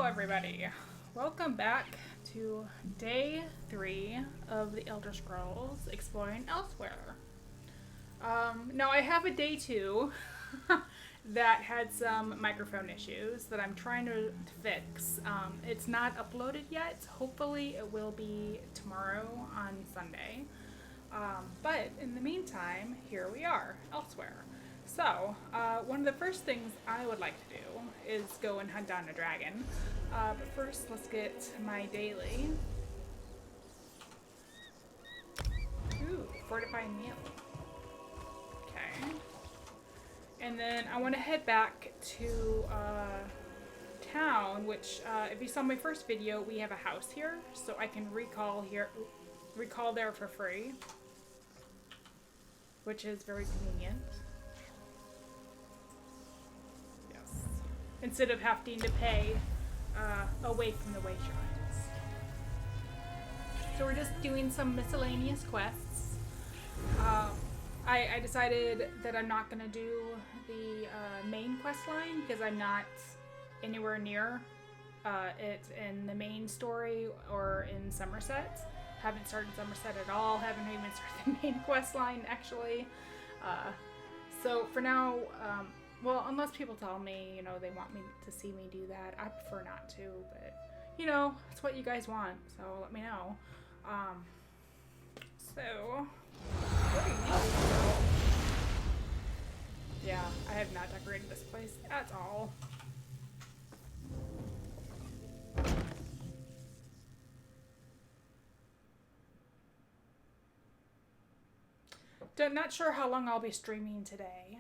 everybody. Welcome back to day 3 of the Elder Scrolls Exploring Elsweyr. Now I have a day 2 that had some microphone issues that I'm trying to fix. It's not uploaded yet. Hopefully it will be tomorrow on Sunday. But in the meantime, here we are, Elsweyr. So, one of the first things I would like to do is go and hunt down a dragon. But first, let's get my daily. Ooh, fortified meal. Okay. And then I want to head back to town, which, if you saw my first video, we have a house here, so I can recall there for free, which is very convenient. Instead of having to pay away from the way shrines. So we're just doing some miscellaneous quests. I decided that I'm not going to do the main quest line because I'm not anywhere near it in the main story or in Somerset. Haven't started Somerset at all. Haven't even started the main quest line actually. So for now, well, unless people tell me, you know, they want me to see me do that, I prefer not to, but, you know, it's what you guys want, so let me know. Yeah, I have not decorated this place at all. Not sure how long I'll be streaming today.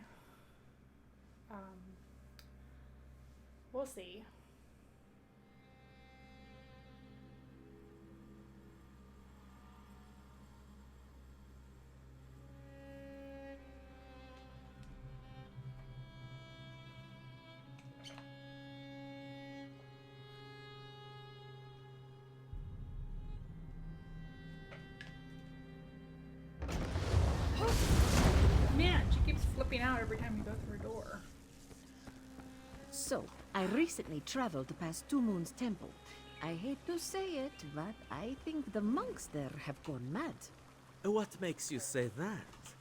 We'll see. Man, she keeps flipping out every time you go through a door. So, I recently traveled past Two Moon's temple. I hate to say it, but I think the monks there have gone mad. What makes you say that?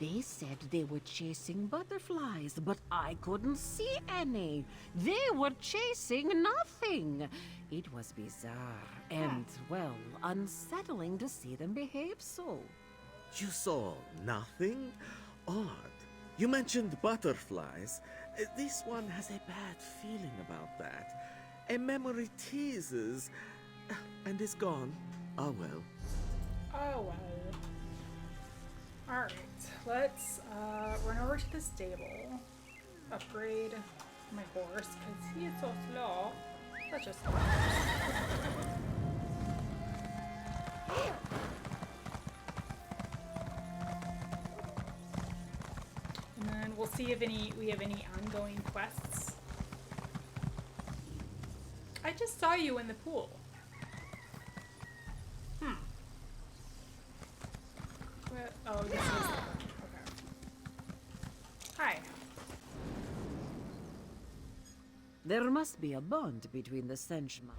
They said they were chasing butterflies, but I couldn't see any. They were chasing nothing. It was bizarre and, well, unsettling to see them behave so. You saw nothing? Odd. You mentioned butterflies. This one has a bad feeling about that. A memory teases and is gone. Oh well. Oh well. Alright, let's run over to the stable. Upgrade my horse, because he is so slow. Let's just... And then we'll see if we have any ongoing quests. I just saw you in the pool. Oh, this is... Okay. Hi. There must be a bond between the Senchma.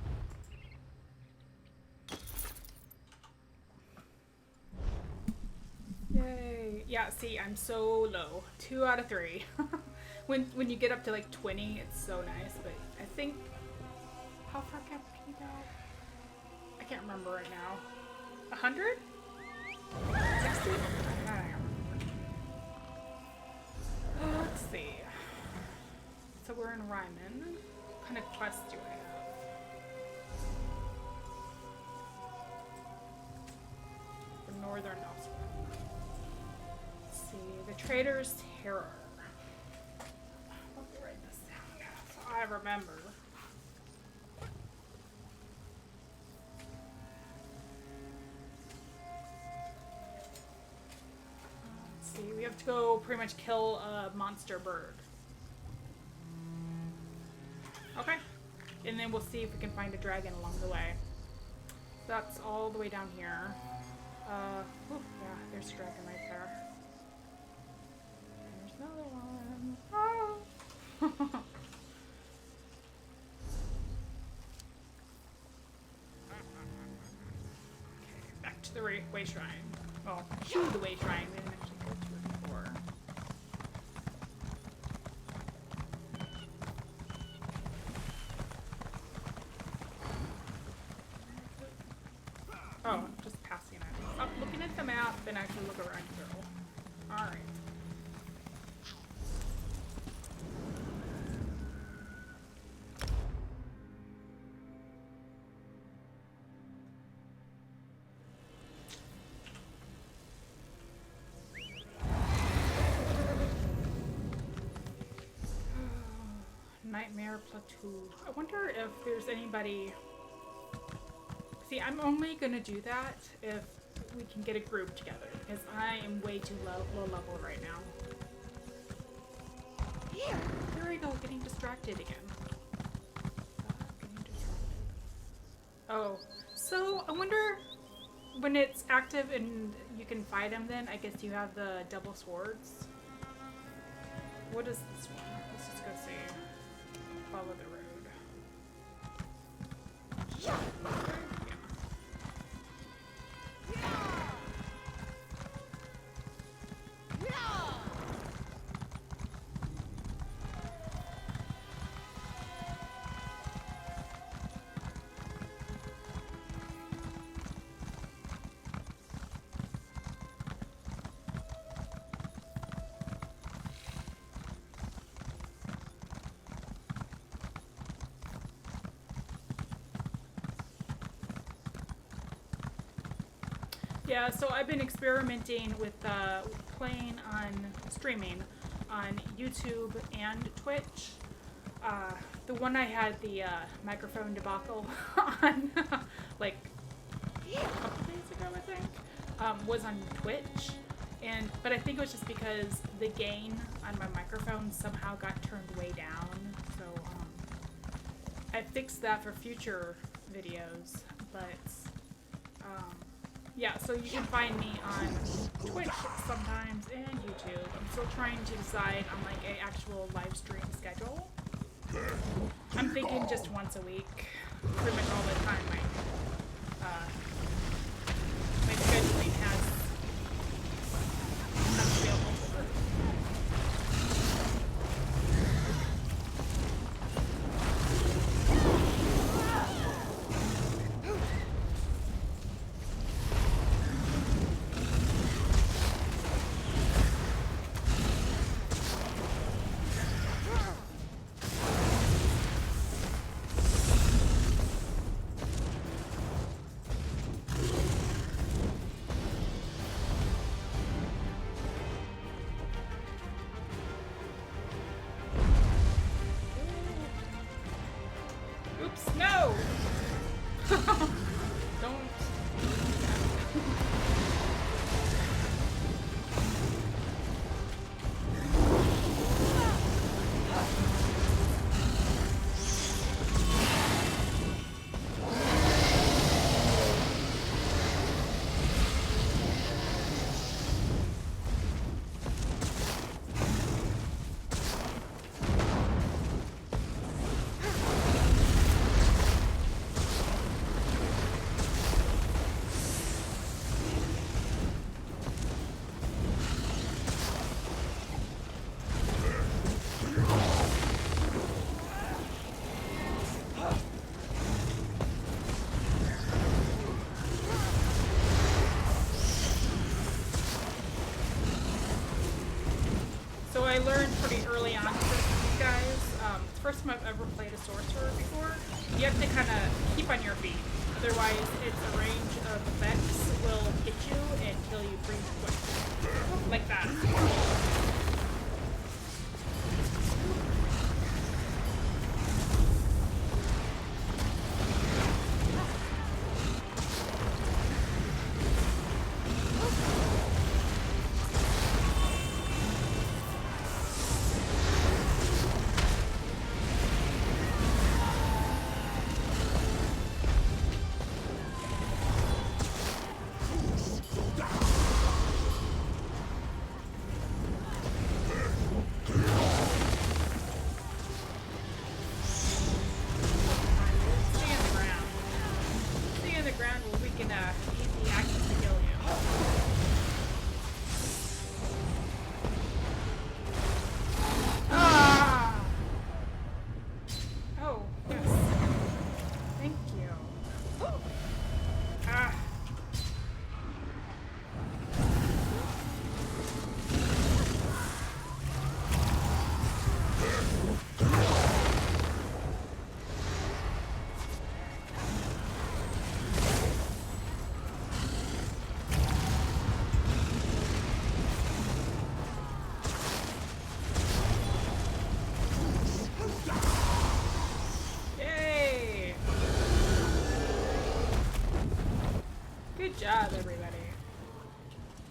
Yay. Yeah, see, I'm so low. 2 out of 3. When you get up to like 20, it's so nice, but I think... How far can you go? I can't remember right now. 100? 60? I don't remember. Let's see. So we're in Ryman. What kind of quest do I have? For Northern Elsweyr. Let's see. The Trader's Terror. Let me write this down so I remember. We have to go pretty much kill a monster bird. Okay. And then we'll see if we can find a dragon along the way. That's all the way down here. Yeah, there's a dragon right there. There's another one. Oh! the Way Shrine. Well, to the Way Shrine. We didn't actually go to it before. Oh, I'm just passing it. Stop looking at the map and actually look around you. Alright. Nightmare Plateau. I wonder if there's anybody... See, I'm only gonna do that if we can get a group together, because I am way too low level right now. There we go, getting distracted again. Getting distracted. Oh, so I wonder when it's active and you can fight them then, I guess you have the double swords. What is this one? Let's just go see. Follow the road. Yeah. Yeah, so I've been experimenting with streaming on YouTube and Twitch. The one I had the microphone debacle on, like a couple days ago, I think, was on Twitch. But I think it was just because the gain on my microphone somehow got turned way down. So I fixed that for future videos, but yeah, so you can find me on Twitch sometimes and YouTube. I'm still trying to decide on like an actual live stream schedule. I'm thinking just once a week, pretty much all the time. My scheduling has available for. Oops, no! Don't. So I learned pretty early on with these guys, it's the first time I've ever played a sorcerer before, you have to kind of keep on your feet. Otherwise, its range of effects will hit you and kill you pretty quick. Like that.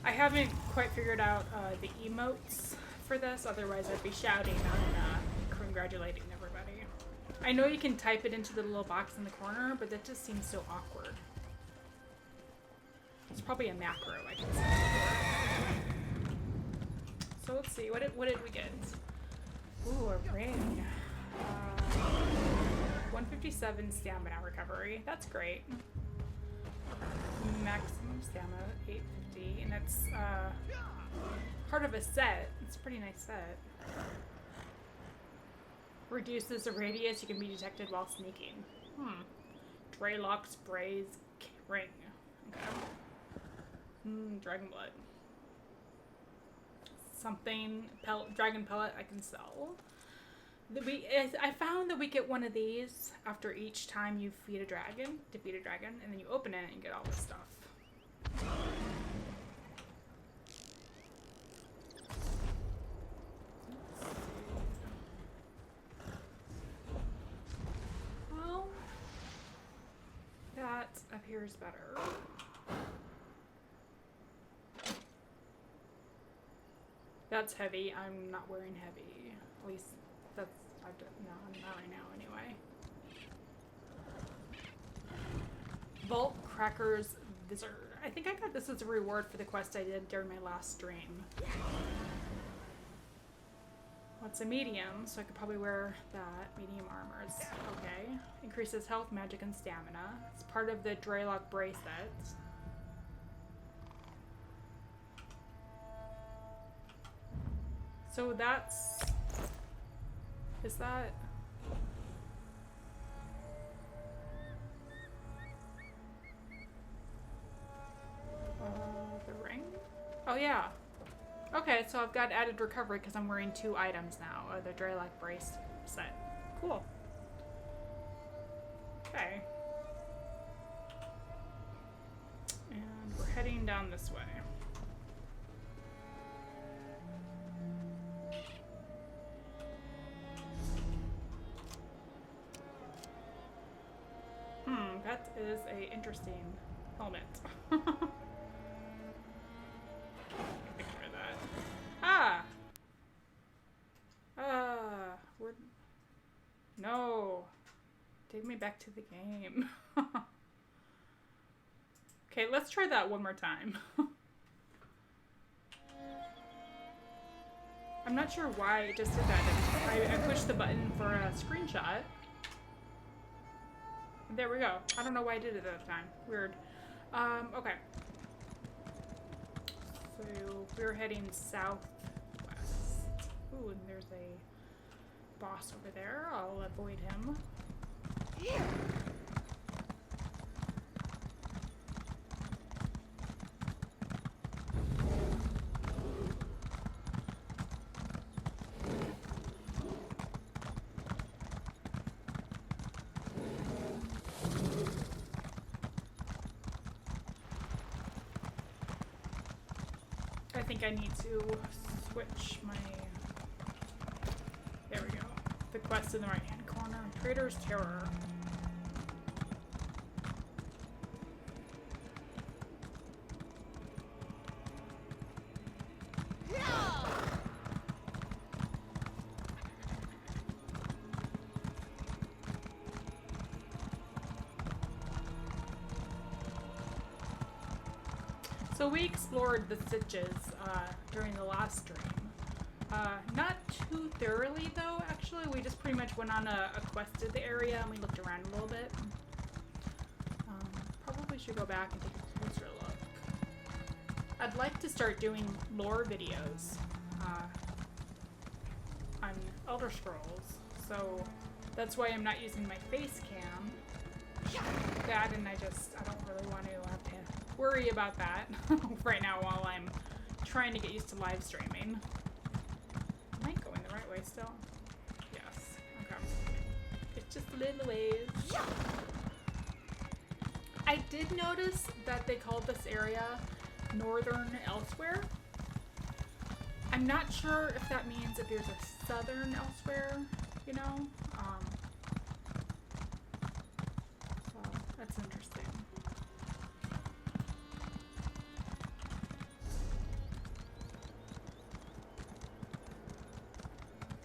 I haven't quite figured out the emotes for this, otherwise I'd be shouting and congratulating everybody. I know you can type it into the little box in the corner, but that just seems so awkward. It's probably a macro I can see. So let's see, what did we get? Ooh, a ring. 157 stamina recovery. That's great. Maximum stamina, 850, and it's part of a set. It's a pretty nice set. Reduces the radius you can be detected while sneaking. Draylock sprays ring. Okay. Dragon blood. Something dragon pellet I can sell. I found that we get one of these after each time you defeat a dragon, and then you open it and you get all this stuff. Well, that appears better. That's heavy. I'm not wearing heavy. At least that's, no, not right now anyway. Vault Crackers Wizard. I think I got this as a reward for the quest I did during my last stream. What's a medium? So I could probably wear that. Medium armors. Okay. Increases health, magic, and stamina. It's part of the Draylock bracelet. So that's... Is that... the ring? Oh yeah. Okay, so I've got added recovery because I'm wearing 2 items now. The Draylock brace set. Cool. Okay. And we're heading down this way. That is a interesting helmet. Picture that. We're... No. Take me back to the game. Okay, let's try that one more time. I'm not sure why it just did that. I pushed the button for a screenshot. There we go. I don't know why I did it at the time. Weird. Okay. So we're heading southwest. Ooh, and there's a boss over there. I'll avoid him. Here. I think I need to switch my... There we go. The quest in the right-hand corner. Traitor's Terror. So we explored the Sitches during the last stream. Not too thoroughly though, actually. We just pretty much went on a quest to the area and we looked around a little bit. Probably should go back and take a closer look. I'd like to start doing lore videos on Elder Scrolls, so that's why I'm not using my face cam. That, and I don't really want to have to worry about that right now while I'm trying to get used to live streaming. Am I going the right way still? Yes. Okay. It's just a little ways. I did notice that they called this area Northern Elsweyr. I'm not sure if that means that there's a Southern Elsweyr, you know? So that's interesting.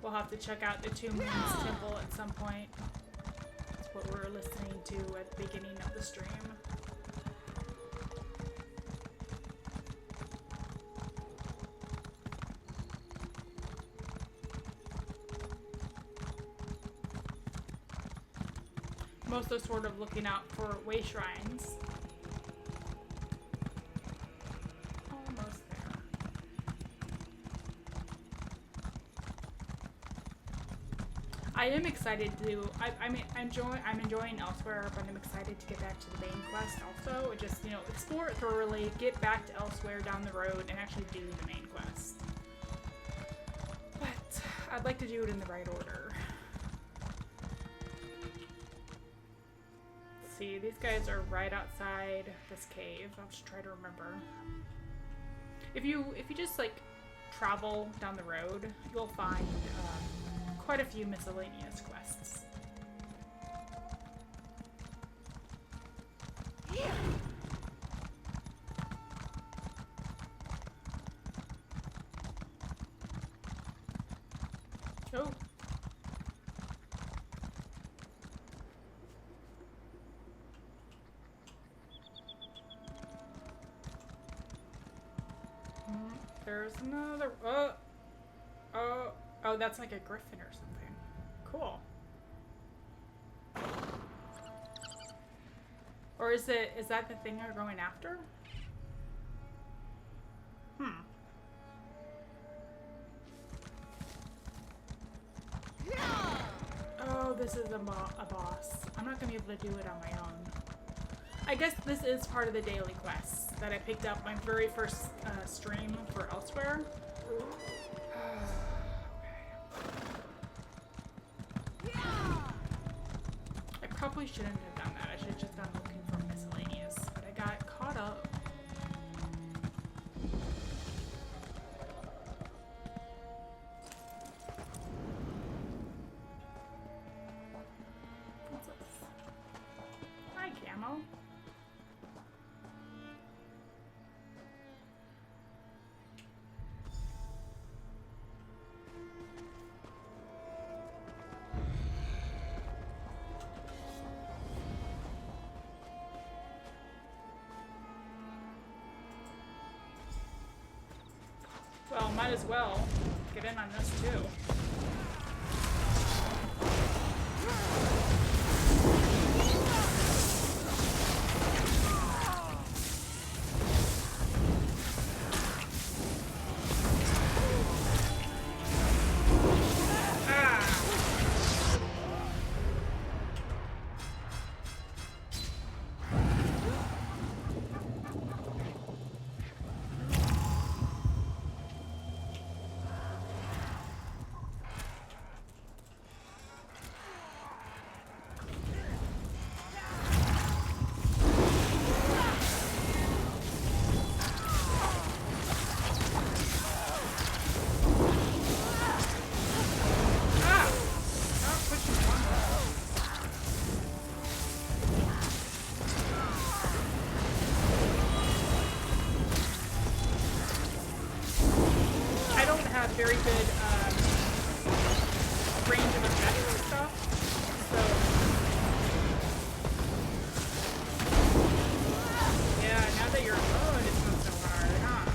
We'll have to check out the Two Moons Temple at some point. That's what we're listening to at the beginning of the stream. Mostly sort of looking out for way shrines. Almost there. I am excited to. I'm enjoying Elsweyr, but I'm excited to get back to the main quest also. And just, you know, explore it thoroughly, get back to Elsweyr down the road, and actually do the main quest. But I'd like to do it in the right order. See, these guys are right outside this cave. I'll just try to remember. If you just like travel down the road, you'll find quite a few miscellaneous quests. Oh. There's another. Oh, that's like a griffin or something. Cool. Or is that the thing they're going after? Oh, this is a boss. I'm not gonna be able to do it on my own. I guess this is part of the daily quests that I picked up my very first stream for Elsweyr. I probably shouldn't have done that. I should have just gone looking for miscellaneous, but I got caught up. What's this? Hi, Camo. Well, might as well get in on this too. Very good range of effects and stuff. So yeah, now that you're alone, it's not so hard, huh?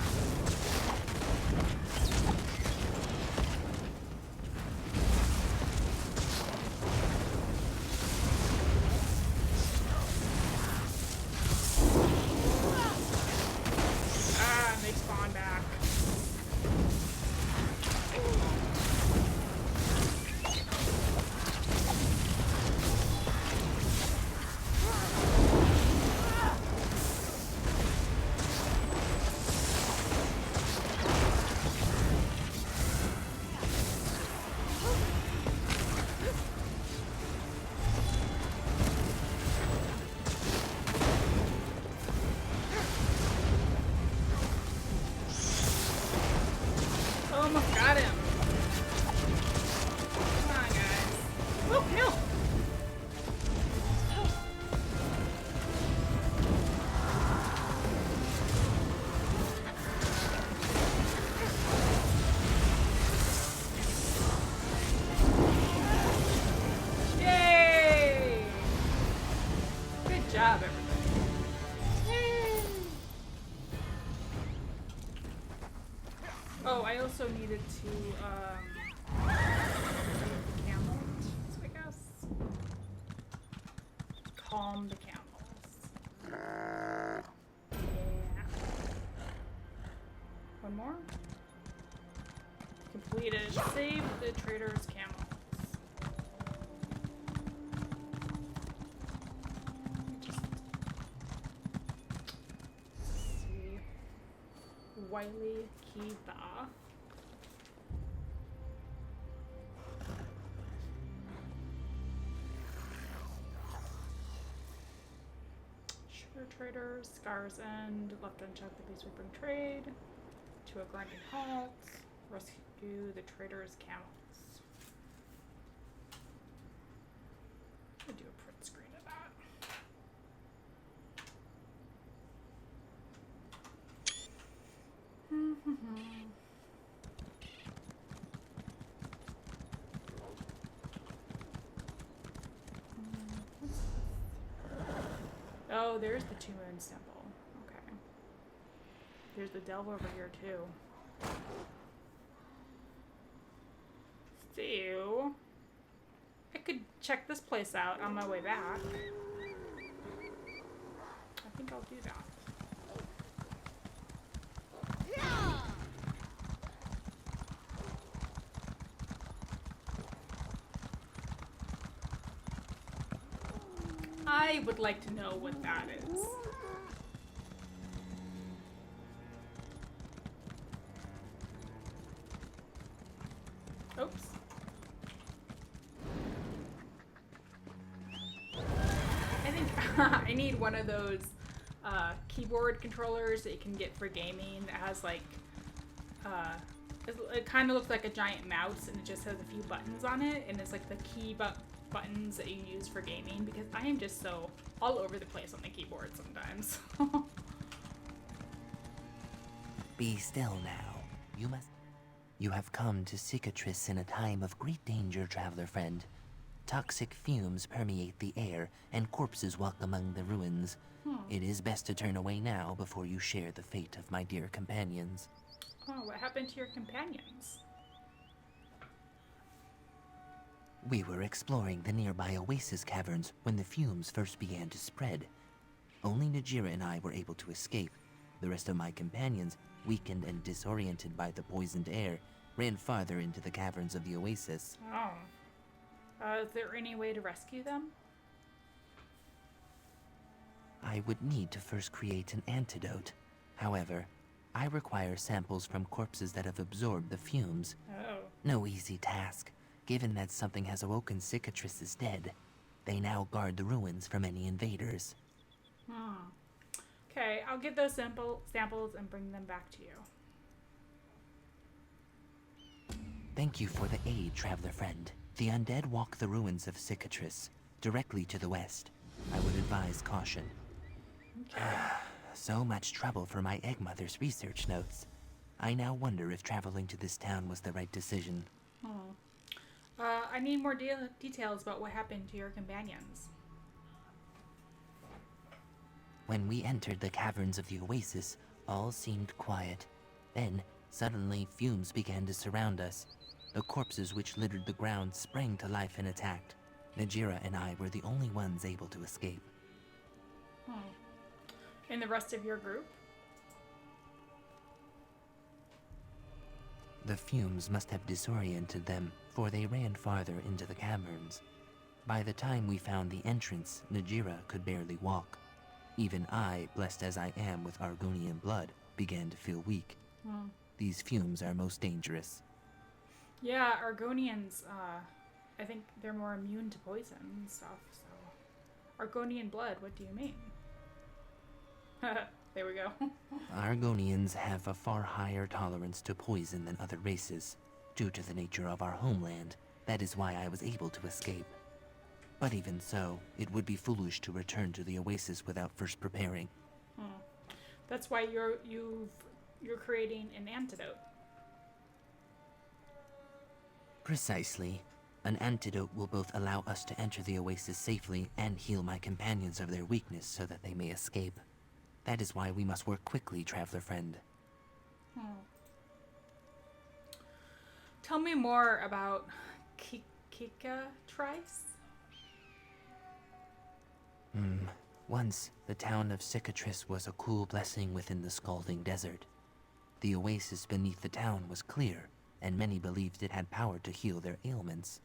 And they spawn back. Almost got him. Come on, guys. Oh, no. Oh, I also needed to save the camels, I guess. Calm the camels. Yeah. One more. Completed. Save the trader's camels. Let's see. Wiley kee'va. Sugar traders, Scars End, left unchecked the peace we bring trade. To a grinding halt. Rescue the trader's camels. I'll do a print screen of that. Oh, there's the two moon symbol. Okay. There's the delve over here too. So, I could check this place out on my way back. I think I'll do that. I would like to know what that is. Oops. I think I need one of those keyboard controllers that you can get for gaming that has like, it kind of looks like a giant mouse and it just has a few buttons on it, and it's like the buttons that you use for gaming, because I am just so all over the place on the keyboard sometimes. Be still now. You have come to Cicatrice in a time of great danger, traveler friend. Toxic fumes permeate the air, and corpses walk among the ruins. It is best to turn away now before you share the fate of my dear companions. Oh, what happened to your companions? We were exploring the nearby oasis caverns when the fumes first began to spread. Only Ri'hirr and I were able to escape. The rest of my companions, weakened and disoriented by the poisoned air, ran farther into the caverns of the oasis. Oh. Is there any way to rescue them? I would need to first create an antidote. However, I require samples from corpses that have absorbed the fumes. Oh. No easy task, given that something has awoken Cicatrice's dead. They now guard the ruins from any invaders. Okay, I'll get those samples and bring them back to you. Thank you for the aid, traveler friend. The undead walk the ruins of Cicatrice, directly to the west. I would advise caution. Okay. So much trouble for my egg mother's research notes. I now wonder if traveling to this town was the right decision. I need more details about what happened to your companions. When we entered the caverns of the oasis, all seemed quiet. Then, suddenly, fumes began to surround us. The corpses which littered the ground sprang to life and attacked. Ri'hirr and I were the only ones able to escape. And the rest of your group? The fumes must have disoriented them, for they ran farther into the caverns. By the time we found the entrance, Ri'hirr could barely walk. Even I, blessed as I am with Argonian blood, began to feel weak. These fumes are most dangerous. Yeah, Argonians, I think they're more immune to poison and stuff, so... Argonian blood, what do you mean? There we go. Argonians have a far higher tolerance to poison than other races. Due to the nature of our homeland, that is why I was able to escape. But even so, it would be foolish to return to the oasis without first preparing. That's why you're creating an antidote. Precisely. An antidote will both allow us to enter the oasis safely and heal my companions of their weakness so that they may escape. That is why we must work quickly, traveler friend. Tell me more about kee'va. Once, the town of Cicatrice was a cool blessing within the scalding desert. The oasis beneath the town was clear, and many believed it had power to heal their ailments.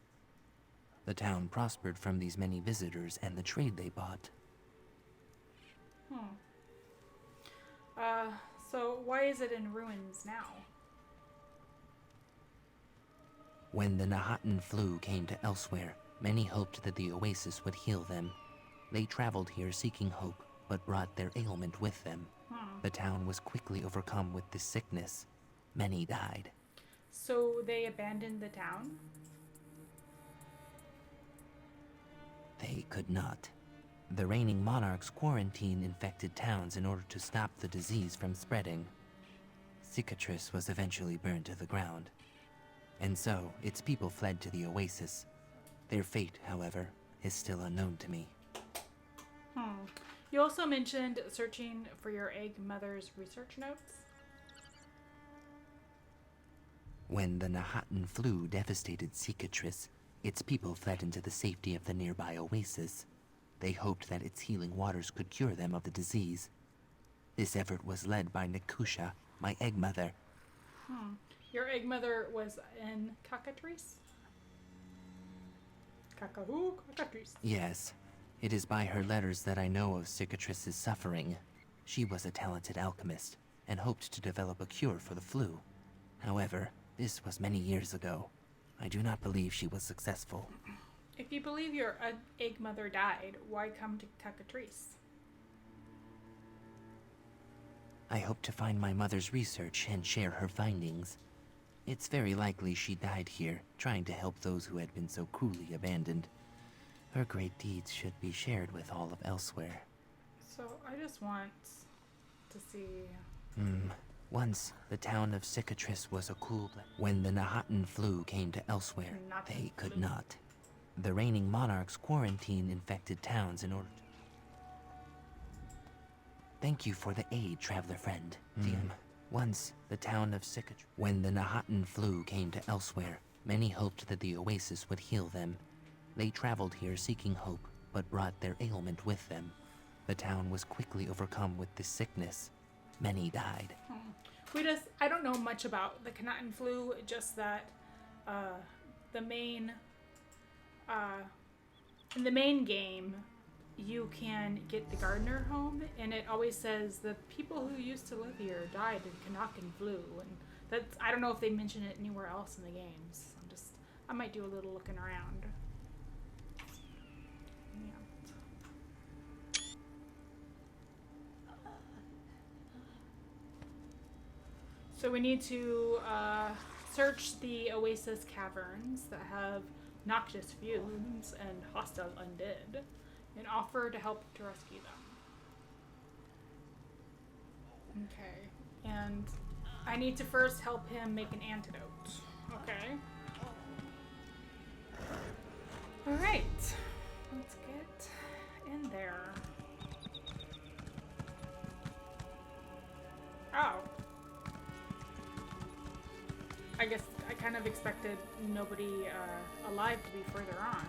The town prospered from these many visitors and the trade they bought. So why is it in ruins now? When the Nahatan flu came to Elsweyr, many hoped that the oasis would heal them. They traveled here seeking hope, but brought their ailment with them. The town was quickly overcome with this sickness. Many died. So they abandoned the town? They could not. The reigning monarchs quarantined infected towns in order to stop the disease from spreading. Cicatrice was eventually burned to the ground. And so, its people fled to the oasis. Their fate, however, is still unknown to me. You also mentioned searching for your egg mother's research notes. When the Nahatan flu devastated Cicatrice, its people fled into the safety of the nearby oasis. They hoped that its healing waters could cure them of the disease. This effort was led by Nikusha, my egg mother. Your egg mother was in Cockatrice? Cockatrice. Yes, it is by her letters that I know of Cicatrice's suffering. She was a talented alchemist and hoped to develop a cure for the flu. However, this was many years ago. I do not believe she was successful. If you believe your egg mother died, why come to Cockatrice? I hope to find my mother's research and share her findings. It's very likely she died here, trying to help those who had been so cruelly abandoned. Her great deeds should be shared with all of Elsweyr. So I just want to see... Once, the town of Cicatrice was a cool place. When the Nahatan flu came to Elsweyr, they could not. The reigning monarchs quarantined infected towns in order to... Thank you for the aid, traveler friend. Once, the town of Cicatrice. When the Nahatan flu came to Elsweyr, many hoped that the oasis would heal them. They traveled here seeking hope, but brought their ailment with them. The town was quickly overcome with this sickness. Many died. I don't know much about the Nahatan flu, just that the main in the main game you can get the gardener home, and it always says the people who used to live here died of Nahatan flu, and that's, I don't know if they mention it anywhere else in the games. I might do a little looking around. Yeah. So we need to search the Oasis caverns that have noxious fumes and hostile undead, and offer to help to rescue them. Okay, and I need to first help him make an antidote. Okay. Alright, let's get in there. Oh. I guess I kind of expected nobody alive to be further on.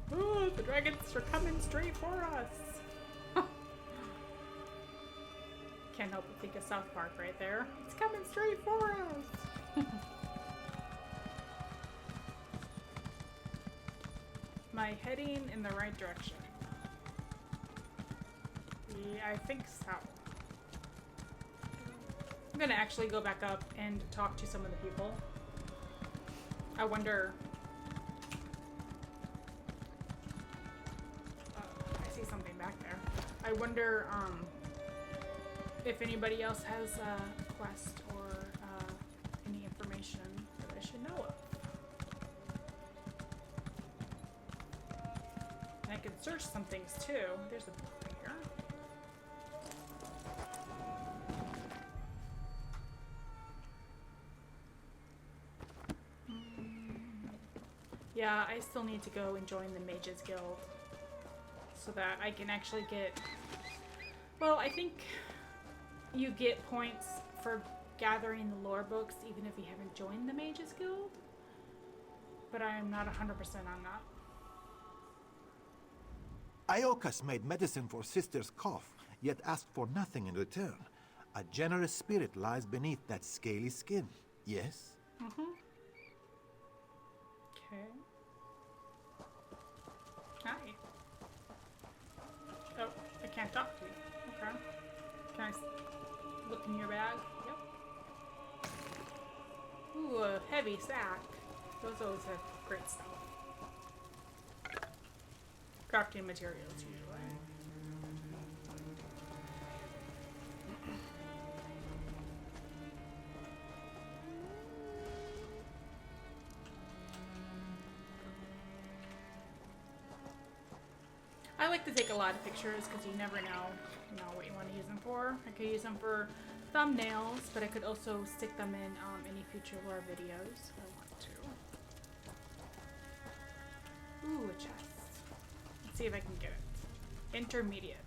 Oh, the dragons are coming straight for us. Can't help but think of South Park right there. It's coming straight for us. Am I heading in the right direction? Yeah, I think so. I'm gonna actually go back up and talk to some of the people. I wonder... I see something back there. I wonder if anybody else has a quest or any information that I should know of. And I can search some things too. There's a book right here. Yeah, I still need to go and join the Mages Guild so that I can actually get... Well, I think you get points for gathering the lore books even if you haven't joined the Mages Guild. But I am not 100% on that. Iokas made medicine for Sister's cough, yet asked for nothing in return. A generous spirit lies beneath that scaly skin, yes? Mm-hmm. Okay. Hi. Oh, I can't talk to you. Okay. Can I look in your bag? Yep. Ooh, a heavy sack. Those always have great stuff. Crafting materials, usually. I like to take a lot of pictures because you never know, what you want to use them for. I could use them for thumbnails, but I could also stick them in any future lore videos if I want to. Ooh, a chest. Let's see if I can get it. Intermediate.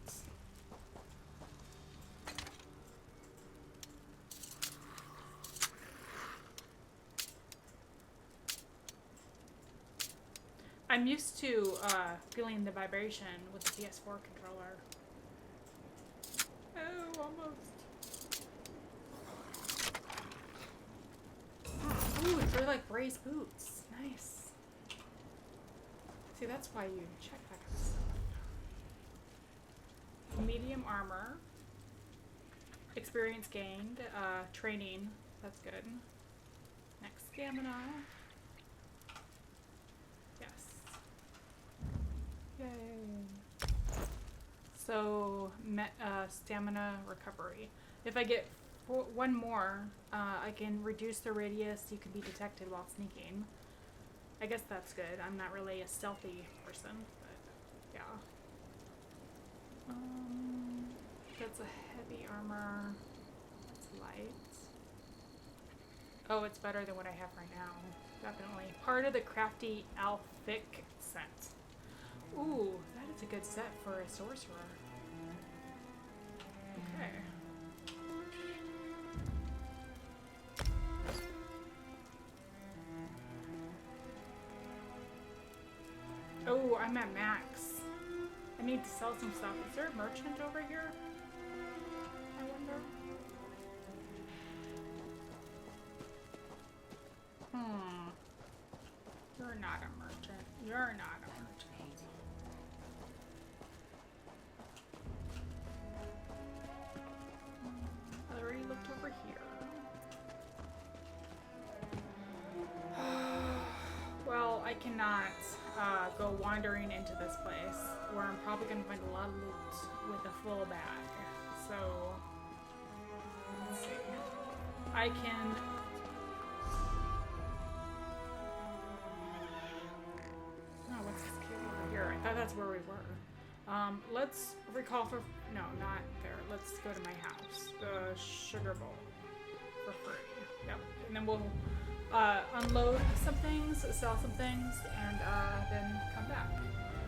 I'm used to feeling the vibration with the PS4 controller. Oh, almost. Ooh, they're like raised boots. Nice. See, that's why you check that kind of stuff. Medium armor. Experience gained. Training. That's good. Next, stamina. Yay. So, stamina recovery. If I get one more, I can reduce the radius you can be detected while sneaking. I guess that's good. I'm not really a stealthy person, but yeah. That's a heavy armor. That's light. Oh, it's better than what I have right now. Definitely. Part of the crafty Alphic set. Ooh, that is a good set for a sorcerer. Okay. Oh, I'm at max. I need to sell some stuff. Is there a merchant over here? I wonder. You're not a merchant. You're not a merchant. I already looked over here. Well, I cannot go wandering into this place where I'm probably going to find a lot of loot with a full bag. So, let's see. I can... Oh, what's this cave over here? I thought that's where we were. Let's recall for... No, not there. Let's go to my house. The sugar bowl. For free. Yep. And then we'll unload some things, sell some things, and then come back.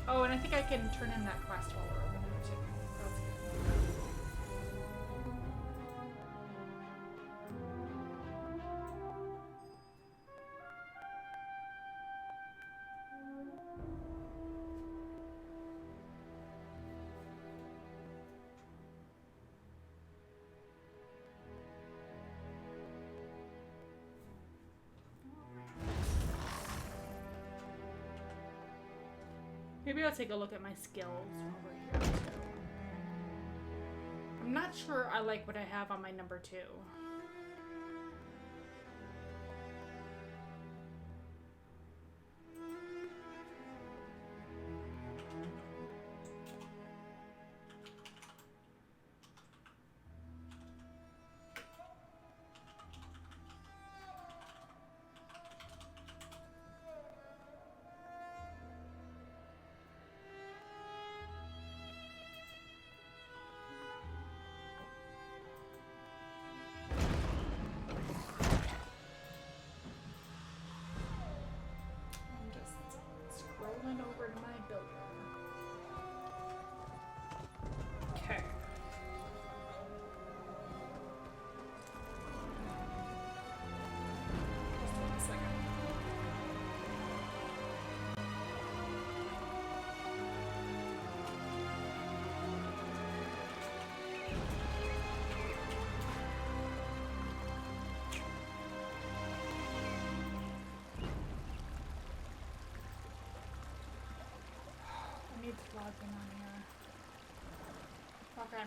Oh, and I think I can turn in that quest while we're over there too. That's good. Maybe I'll take a look at my skills over here too. I'm not sure I like what I have on my number 2. nothing on here. Okay.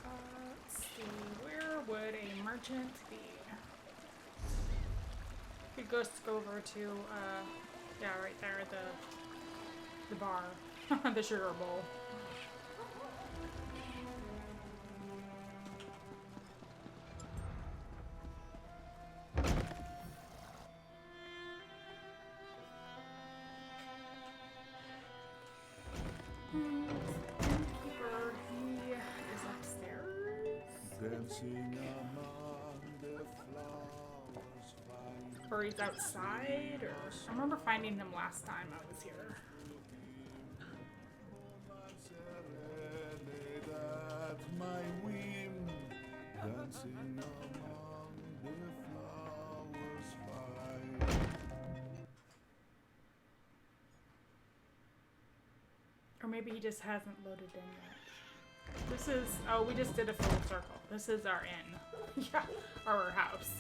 Let's see. Where would a merchant be? Could go over to, yeah, right there, the bar, the sugar bowl. Innkeeper, he is upstairs. Dancing among the flowers, find Or he's outside, or I remember finding him last time I was here. serenade at my whim. Dancing among the flowers, find Or maybe he just hasn't loaded in yet. This is, oh, we just did a full circle. This is our inn. Yeah, our house.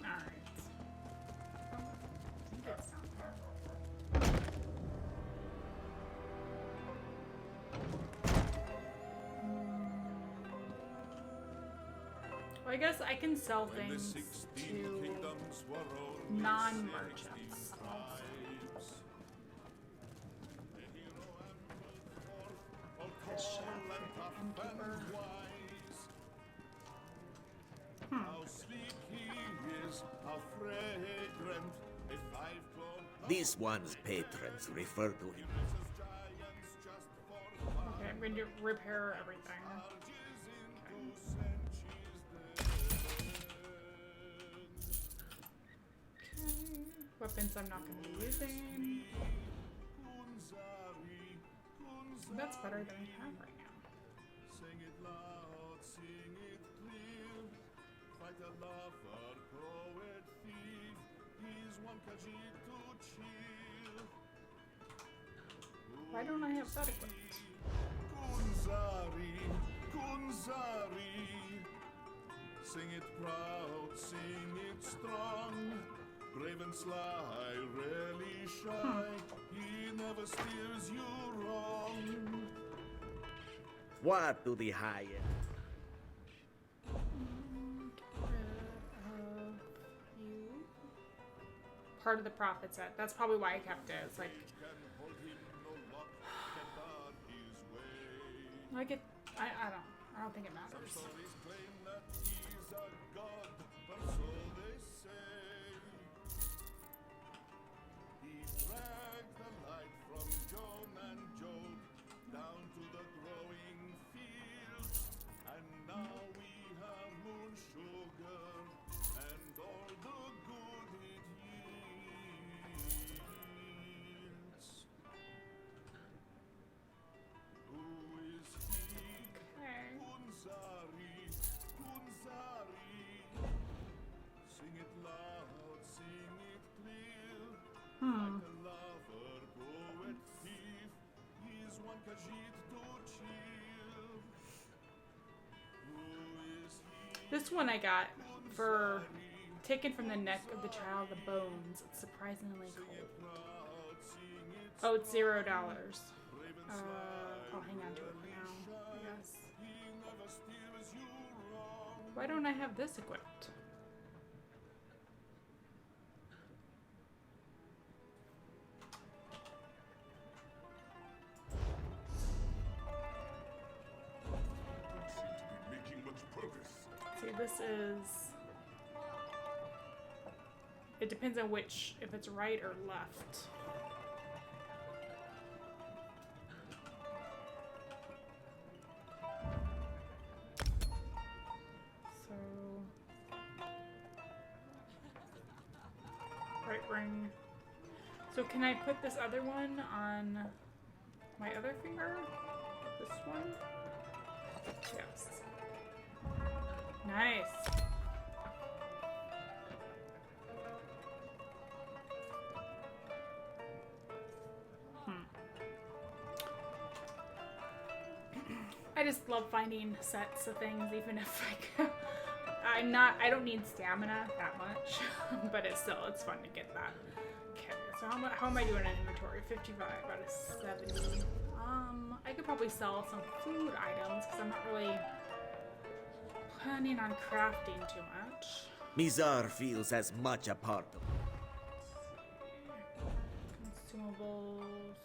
Alright. Oh, I think it's down there. Well, I guess I can sell when the things 16 to kingdoms were only non-merchants. 60 tribes. The hero and all The chef tall and tough and innkeeper. and wise. How sleek he is, how fragrant, a five-clawed This one's patrons refer to him. dresses giants just for fun. Okay, I'm going to repair everything. Barges into Senchi's Okay. Weapons I'm not going to be using. That's better than we have right now. Sing it loud, sing it clear. Fight a lover, poet, thief. He's one Khajiit to cheer. Why don't I have that equipped? Kunzari, Kunzari. Sing it proud, sing it strong. Brave and sly, rarely shy. He never steers you wrong. What do the higher? You. Part of the profit set. That's probably why I kept it. It's like Can hold him, no luck can bar his way. I get. I don't think it matters. Stories claim that he's a god, but so they say. He dragged the light from Joan and Job down to the growing fields, and now we have moon sugar and all the good it yields. Who is he? Okay. Kunzari, Kunzari. Sing it loud, sing it clear. Like a lover, poet, thief. He's one Khajiit to cheer. Who is he? This one I got for taken from the neck of the child the bones. It's surprisingly cold. Proud, sing it. Oh, it's $0. I'll hang on to it for now, I guess. He never steers you wrong. Why don't I have this equipped? Don't seem to be making much progress. See, this is. It depends on which, if it's right or left. So. Right ring. So, can I put this other one on my other finger? This one? Yes. Nice. I just love finding sets of things, even if I don't need stamina that much, but it's fun to get that. So how am I doing in inventory? 55 out of 70. I could probably sell some food items because I'm not really planning on crafting too much. Mizar feels as much a part of Consumables.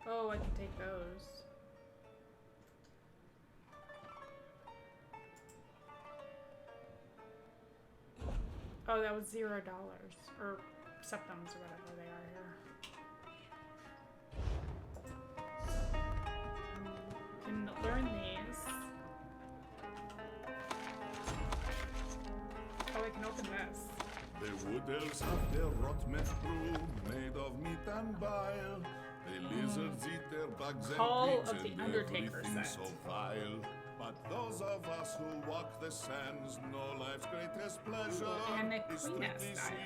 Oh, I can take those. Oh, that was $0 or septums or whatever they are here. Can learn these. Oh, I can open this. The wood elves have their rot meth brew, made of meat and bile. The lizards eat their bugs Call and of pigs the and Undertaker everything set. so vile. But those of us who walk the sands know life's greatest pleasure And a is queen strictly nest item.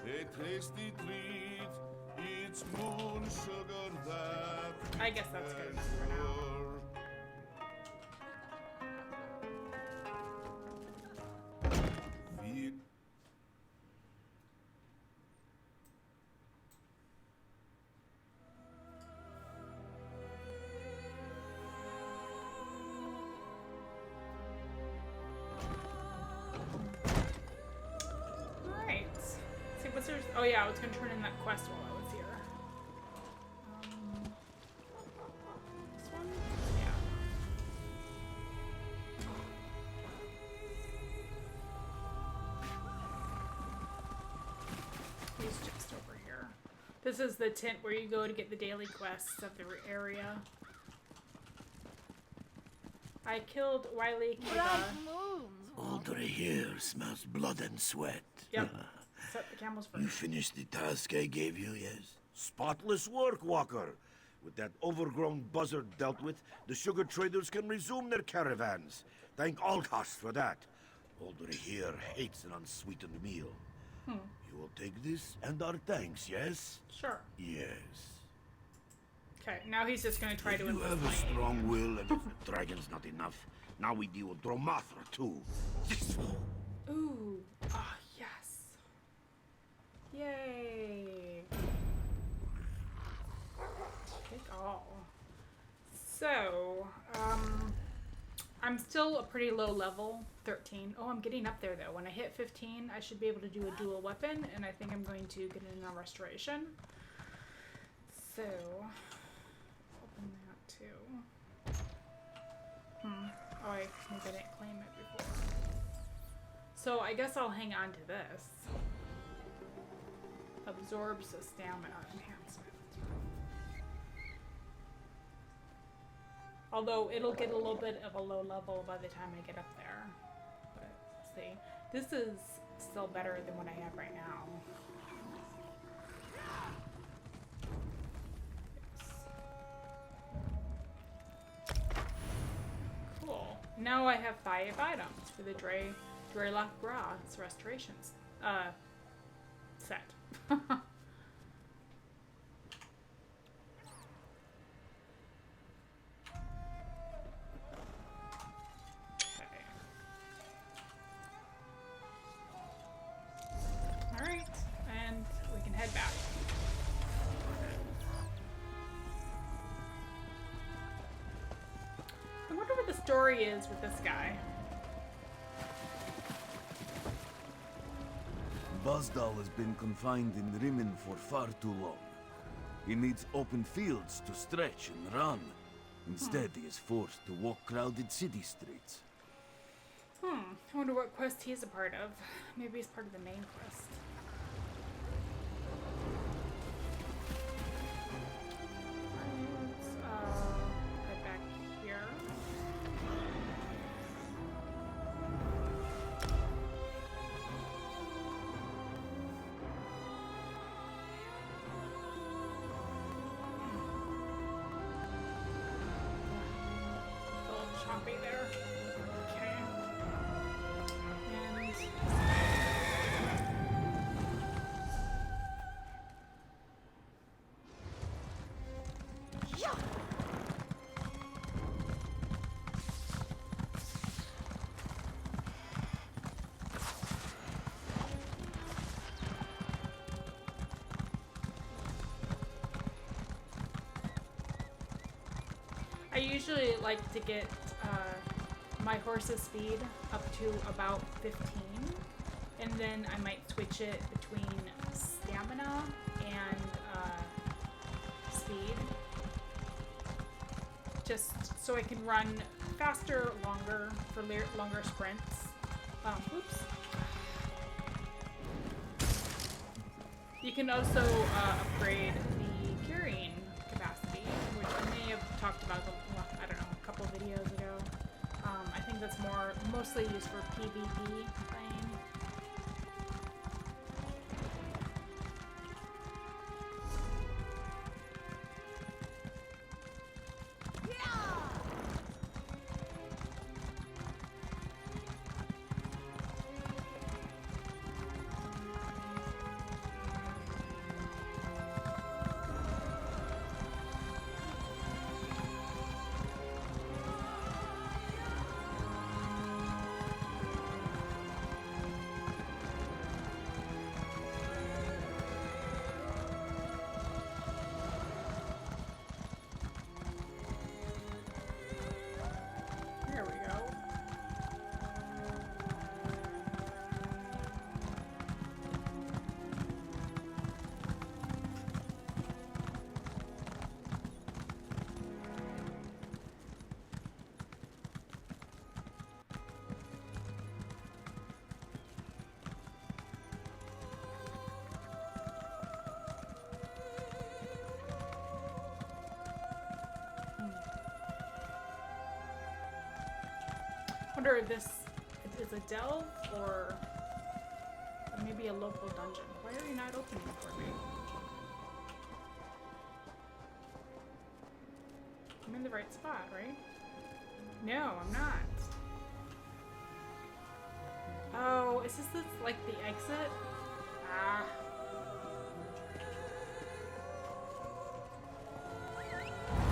sweet, a tasty treat. It's moon sugar that I guess that's good enough for now. The Alright. See what's there. Oh yeah, I was gonna turn in that quest while I was here. This one? Yeah. He's just over here. This is the tent where you go to get the daily quests of the area. I killed Wily Kee'va. Old Ri'hirr smells blood and sweat. Yep. Set the camels You first. finished the task I gave you, yes? Spotless work, Walker. With that overgrown buzzard dealt with, the sugar traders can resume their caravans. Thank Alkas for that. Old Ri'hirr hates an unsweetened meal. You will take this and our thanks, yes? Sure. Yes. Okay, now he's just gonna try If to you have a infiltrate. strong will, and if the dragon's not enough, now we deal with Dromathra too. Ooh. Ah, yes. Yay. Take all. So, I'm still a pretty low level, 13. Oh, I'm getting up there though. When I hit 15, I should be able to do a dual weapon, and I think I'm going to get in on restoration. So, open that too. Oh, maybe I didn't claim it before. So I guess I'll hang on to this. Absorbs a stamina enhancement. Although it'll get a little bit of a low level by the time I get up there. But see, this is still better than what I have right now. Cool. Now I have 5 items for the Dreylock Bra's restorations set. Alright, and we can head back. I wonder what the story is with this guy. Bazdal has been confined in Rimmen for far too long. He needs open fields to stretch and run. Instead, he is forced to walk crowded city streets. I wonder what quest he's a part of. Maybe he's part of the main quest. Let's head back here. A little choppy there. Okay. And usually like to get my horse's speed up to about 15, and then I might switch it between stamina and speed, just so I can run faster, longer, for longer sprints. Oops. You can also upgrade the carrying capacity, which I may have talked about, I don't know, a couple videos ago. I think that's mostly used for PvP playing. There we go. Wonder if this is a delve or maybe a local dungeon. Why are you not opening for me? I'm in the right spot, right? No, I'm not. Oh, is this like the exit? Ah.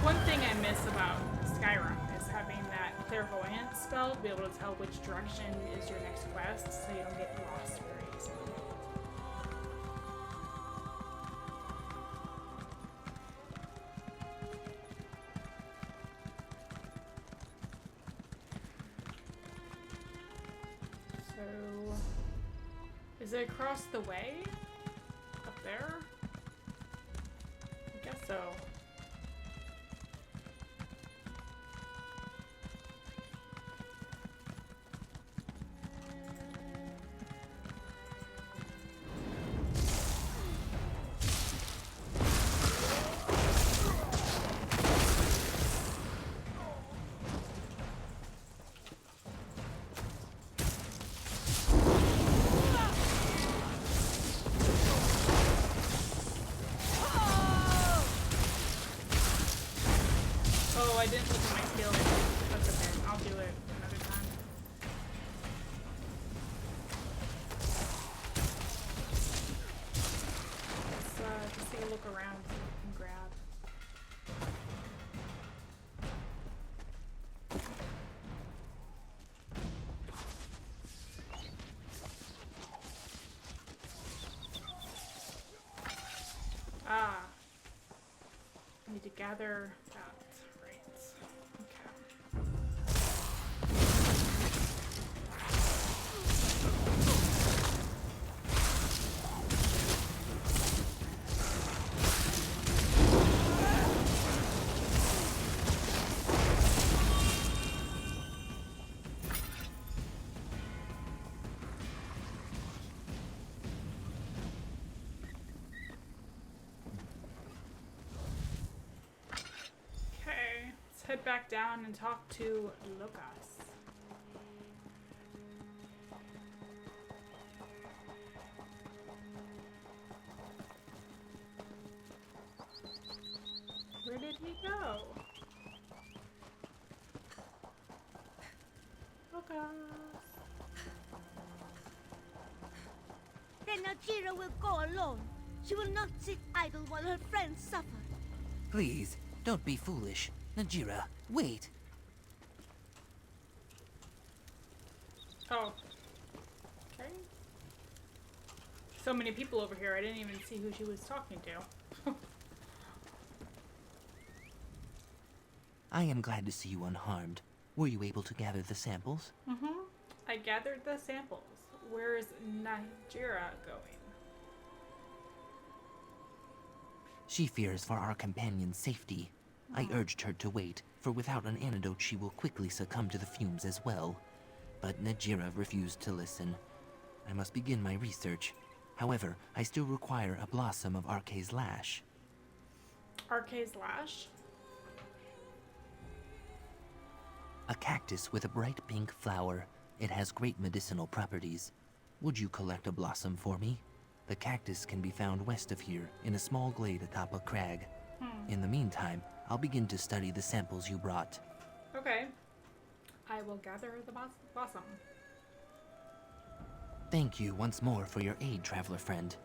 One thing I miss about Skyrim is having that clairvoyance spell to be able to tell which direction is your next quest, so you don't get lost very easily. So, is it across the way? Up there? I guess so. Oh, I didn't look at my skills. That's okay. I'll do it another time. Let's just take a look around and grab. Ah. I need to gather that. Head back down and talk to Lucas. Where did he go? Lucas. Then Najira will go alone. She will not sit idle while her friends suffer. Please, don't be foolish. Najira, wait. Oh. Okay. So many people over here, I didn't even see who she was talking to. I am glad to see you unharmed. Were you able to gather the samples? Mm-hmm. I gathered the samples. Where's Najira going? She fears for our companion's safety. I urged her to wait, for without an antidote she will quickly succumb to the fumes as well. But Najira refused to listen. I must begin my research. However, I still require a blossom of Arkay's Lash. Arkay's Lash? A cactus with a bright pink flower. It has great medicinal properties. Would you collect a blossom for me? The cactus can be found west of here, in a small glade atop a crag. In the meantime, I'll begin to study the samples you brought. Okay. I will gather the blossom. Thank you once more for your aid, traveler friend.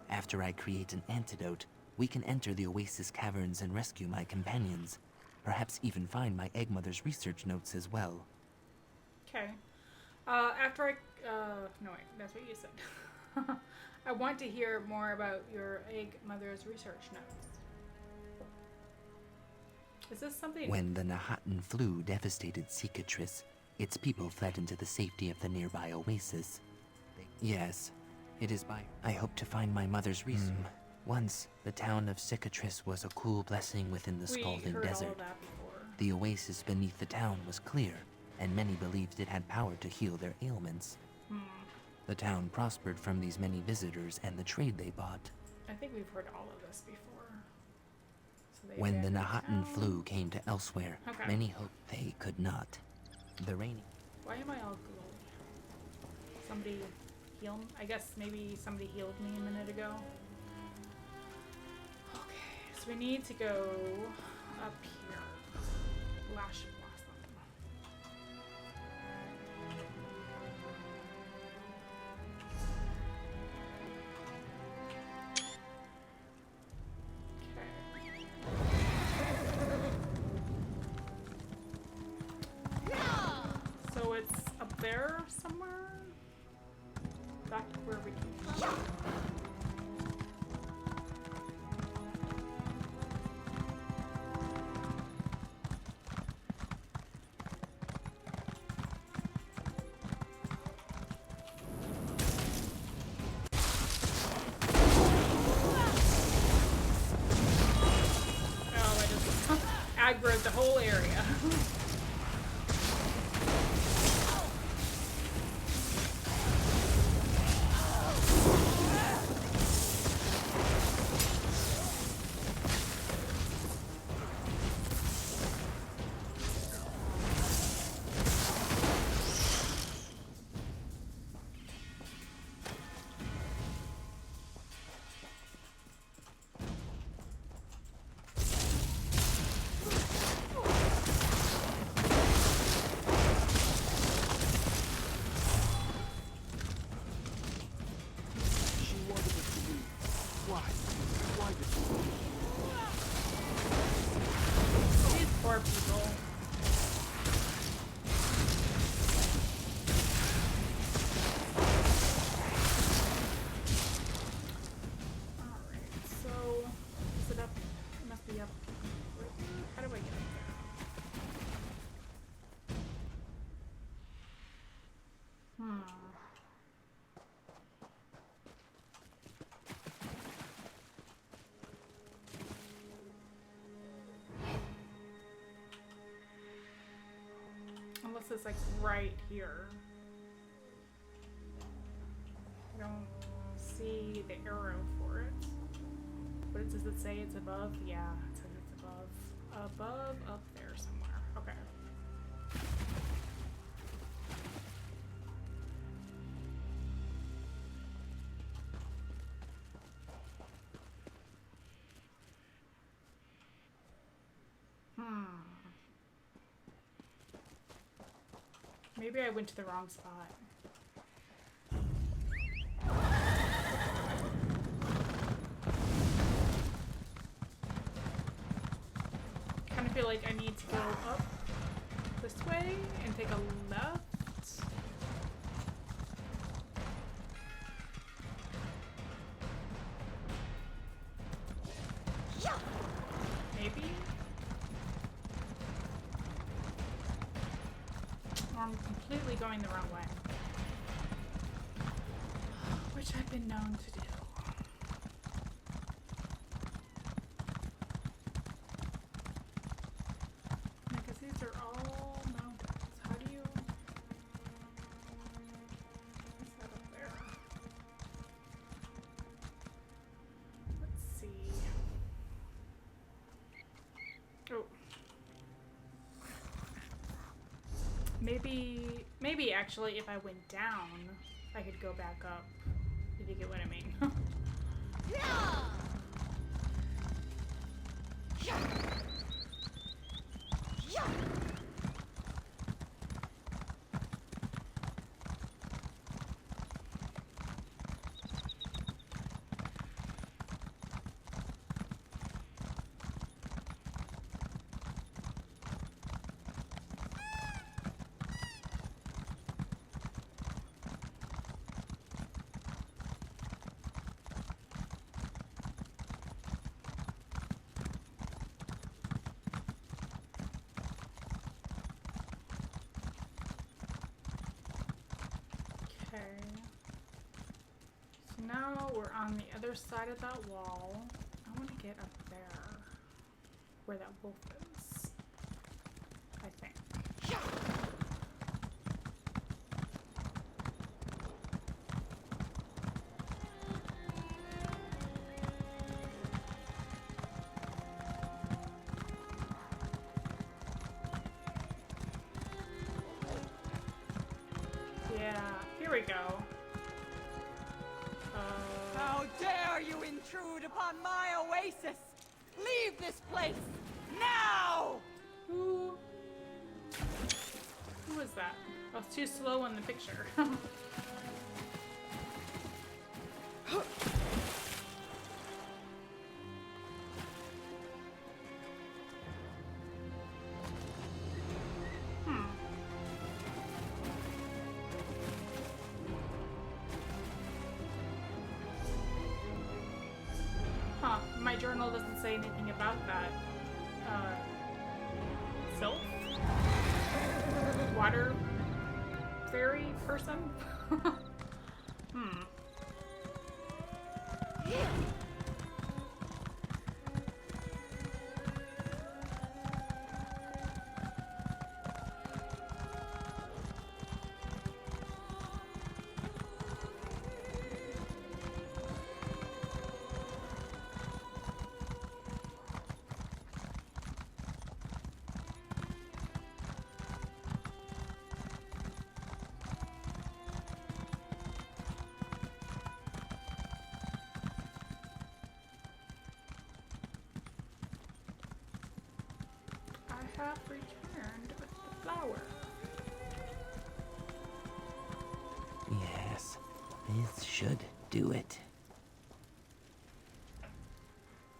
After I create an antidote, we can enter the Oasis caverns and rescue my companions. Perhaps even find my egg mother's research notes as well. Okay. No wait, that's what you said. I want to hear more about your egg mother's research notes. Is this something? When the Nahatan flu devastated Cicatrice, its people fled into the safety of the nearby oasis. Yes, it is by... I hope to find my mother's reason. Once, the town of Cicatrice was a cool blessing within the Scalding heard all Desert. of that before. The oasis beneath the town was clear, and many believed it had power to heal their ailments. The town prospered from these many visitors and the trade they bought. I think we've heard all of this before. So they When the abandoned Nahatan town. flu came to Elsweyr, Okay. many hoped they could not. The rainy... Why am I all glowy? Somebody heal me? I guess maybe somebody healed me a minute ago. Okay, so we need to go up here. Lash Blossom. Okay. So it's up there somewhere? Back where we came from. Oh, I just aggroed the whole area. These poor people. Alright, so is it up? It must be up. How do I get up there? Unless it's like right here. I don't see the arrow for it. But does it say it's above? Yeah, it says it's above. Above, up there somewhere. Okay. Maybe I went to the wrong spot. Kind of feel like I need to go up this way and take a left. Maybe? completely going the wrong way. Which I've been known to do. Because these are all mountains. How do you... What's that up there? Let's see. Oh. Maybe actually if I went down, I could go back up. If you get what I mean. So now we're on the other side of that wall. I want to get up there where that wolf is, I think. Yeah, here we go. How dare you intrude upon my oasis! Leave this place! Now! Who was that? I was too slow in the picture. Huh, my journal doesn't say anything about that. Sylph? Water fairy person? I have returned with the flower. Yes, this should do it.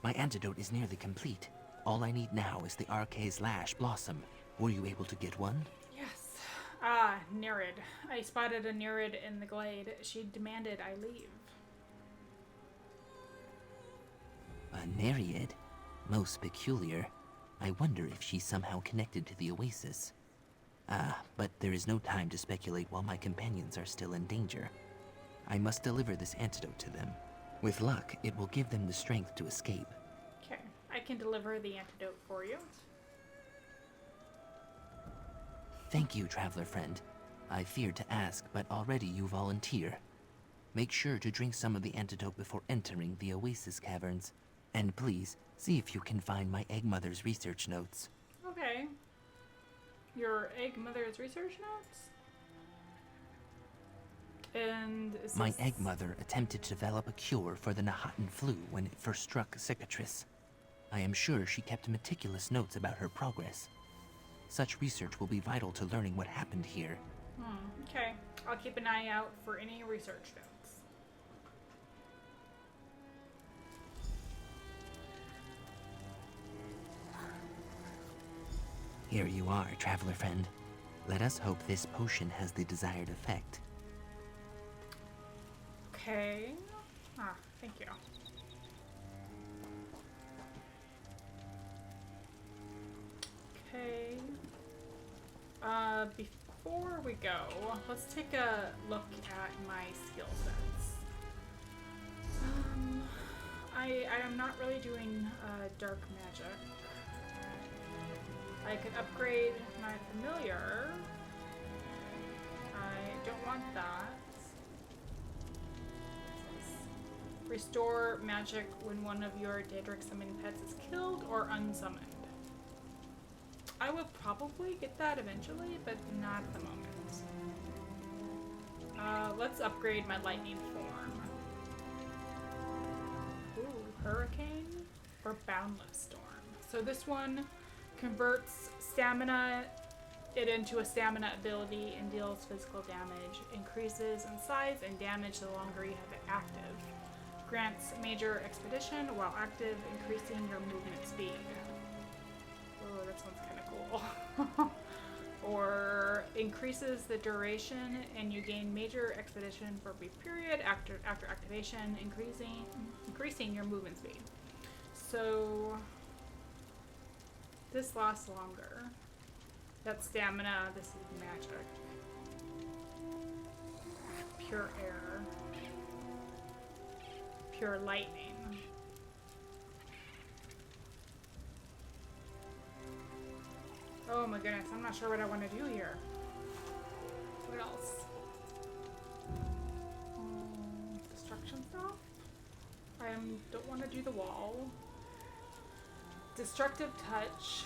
My antidote is nearly complete. All I need now is the Arcay's Lash Blossom. Were you able to get one? Yes. Ah, Nerid. I spotted a Nerid in the glade. She demanded I leave. A Nereid? Most peculiar. I wonder if she's somehow connected to the oasis. But there is no time to speculate while my companions are still in danger. I must deliver this antidote to them. With luck, it will give them the strength to escape. Okay, I can deliver the antidote for you. Thank you, traveler friend. I feared to ask, but already you volunteer. Make sure to drink some of the antidote before entering the oasis caverns. And please, see if you can find my egg mother's research notes. Okay. Your egg mother's research notes? And is My this... egg mother attempted to develop a cure for the Nahatan flu when it first struck Cicatrice. I am sure she kept meticulous notes about her progress. Such research will be vital to learning what happened here. Okay. I'll keep an eye out for any research notes. Here you are, traveler friend. Let us hope this potion has the desired effect. Okay. Ah, thank you. Okay. before we go, let's take a look at my skill sets. I am not really doing dark magic. I could upgrade my familiar. I don't want that. Restore magic when one of your Daedric summoning pets is killed or unsummoned. I will probably get that eventually, but not at the moment. Let's upgrade my lightning form. Ooh, hurricane or boundless storm. So this one converts it into a stamina ability and deals physical damage. Increases in size and damage the longer you have it active. Grants major expedition while active, increasing your movement speed. Oh, that sounds kind of cool. Or increases the duration and you gain major expedition for a brief period after activation, increasing your movement speed. So this lasts longer. That's stamina, this is magic. Pure air. Pure lightning. Oh my goodness, I'm not sure what I want to do here. What else? Destruction stuff? I don't want to do the wall. Destructive touch.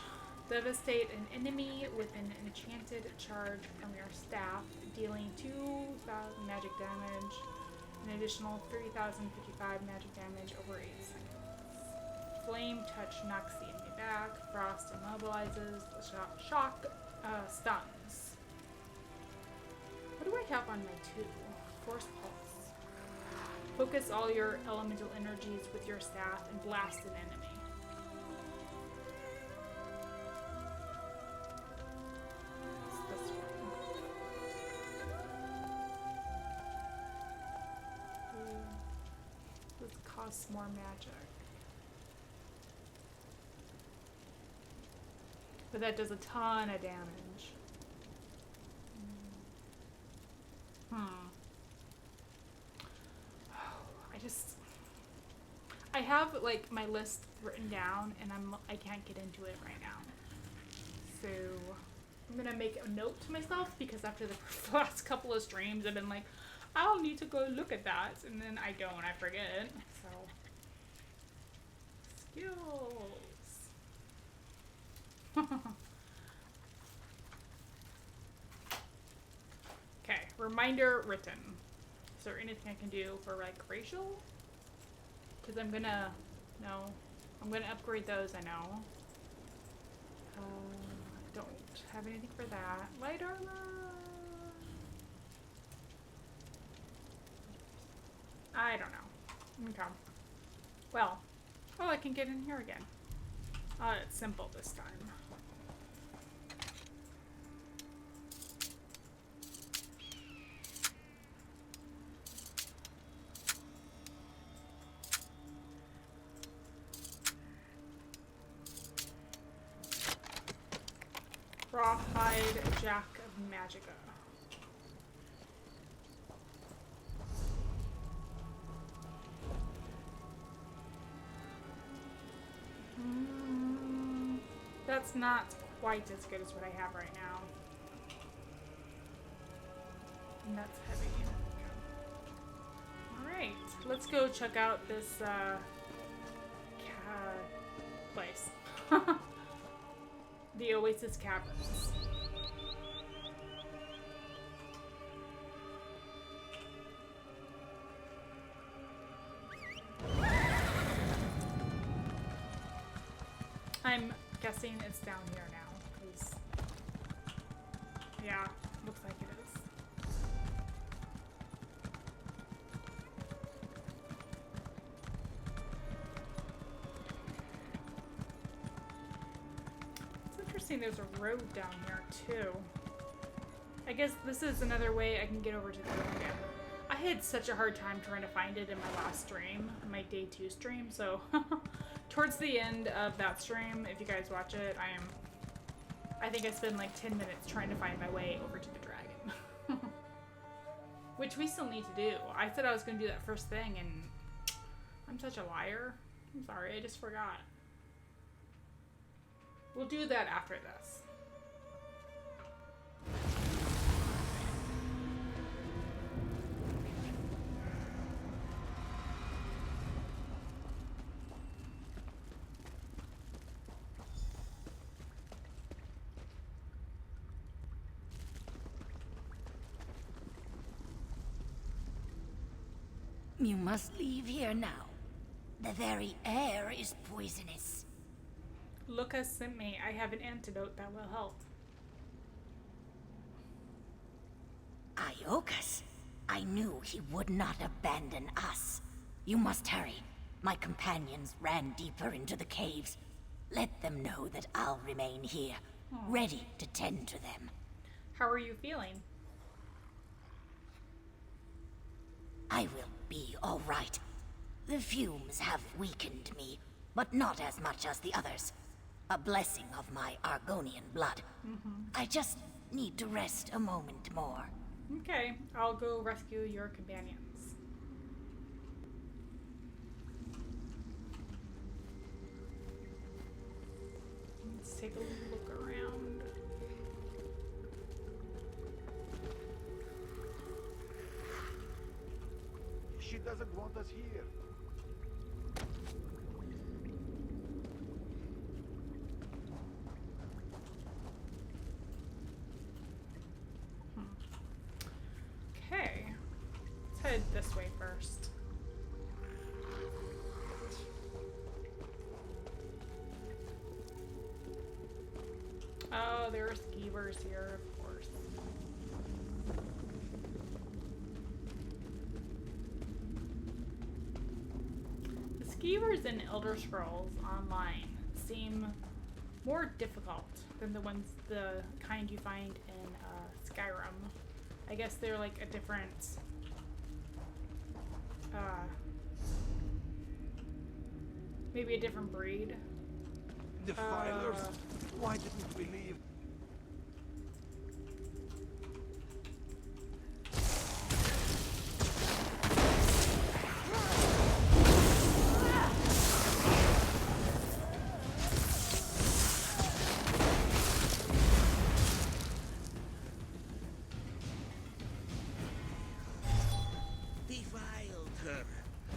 Devastate an enemy with an enchanted charge from your staff, dealing 2,000 magic damage, an additional 3,055 magic damage over 8 seconds. Flame touch knocks the enemy back. Frost immobilizes. Shock stuns. What do I have on my 2? Force pulse. Focus all your elemental energies with your staff and blast an enemy. What's this one? This costs more magic. But that does a ton of damage. I have like my list written down and I can't get into it right now. So I'm gonna make a note to myself because after the last couple of streams I've been like, I'll need to go look at that, and then I don't, I forget. So skills. Okay, reminder written. Is there anything I can do for like racial? Because I'm gonna upgrade those, I know. Don't have anything for that. Light armor. I don't know. Okay. Well, I can get in here again. It's simple this time. Rawhide Jack of Magica. That's not quite as good as what I have right now. And that's heavy. Alright, let's go check out this place. The Oasis Caverns. I'm guessing it's down here now, because, yeah, looks like it is. It's interesting there's a road down here, too. I guess this is another way I can get over to the road again. I had such a hard time trying to find it in my last stream, my day 2 stream, so towards the end of that stream, if you guys watch it, I am I think I spent like 10 minutes trying to find my way over to the dragon. Which we still need to do. I said I was going to do that first thing, and I'm such a liar. I'm sorry, I just forgot. We'll do that after this. You must leave here now. The very air is poisonous. Lucas sent me. I have an antidote that will help. Iokas? I knew he would not abandon us. You must hurry. My companions ran deeper into the caves. Let them know that I'll remain here, ready to tend to them. How are you feeling? I will be all right. The fumes have weakened me, but not as much as the others. A blessing of my Argonian blood. I just need to rest a moment more. Okay, I'll go rescue your companions. Let's take a look around. She doesn't want us here. Okay, let's head this way first. Oh, there are skeevers here, of course. The skeevers in Elder Scrolls Online seem more difficult than the kind you find in Skyrim. I guess they're like a different, maybe a different breed. Defilers? Why didn't we leave? Defiled her.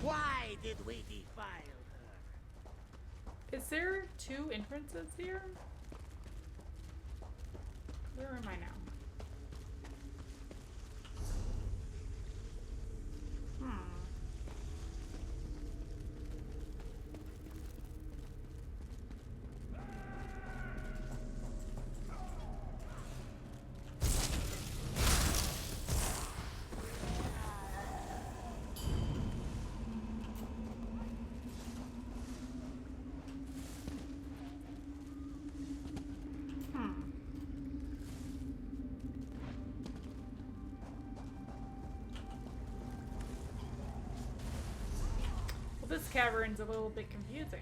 Why did we defile her? Is there two entrances here? Where am I now? Well, this cavern's a little bit confusing.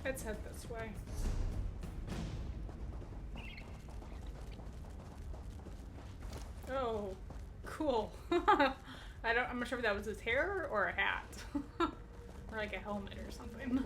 Let's head this way. Oh, cool. I'm not sure if that was his hair or a hat. Or like a helmet or something.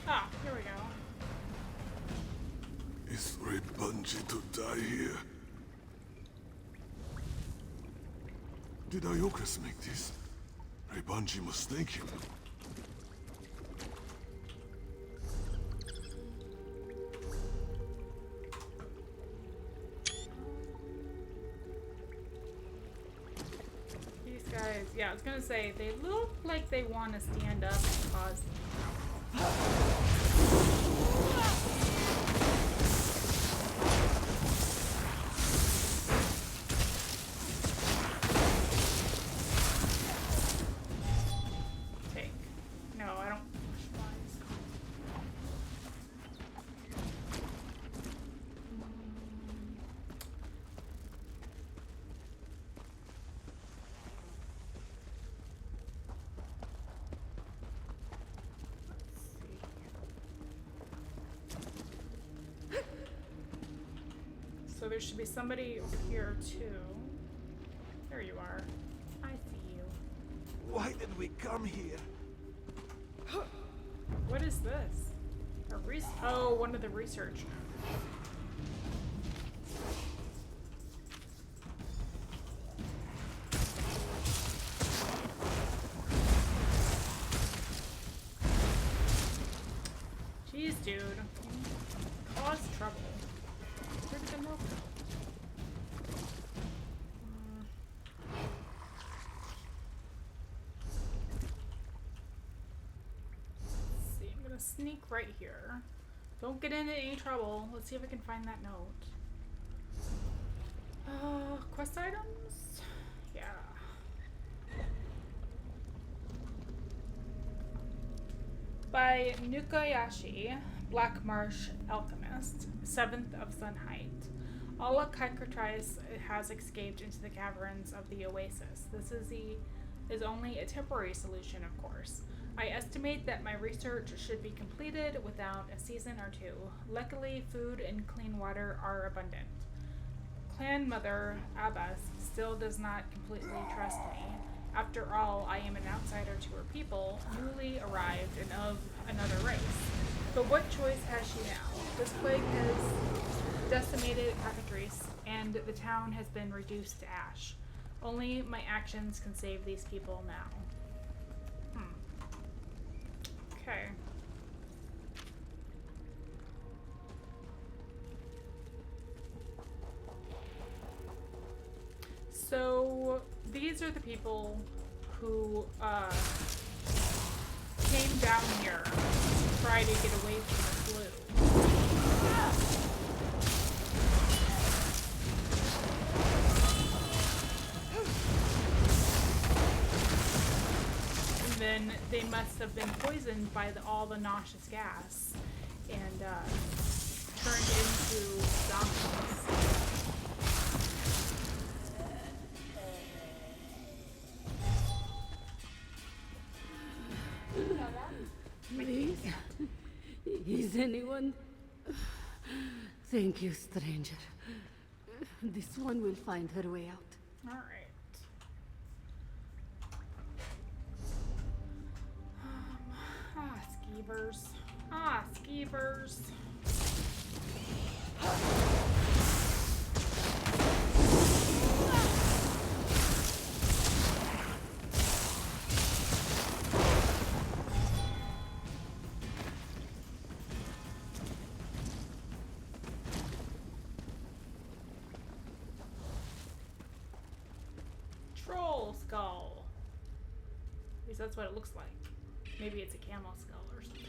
Ah, here we go. Is Ri'hirr to die here? Did Iokas make this? Ri'hirr must thank him. guys, yeah, I was gonna say, they look like they want to stand up and cause. Take. No, I don't. So there should be somebody over here too. There you are. I see you. Why did we come here? What is this? Oh, one of the research. Jeez, dude. Cause trouble. Where did the milk go? Let's see, I'm gonna sneak right here. Don't get into any trouble. Let's see if I can find that note. Quest items? Yeah. By Nukayashi, Black Marsh Alchemist, 7th of Sunheight. Alla Kaikratrice has escaped into the caverns of the oasis. This is only a temporary solution, of course. I estimate that my research should be completed without a season or two. Luckily, food and clean water are abundant. Clan Mother Abbas still does not completely trust me. After all, I am an outsider to her people, newly arrived and of another race. But what choice has she now? This plague has decimated Cockatrice, and the town has been reduced to ash. Only my actions can save these people now. Okay. So these are the people who came down here to try to get away from the flu. And then they must have been poisoned by all the nauseous gas and turned into zombies. Please? Is anyone? Thank you, stranger. This one will find her way out. All right. Skeevers. Skeevers. Troll skull. At least that's what it looks like. Maybe it's a camel skull or something.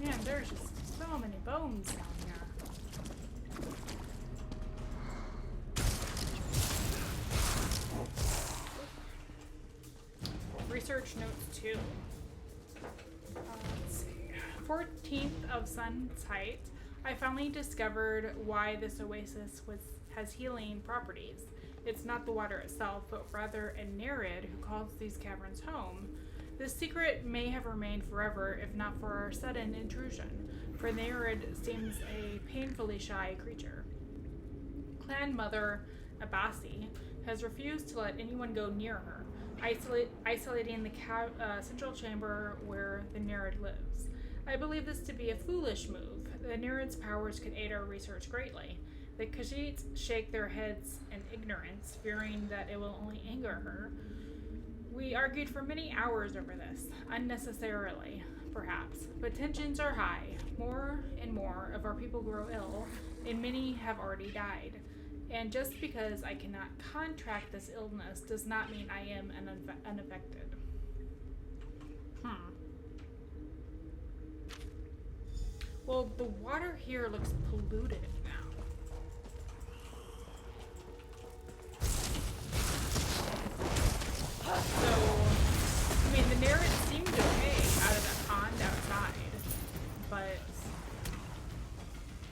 Man, there's just so many bones down here. Research notes 2. Let's see. 14th of Sun's Height. I finally discovered why this oasis has healing properties. It's not the water itself, but rather a Nereid who calls these caverns home. This secret may have remained forever if not for our sudden intrusion, for Nereid seems a painfully shy creature. Clan Mother Abasi has refused to let anyone go near her, isolating the central chamber where the Nereid lives. I believe this to be a foolish move. The Nereid's powers could aid our research greatly. The Khajiits shake their heads in ignorance, fearing that it will only anger her. We argued for many hours over this, unnecessarily, perhaps, but tensions are high. More and more of our people grow ill, and many have already died. And just because I cannot contract this illness does not mean I am unaffected. Well, the water here looks polluted now. So, I mean, the Nereid seemed okay out of that pond outside, but,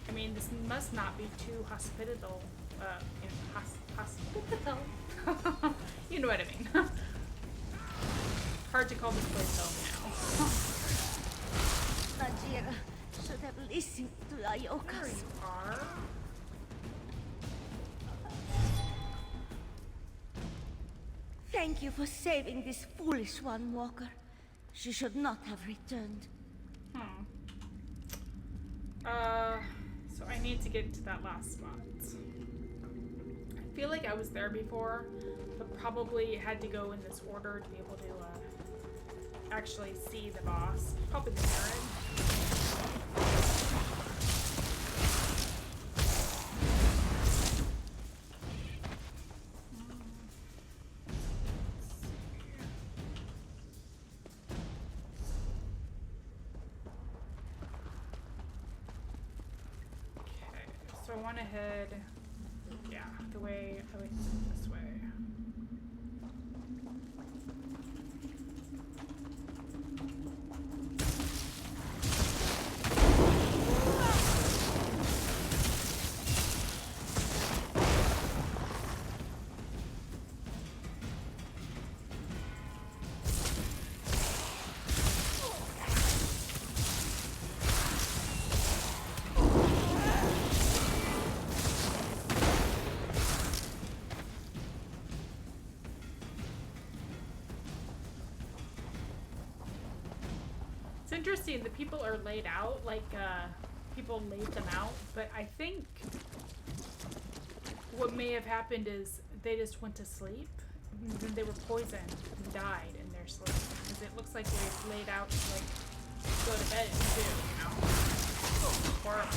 I mean, this must not be too hospitable, hospitable? You know what I mean. Hard to call this place home now. Ra'hirr should have listened to There Iokas. you are. Thank you for saving this foolish one, Walker. She should not have returned. So I need to get to that last spot. I feel like I was there before, but probably had to go in this order to be able to actually see the boss. Probably the Nereid. So I want to head, yeah, the way I went this way. Interesting, the people are laid out like people laid them out, but I think what may have happened is they just went to sleep and then they were poisoned and died in their sleep, because it looks like they laid out to like go to bed too, you know. Horrible.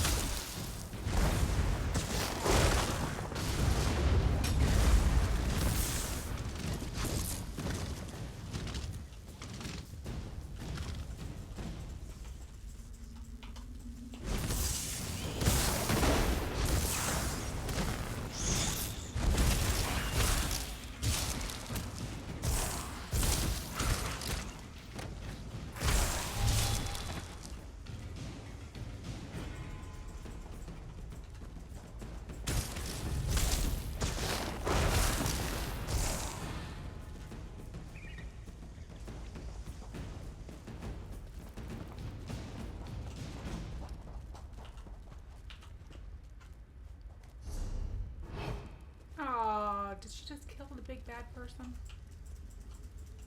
Did she just kill the big bad person?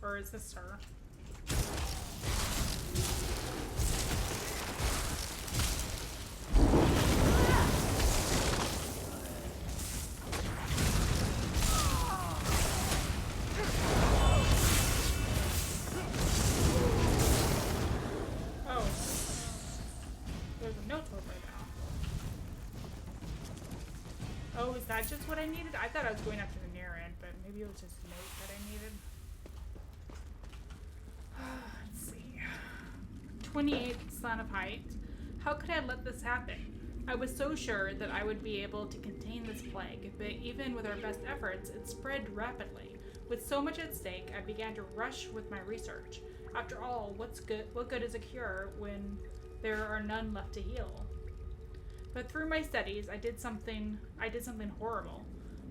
Or is this her? Oh. There's a note over there. Oh, is that just what I needed? I thought I was going after the Nereid, but maybe it was just a note that I needed. Let's see. 28th son of height. How could I let this happen? I was so sure that I would be able to contain this plague, but even with our best efforts, it spread rapidly. With so much at stake, I began to rush with my research. After all, what good is a cure when there are none left to heal? But through my studies, I did something horrible.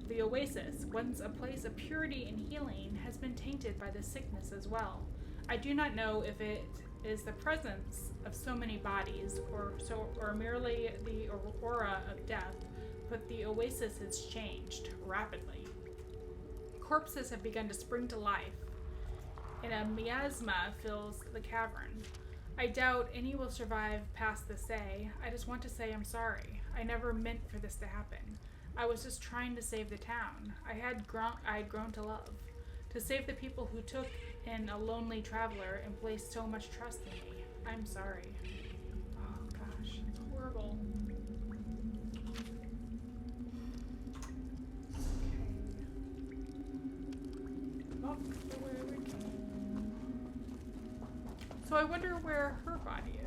The oasis, once a place of purity and healing, has been tainted by the sickness as well. I do not know if it is the presence of so many bodies or merely the aura of death, but the oasis has changed rapidly. Corpses have begun to spring to life, and a miasma fills the cavern. I doubt any will survive past this day. I just want to say I'm sorry. I never meant for this to happen. I was just trying to save the town I had grown to love. To save the people who took in a lonely traveler and placed so much trust in me. I'm sorry. Oh gosh, it's horrible. Okay. Up the way we came. So I wonder where her body is.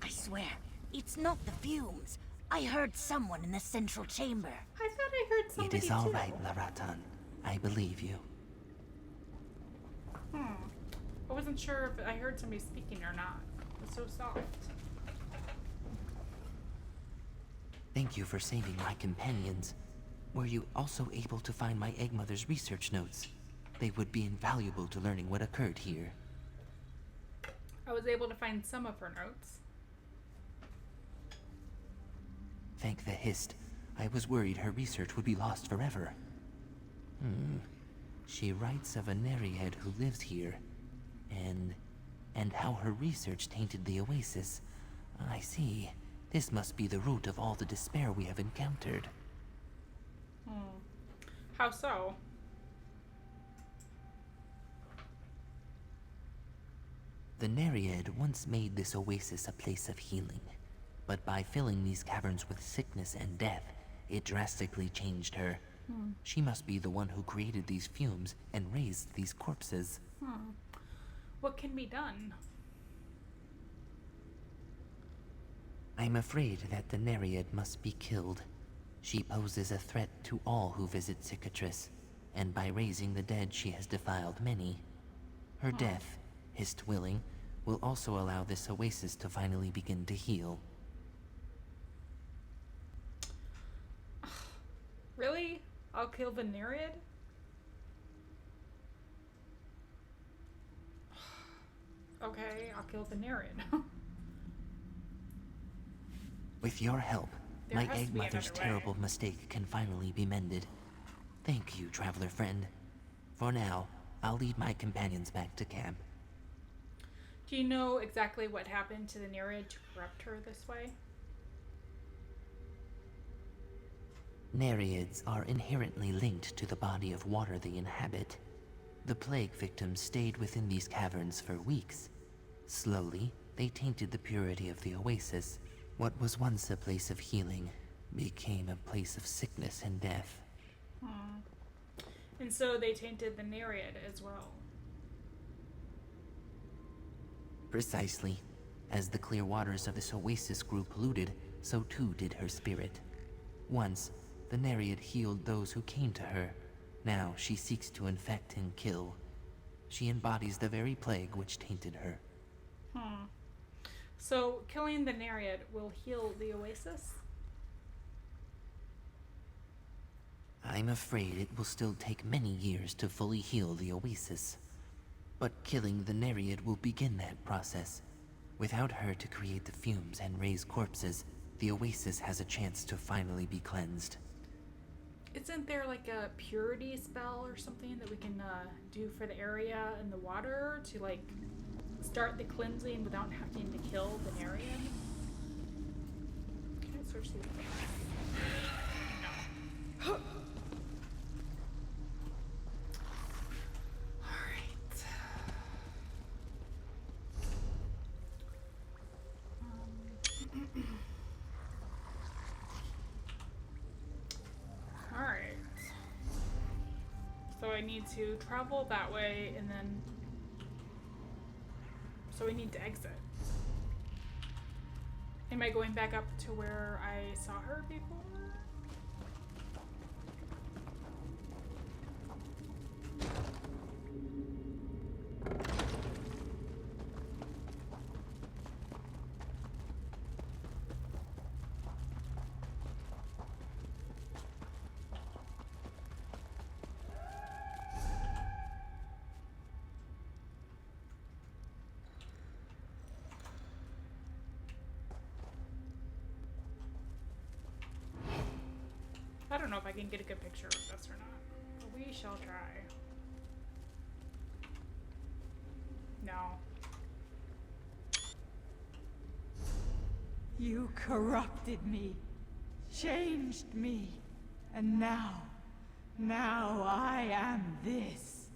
Swear, it's not the fumes. I heard someone in the central chamber. I thought I heard somebody It is all too. right, Laratan. I believe you. I wasn't sure if I heard somebody speaking or not. It was so soft. Thank you for saving my companions. Were you also able to find my egg mother's research notes? They would be invaluable to learning what occurred here. I was able to find some of her notes. Thank the Hist. I was worried her research would be lost forever. She writes of a Nereid who lives here, and how her research tainted the oasis. I see. This must be the root of all the despair we have encountered. How so? The Nereid once made this oasis a place of healing, but by filling these caverns with sickness and death, it drastically changed her. She must be the one who created these fumes and raised these corpses. What can be done? I'm afraid that the Nereid must be killed. She poses a threat to all who visit Cicatrice, and by raising the dead she has defiled many. Her death, Hist willing, will also allow this oasis to finally begin to heal. Really? I'll kill the Nereid? Okay, I'll kill the Nereid. With your help, There my has to egg be mother's another way. terrible mistake can finally be mended. Thank you, traveler friend. For now, I'll lead my companions back to camp. Do you know exactly what happened to the Nereid to corrupt her this way? Nereids are inherently linked to the body of water they inhabit. The plague victims stayed within these caverns for weeks. Slowly, they tainted the purity of the oasis. What was once a place of healing became a place of sickness and death. And so they tainted the Nereid as well. Precisely. As the clear waters of this oasis grew polluted, so too did her spirit. Once, the Nereid healed those who came to her. Now she seeks to infect and kill. She embodies the very plague which tainted her. So killing the Nereid will heal the oasis? I'm afraid it will still take many years to fully heal the oasis. But killing the Nereid will begin that process. Without her to create the fumes and raise corpses, the oasis has a chance to finally be cleansed. Isn't there like a purity spell or something that we can do for the area and the water to like start the cleansing without having to kill the Nereid? Can I search these things? No. Alright. Alright. So I need to travel that way and then... So we need to exit. Am I going back up to where I saw her before? I don't know if I can get a good picture of this or not, but we shall try. No. You corrupted me, changed me, and now I am this.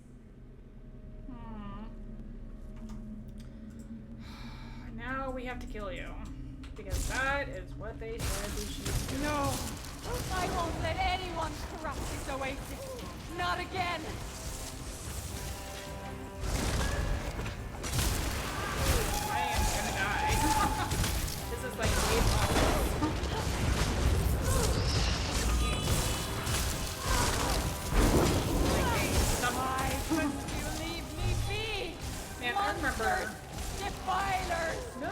Now we have to kill you. Because that is what they said we should do. No! I won't let anyone corrupt this oasis! Not again! I am gonna die. This is like way possible. Why couldn't you leave me be? Man, I remember. Defilers! No!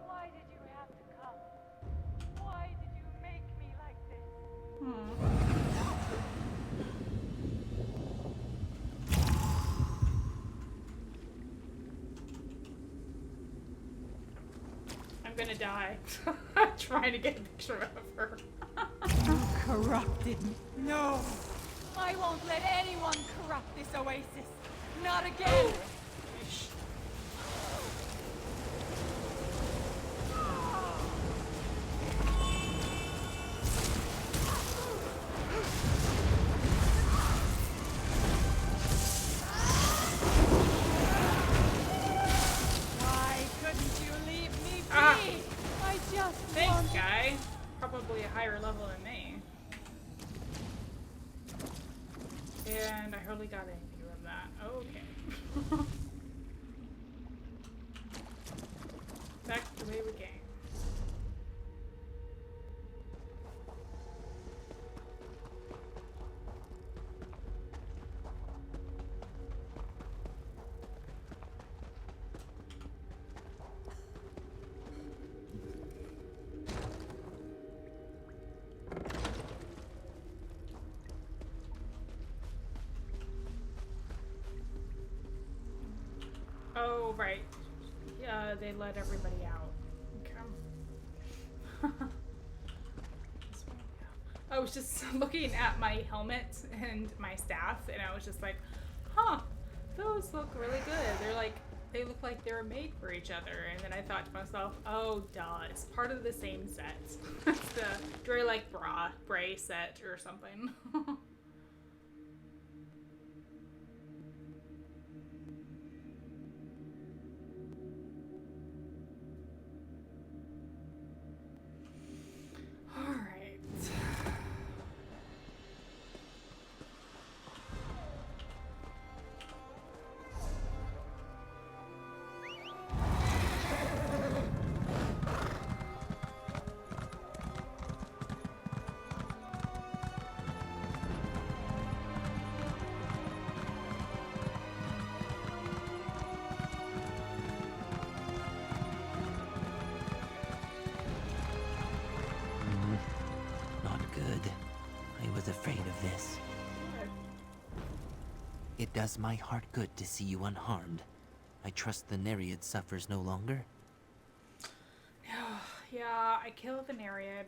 Why did you have to come? Why did you make me like this? I'm gonna die. Trying to get a picture of her. You corrupted me. No! I won't let anyone corrupt this oasis! Not again! Why couldn't you leave me be? I just Thanks, guy. Probably a higher level than me. And I hardly got anything from that. Okay. Back the way we came. Oh, right. Yeah, they let everybody out. Okay. I was just looking at my helmet and my staff, and I was just like, huh, those look really good. They look like they were made for each other. And then I thought to myself, oh, duh, it's part of the same set. It's the Dre-like Bray set or something. Alright. was afraid of this. It does my heart good to see you unharmed. I trust the Nereid suffers no longer? Yeah, I killed the Nereid.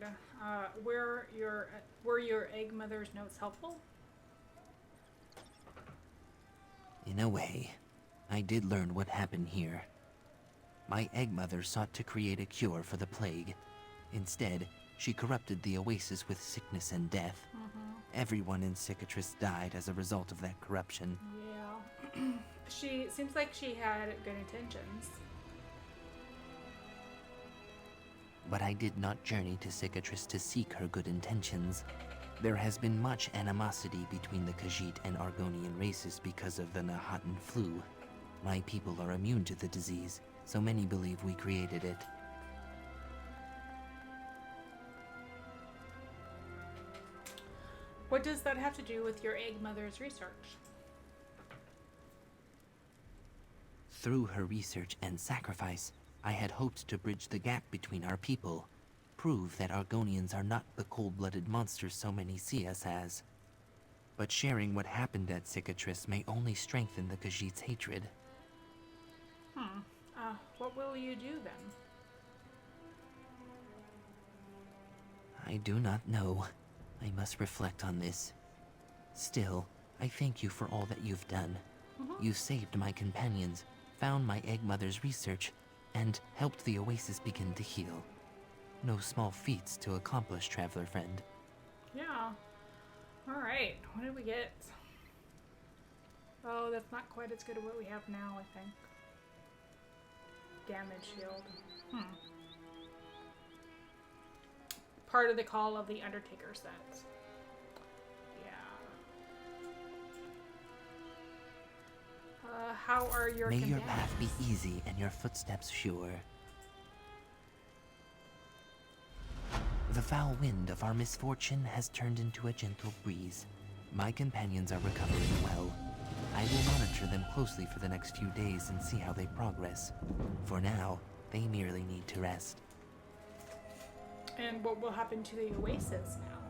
Were your egg mother's notes helpful? In a way, I did learn what happened here. My egg mother sought to create a cure for the plague. Instead, she corrupted the oasis with sickness and death. Everyone in Cicatrice died as a result of that corruption. Yeah. She seems like she had good intentions. But I did not journey to Cicatrice to seek her good intentions. There has been much animosity between the Khajiit and Argonian races because of the Nahatan flu. My people are immune to the disease, so many believe we created it. What does that have to do with your egg mother's research? Through her research and sacrifice, I had hoped to bridge the gap between our people, prove that Argonians are not the cold-blooded monsters so many see us as. But sharing what happened at Cicatrice may only strengthen the Khajiit's hatred. What will you do then? I do not know. I must reflect on this. Still, I thank you for all that you've done. You saved my companions, found my egg mother's research, and helped the oasis begin to heal. No small feats to accomplish, traveler friend. Yeah. Alright, what did we get? Oh, that's not quite as good as what we have now, I think. Damage shield. Part of the Call of the Undertaker set. Yeah. How are your May your companions? path be easy and your footsteps sure. The foul wind of our misfortune has turned into a gentle breeze. My companions are recovering well. I will monitor them closely for the next few days and see how they progress. For now, they merely need to rest. And what will happen to the oasis now?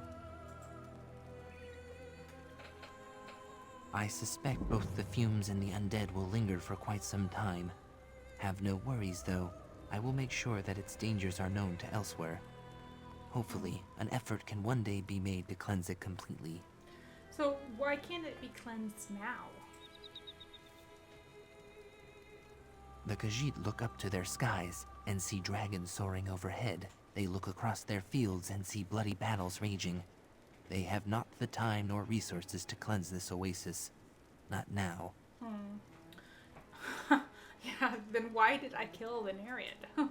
I suspect both the fumes and the undead will linger for quite some time. Have no worries, though. I will make sure that its dangers are known to Elsweyr. Hopefully, an effort can one day be made to cleanse it completely. So why can't it be cleansed now? The Khajiit look up to their skies and see dragons soaring overhead. They look across their fields and see bloody battles raging. They have not the time nor resources to cleanse this oasis. Not now. Yeah, then why did I kill the Nereid?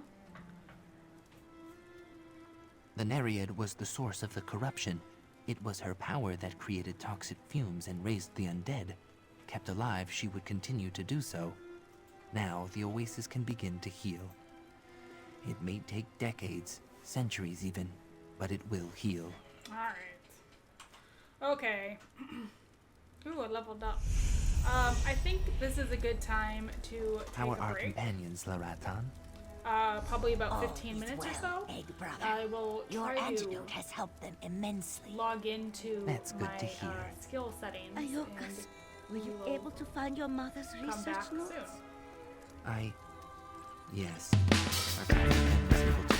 The Nereid was the source of the corruption. It was her power that created toxic fumes and raised the undead. Kept alive, she would continue to do so. Now, the oasis can begin to heal. It may take decades, centuries even, but it will heal. Alright. Okay. Ooh, I leveled up. I think this is a good time to take How are a our break. companions, Laratan? Probably about All 15 is minutes or well, so. Egg brother. I will Your try antidote to has helped them immensely. log into That's good my to hear. skill settings. Iokas, were you we will able to find your mother's come research back notes? soon. Yes. Our companion was able to...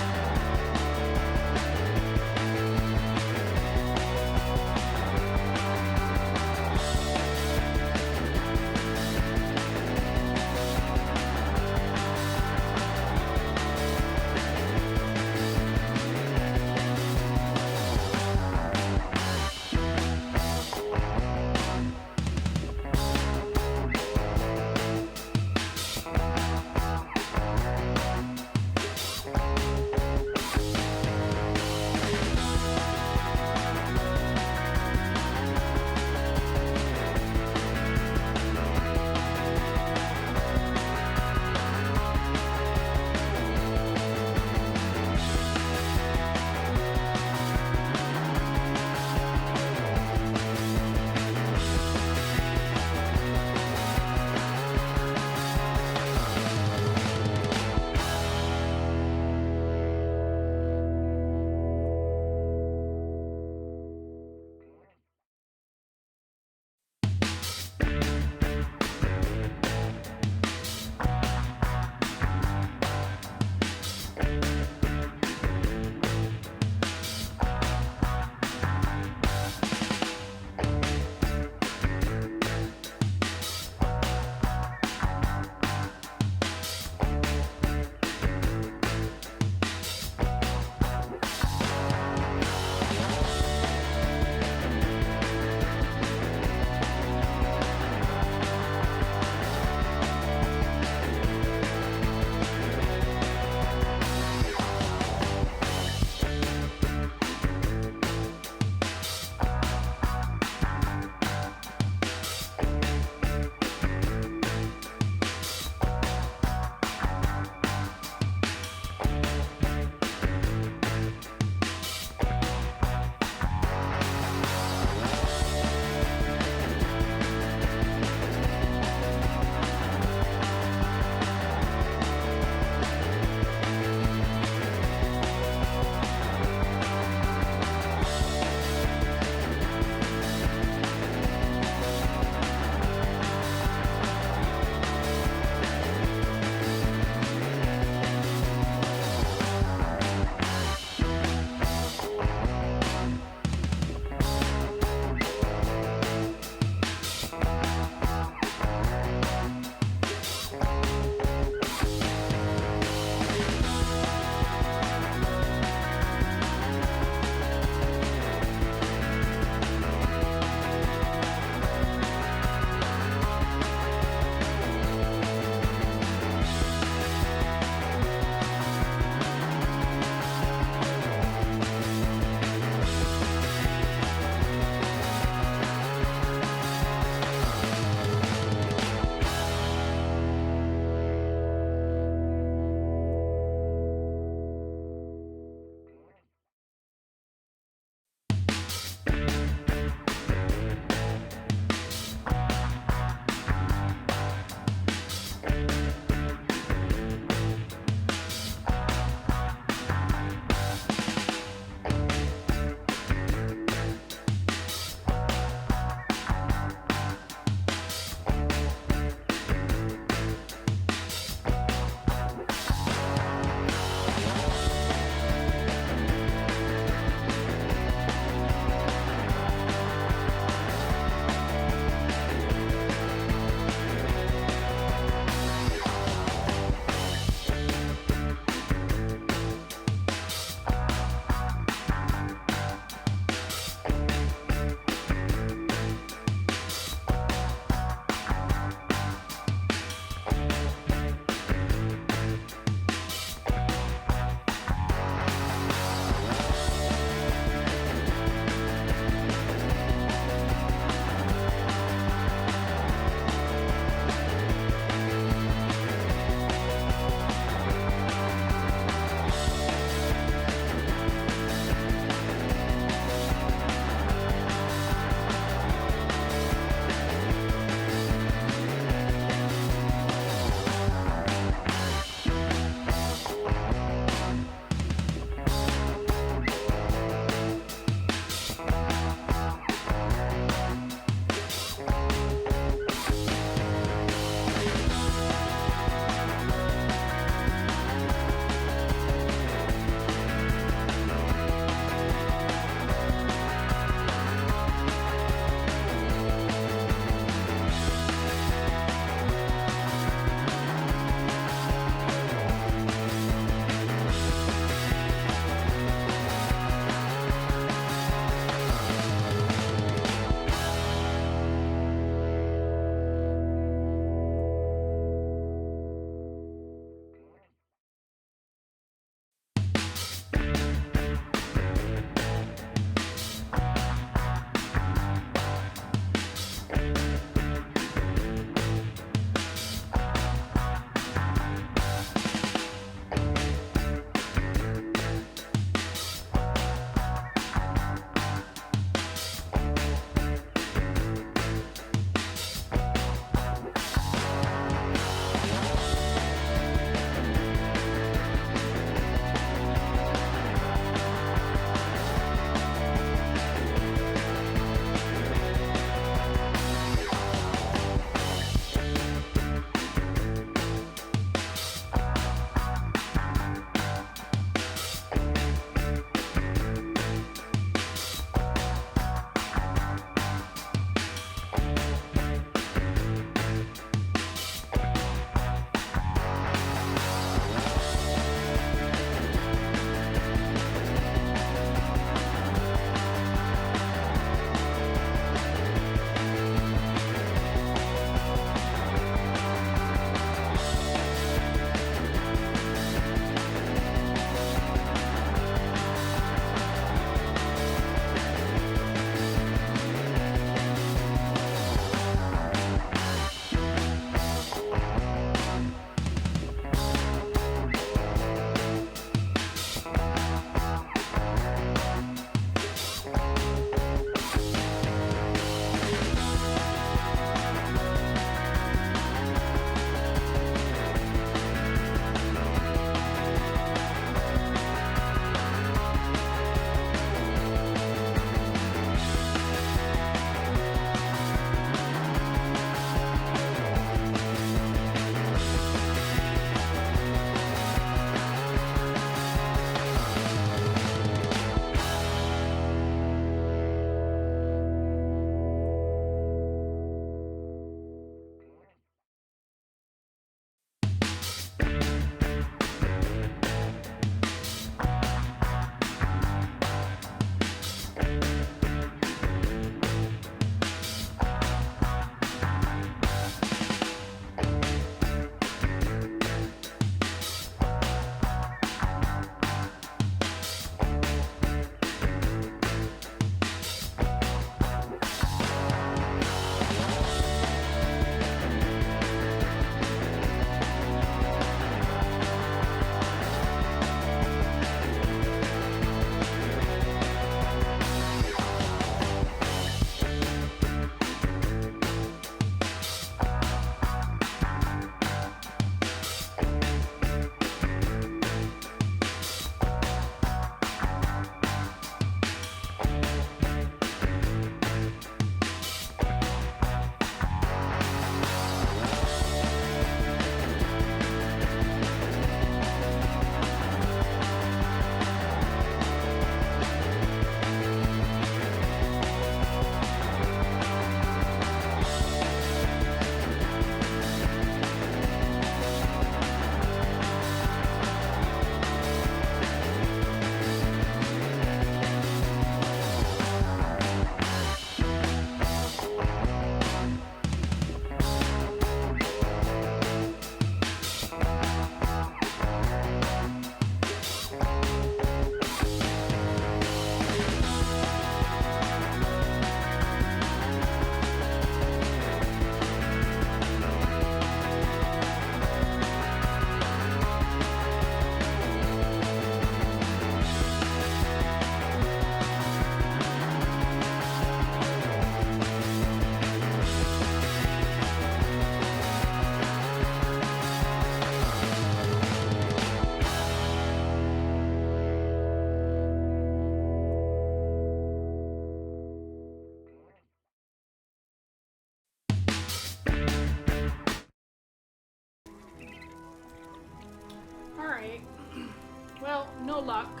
no luck.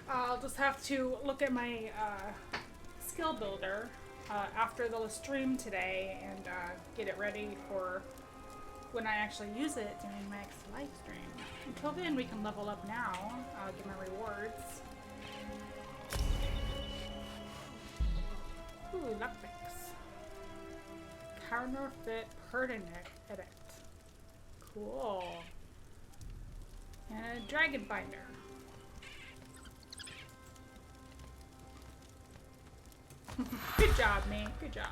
I'll just have to look at my skill builder after the stream today and get it ready for when I actually use it during my next live stream. Until then, we can level up now. Get my rewards. Ooh, lockpicks. Counterfeit pertinent edit. Cool. And a dragon binder. Good job, me. Good job.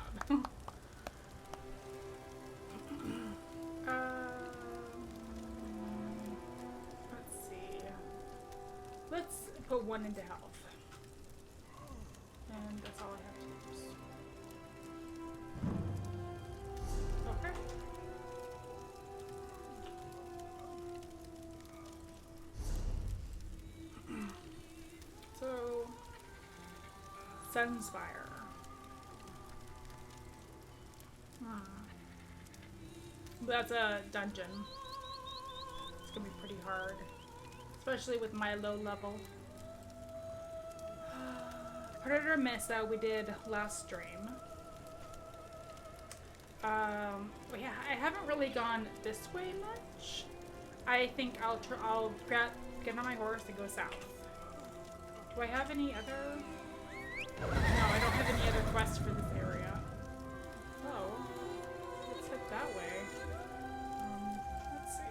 Let's see. Let's put one into health. And that's all I have to use. Okay. So, Elsweyr. That's a dungeon. It's gonna be pretty hard, especially with my low level. Predator Mesa we did last stream. Yeah, I haven't really gone this way much. I think I'll get on my horse and go south. Do I have any other? No, I don't have any other quests for this area. Oh, let's head that way. Let's see.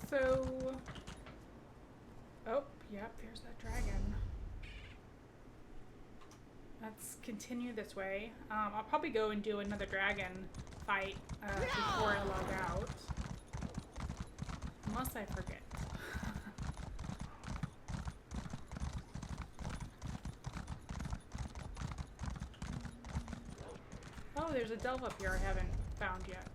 So, oh, yep, there's that dragon. Let's continue this way. I'll probably go and do another dragon fight before I log out. Unless I forget. Oh, there's a delve up here I haven't found yet.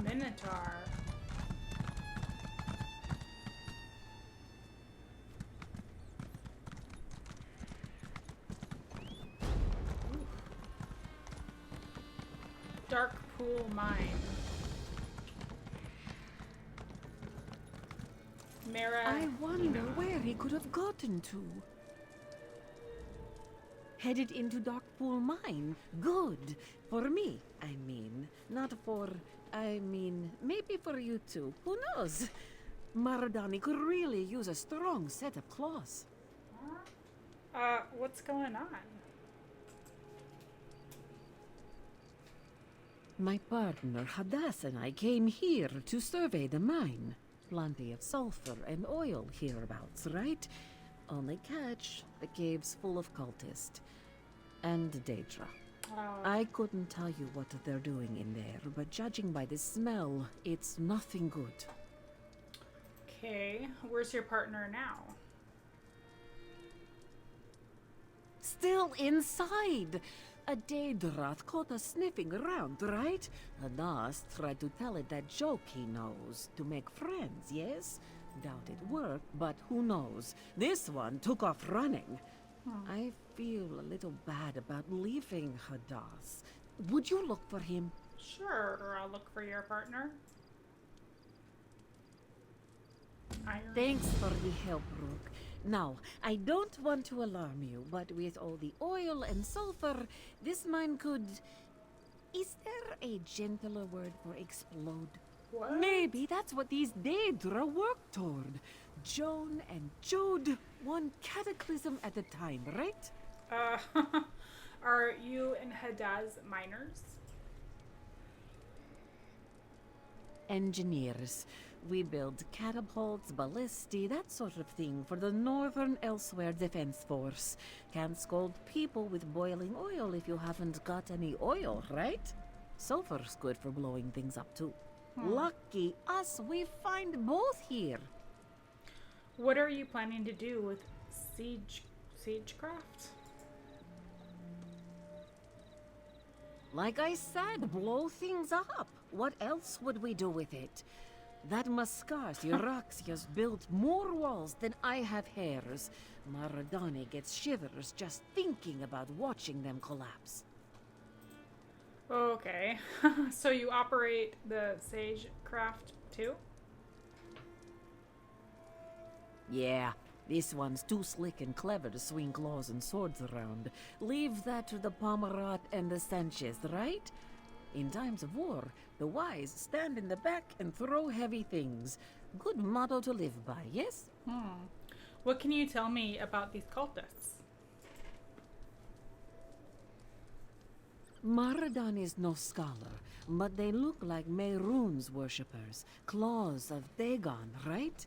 Minotaur. Ooh. Dark Pool Mine. Mara. I wonder where he could have gotten to. Headed into Darkpool Mine. Good. For me, I mean. Not for... I mean, maybe for you too. Who knows? Maradani could really use a strong set of claws. What's going on? My partner Hadass and I came here to survey the mine. Plenty of sulfur and oil hereabouts, right? Only catch, the cave's full of cultists. And Daedra. I couldn't tell you what they're doing in there, but judging by the smell, it's nothing good. Okay, where's your partner now? Still inside! A Daedra caught us sniffing around, right? Hadass tried to tell it that joke he knows, to make friends, yes? Doubt it worked, but who knows? This one took off running. I feel a little bad about leaving Hadass. Would you look for him? Sure, or I'll look for your partner. Thanks for the help, Rook. Now, I don't want to alarm you, but with all the oil and sulfur, this mine could... Is there a gentler word for explode? What? Maybe that's what these Daedra work toward. Joan and Jude, one cataclysm at a time, right? Are you and Hadass miners? engineers. We build catapults, ballistae, that sort of thing for the Northern Elsweyr Defense Force. Can't scold people with boiling oil if you haven't got any oil, right? Sulfur's good for blowing things up too. Lucky us, we find both here. What are you planning to do with Sagecraft? Like I said, blow things up. What else would we do with it? That Muscars Euraxia's built more walls than I have hairs. Maradani gets shivers just thinking about watching them collapse. Okay. So you operate the Sagecraft too? Yeah, this one's too slick and clever to swing claws and swords around. Leave that to the Pomerat and the Sanchez, right? In times of war, the wise stand in the back and throw heavy things. Good motto to live by, yes? What can you tell me about these cultists? Maradan is no scholar, but they look like Mehrunes worshippers. Claws of Dagon, right?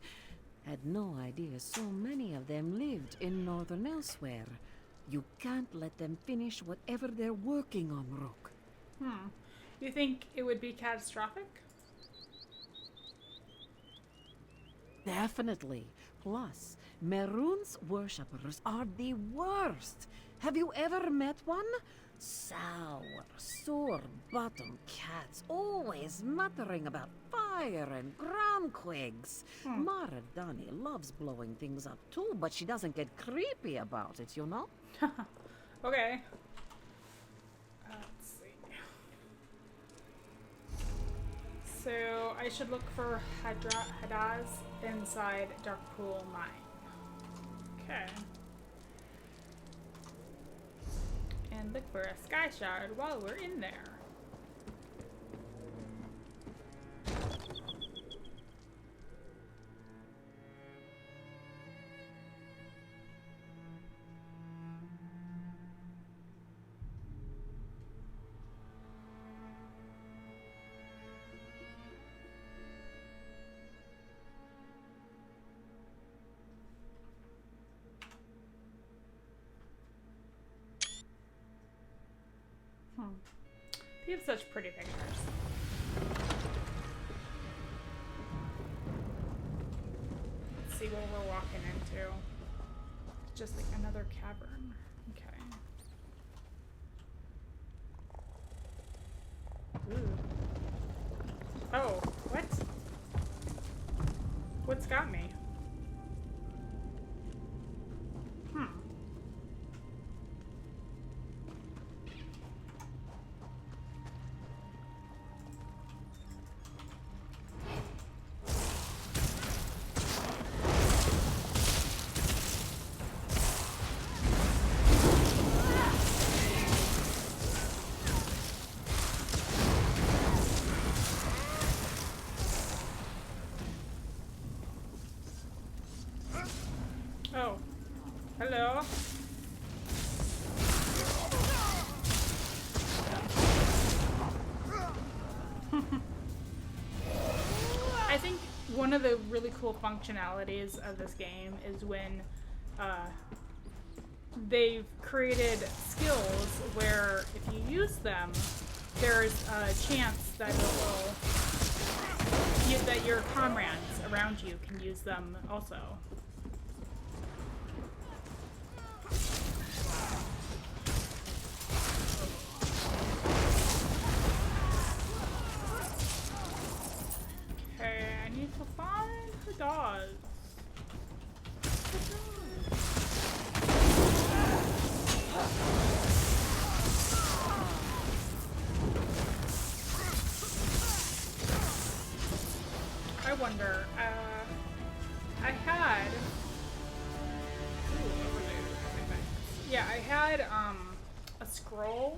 Had no idea so many of them lived in northern Elsweyr. You can't let them finish whatever they're working on, Rook. You think it would be catastrophic? Definitely. Plus, Mehrunes worshippers are the worst. Have you ever met one? Sour, sore-bottom cats, always muttering about fire and ground twigs. Maradani loves blowing things up too, but she doesn't get creepy about it, you know? Okay. Let's see. So I should look for Hadaz inside Darkpool Mine. Okay. And look for a sky shard while we're in there. They have such pretty pictures. Let's see what we're walking into. Just like another cavern. Okay. Ooh. Oh, what? What's got me? Oh. Hello. I think one of the really cool functionalities of this game is when they've created skills where if you use them, there's a chance that that your comrades around you can use them also. Okay, I need to find the dogs. I wonder, I had, yeah, I had, a scroll,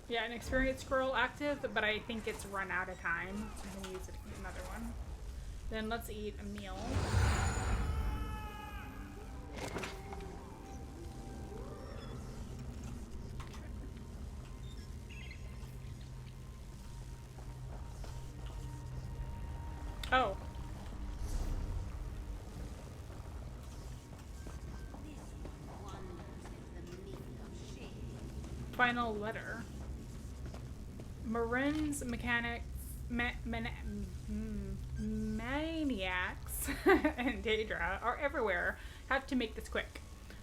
yeah, an experience scroll active, but I think it's run out of time, so I'm gonna use it another one. Then let's eat a meal. Oh. Final letter. Marin's mechanics, maniacs, and Daedra are everywhere. Have to make this quick.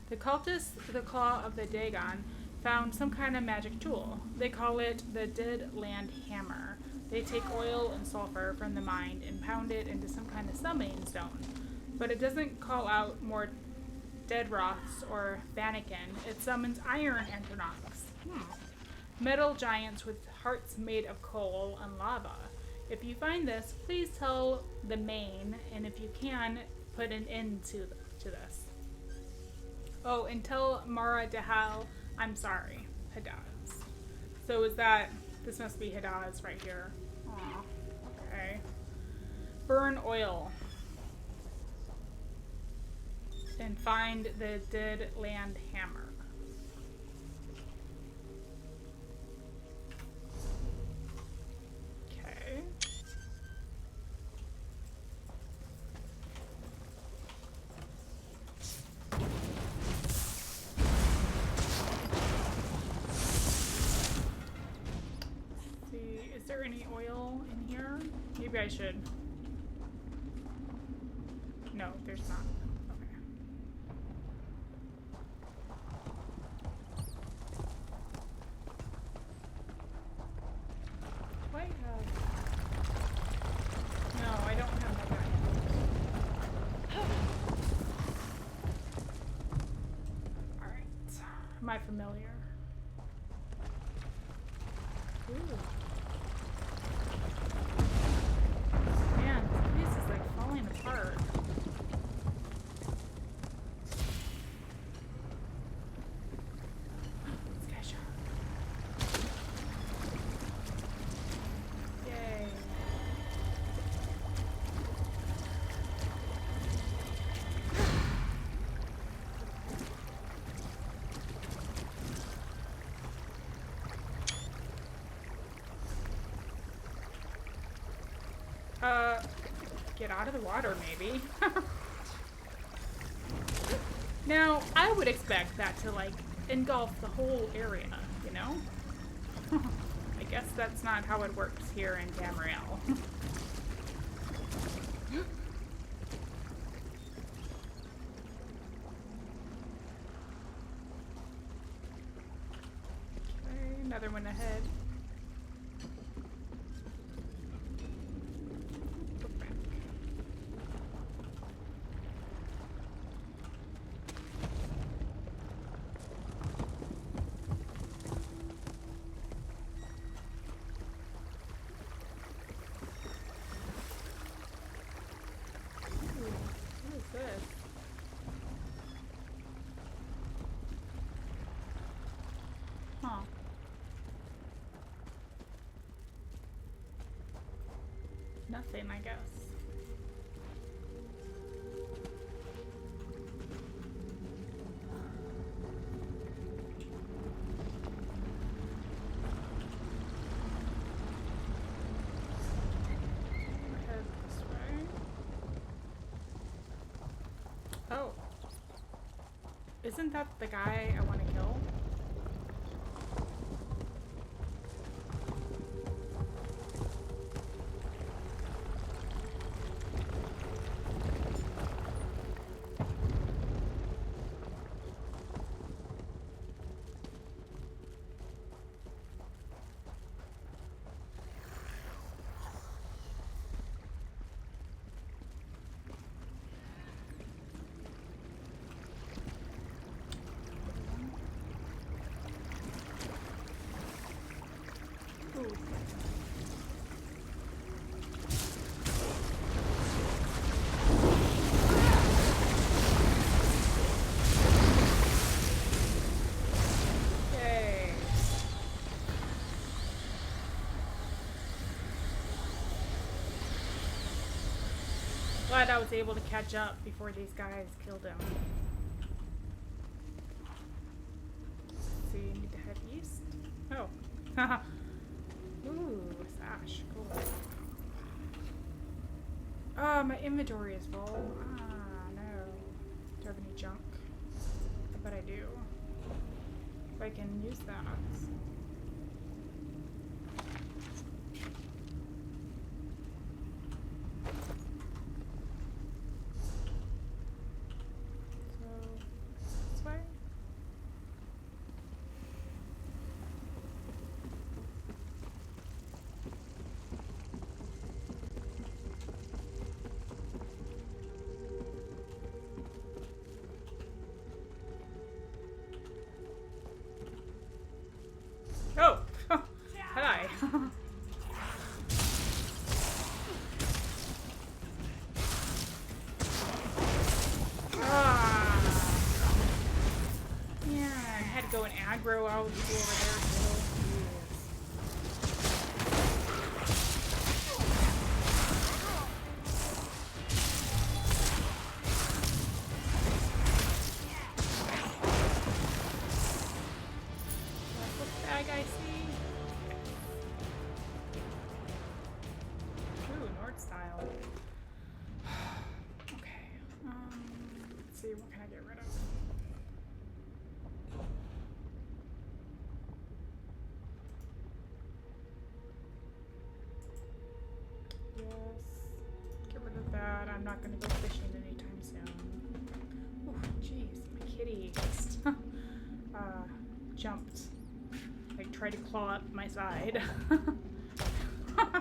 The cultists, the Claw of the Dagon, found some kind of magic tool. They call it the Dead Land Hammer. They take oil and sulfur from the mine and pound it into some kind of summoning stone. But it doesn't call out more dead Roths or Vanakin. It summons iron Antronox. Metal giants with hearts made of coal and lava. If you find this, please tell the main, and if you can, put an end to this. Oh, and tell Mara Dehal I'm sorry. Hadaz. So is that... This must be Hadaz right here. Aw. Okay. Burn oil. And find the Dead Land Hammer. Okay. Is there any oil in here? Maybe I should. No, there's not. Okay. Do I have... No, I don't have my gun. Alright. Am I familiar? Ooh. Man, this place is like falling apart. Sky shark. Yay. Get out of the water, maybe. Now, I would expect that to, like, engulf the whole area, you know? I guess that's not how it works here in Tamriel. Okay, another one ahead. Huh. Nothing, I guess. Head this way. Oh. Isn't that the guy I want to kill? Glad I was able to catch up before these guys killed him. Let's see, need to head east. Oh. Haha. Ooh, sash. Cool. my inventory is full. Ah, no. Do I have any junk? I bet I do. If I can use that. So, this way? Oh! Hi! Ah! Yeah, I had to go and aggro all the people over there too. That's what the bad guy see. Ooh, Nord style. Okay. Let's see, what can I get rid of? Yes. Get rid of that. I'm not gonna go fishing anytime soon. Ooh, jeez, my kitty just jumped. Like tried to claw up my side.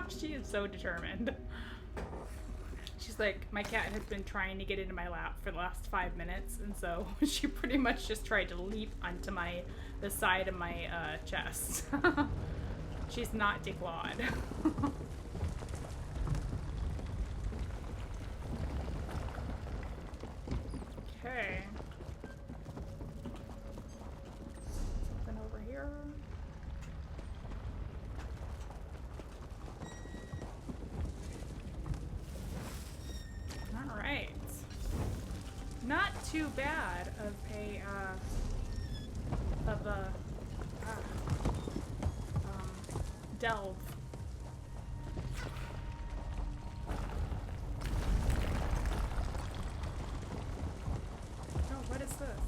She is so determined. She's like, my cat has been trying to get into my lap for the last 5 minutes, and so she pretty much just tried to leap onto the side of my chest. She's not declawed. Okay. Something over here. All right. Not too bad of a delve. Oh, what is this?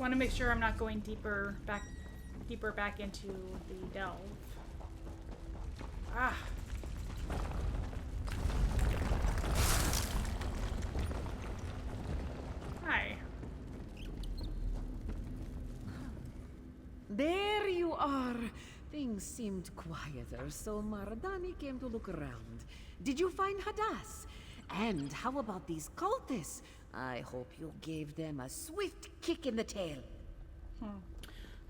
want to make sure I'm not going deeper back into the delve. Ah. Hi. There you are. Things seemed quieter, so Maradani came to look around. Did you find Hadass? And how about these cultists? I hope you gave them a swift kick in the tail.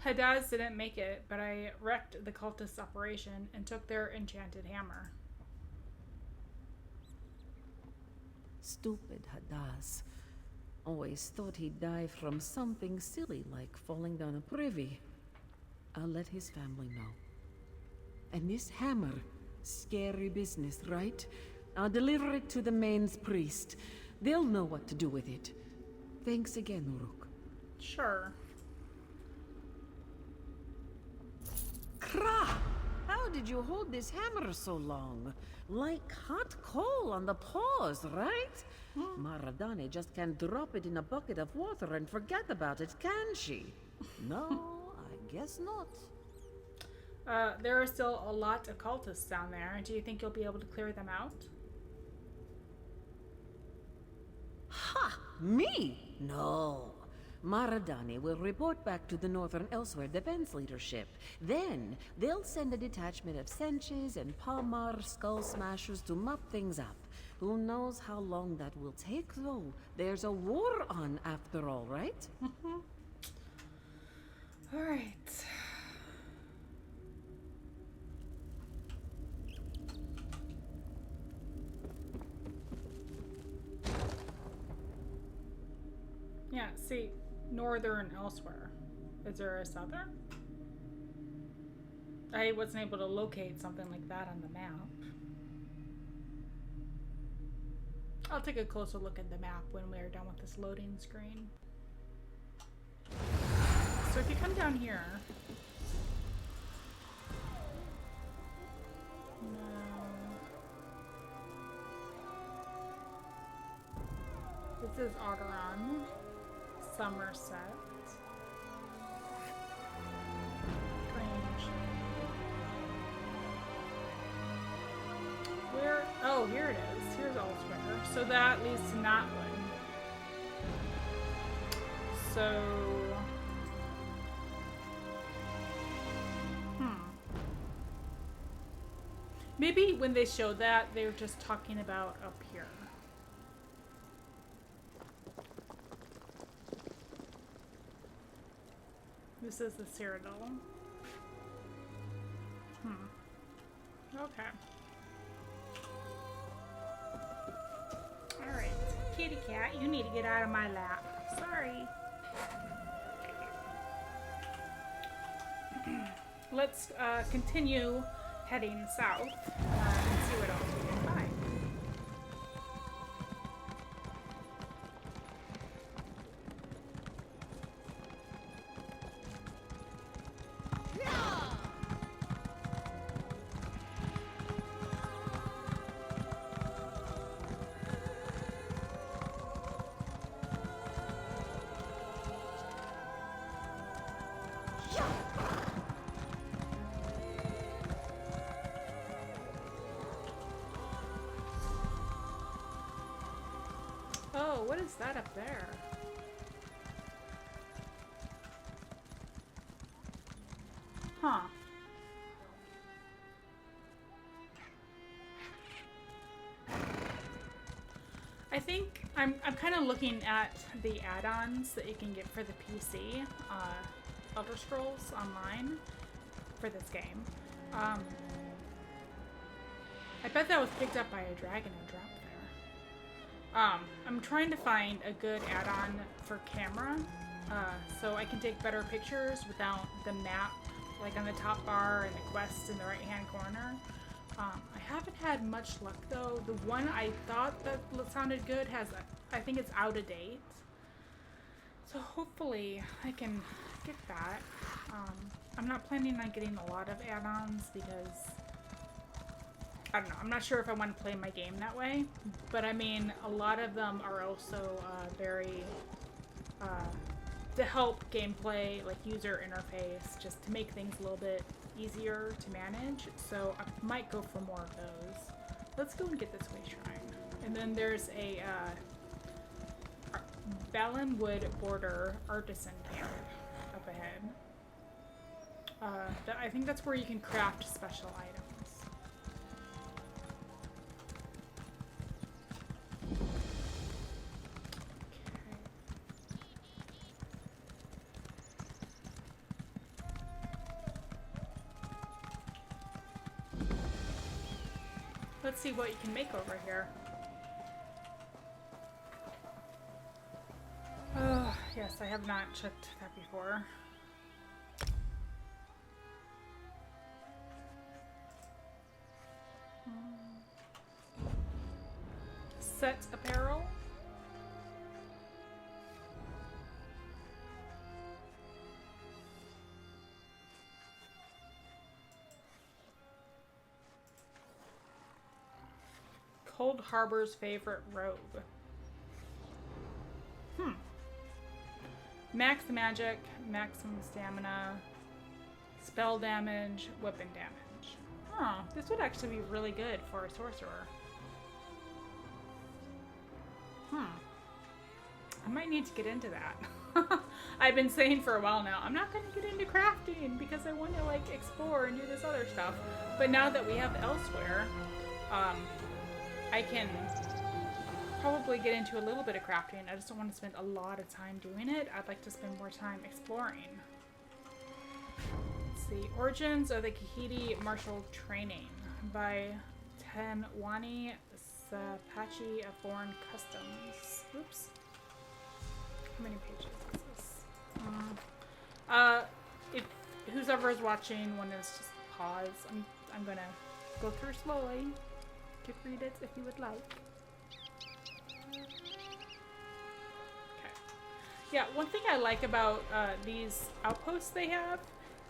Hadaz didn't make it, but I wrecked the cultists' operation and took their enchanted hammer. Stupid Hadass. Always thought he'd die from something silly like falling down a privy. I'll let his family know. And this hammer, scary business, right? I'll deliver it to the Main's priest. They'll know what to do with it. Thanks again, Uruk. Sure. Krah! How did you hold this hammer so long? Like hot coal on the paws, right? Maradani just can't drop it in a bucket of water and forget about it, can she? No, I guess not. There are still a lot of cultists down there. Do you think you'll be able to clear them out? Ha! Me? No. Maradani will report back to the Northern Elsweyr defense leadership. Then, they'll send a detachment of Senches and Palmar skull smashers to mop things up. Who knows how long that will take, though? There's a war on, after all, right? All right. Yeah, see, Northern Elsweyr. Is there a southern? I wasn't able to locate something like that on the map. I'll take a closer look at the map when we're done with this loading screen. So if you come down here... No. This is Otteron. Somerset. Strange. Where? Oh, here it is. Here's Elsweyr. So that leads to Notwood. So... Maybe when they showed that, they were just talking about up here. This is the Cyrodiil. Okay. Alright. Kitty cat, you need to get out of my lap. Sorry. Let's continue heading south and see what else we can find. Oh, what is that up there? Huh. I think I'm kind of looking at the add-ons that you can get for the PC, Elder Scrolls Online, for this game. I bet that was picked up by a dragon and dropped there. I'm trying to find a good add-on for camera, so I can take better pictures without the map, like on the top bar and the quest in the right-hand corner. I haven't had much luck though. The one I thought that sounded good I think it's out of date. So hopefully I can get that. I'm not planning on getting a lot of add-ons because I don't know. I'm not sure if I want to play my game that way, but I mean, a lot of them are also very to help gameplay, like user interface, just to make things a little bit easier to manage. So I might go for more of those. Let's go and get this way shrine. And then there's a Valenwood Border Artisan Camp up ahead. I think that's where you can craft special items. Let's see what you can make over here. Yes, I have not checked that before. Set apparel. Cold Harbor's favorite robe. Max magic, maximum stamina, spell damage, weapon damage. Huh, this would actually be really good for a sorcerer. I might need to get into that. I've been saying for a while now, I'm not going to get into crafting because I want to like explore and do this other stuff. But now that we have Elsweyr, I can probably get into a little bit of crafting. I just don't want to spend a lot of time doing it. I'd like to spend more time exploring. Let's see. Origins of the Kahiti Martial Training by Tenwani Sapachi of Foreign Customs. Oops. How many pages is this? If whoever is watching want to just pause, I'm gonna go through slowly. You could read it if you would like. Okay. Yeah, one thing I like about these outposts they have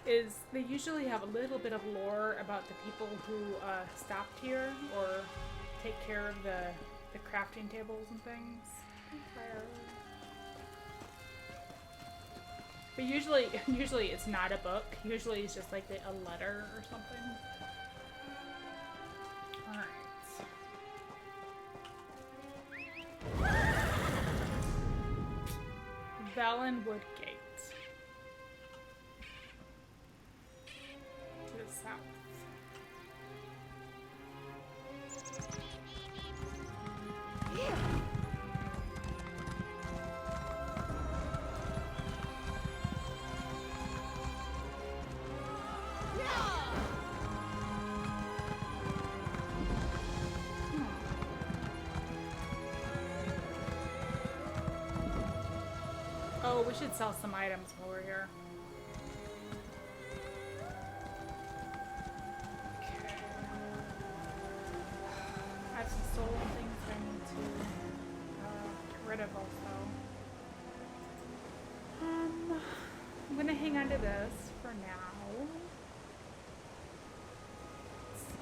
is they usually have a little bit of lore about the people who stopped here or take care of the crafting tables and things. But usually it's not a book. Usually it's just like a letter or something. Alright. Valenwood Gate. To the south. Oh, we should sell some items while we're here. Okay. I have some stolen things I need to get rid of also. I'm gonna hang on to this for now. Let's see.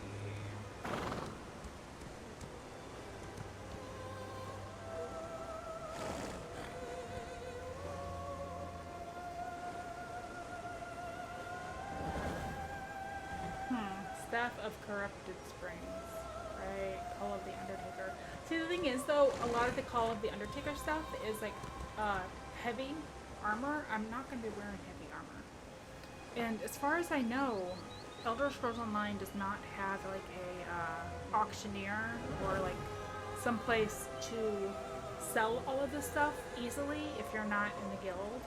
Staff of Corrupted Springs, right? Call of the Undertaker. See, the thing is, though, a lot of the Call of the Undertaker stuff is like heavy armor. I'm not going to be wearing heavy armor. And as far as I know, Elder Scrolls Online does not have like a auctioneer or like some place to sell all of this stuff easily if you're not in the guild,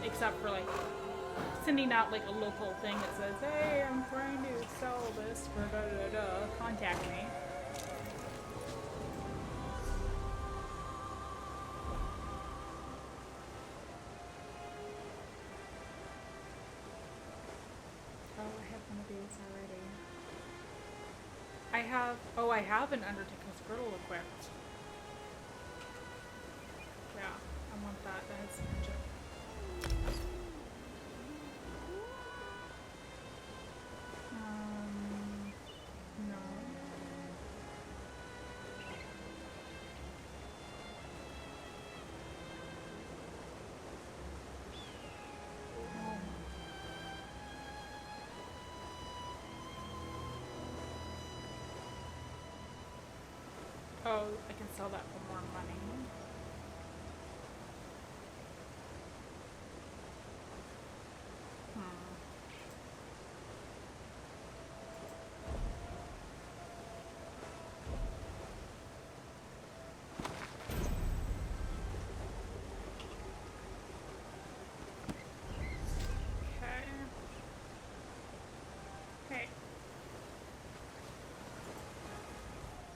except for like sending out like a local thing that says, hey, I'm trying to sell this for da-da-da-da, contact me. Oh, I have one of these already. I have an Undertaker's girdle equipped. Yeah, I want that. That has magic. No. Oh, I can sell that for more money.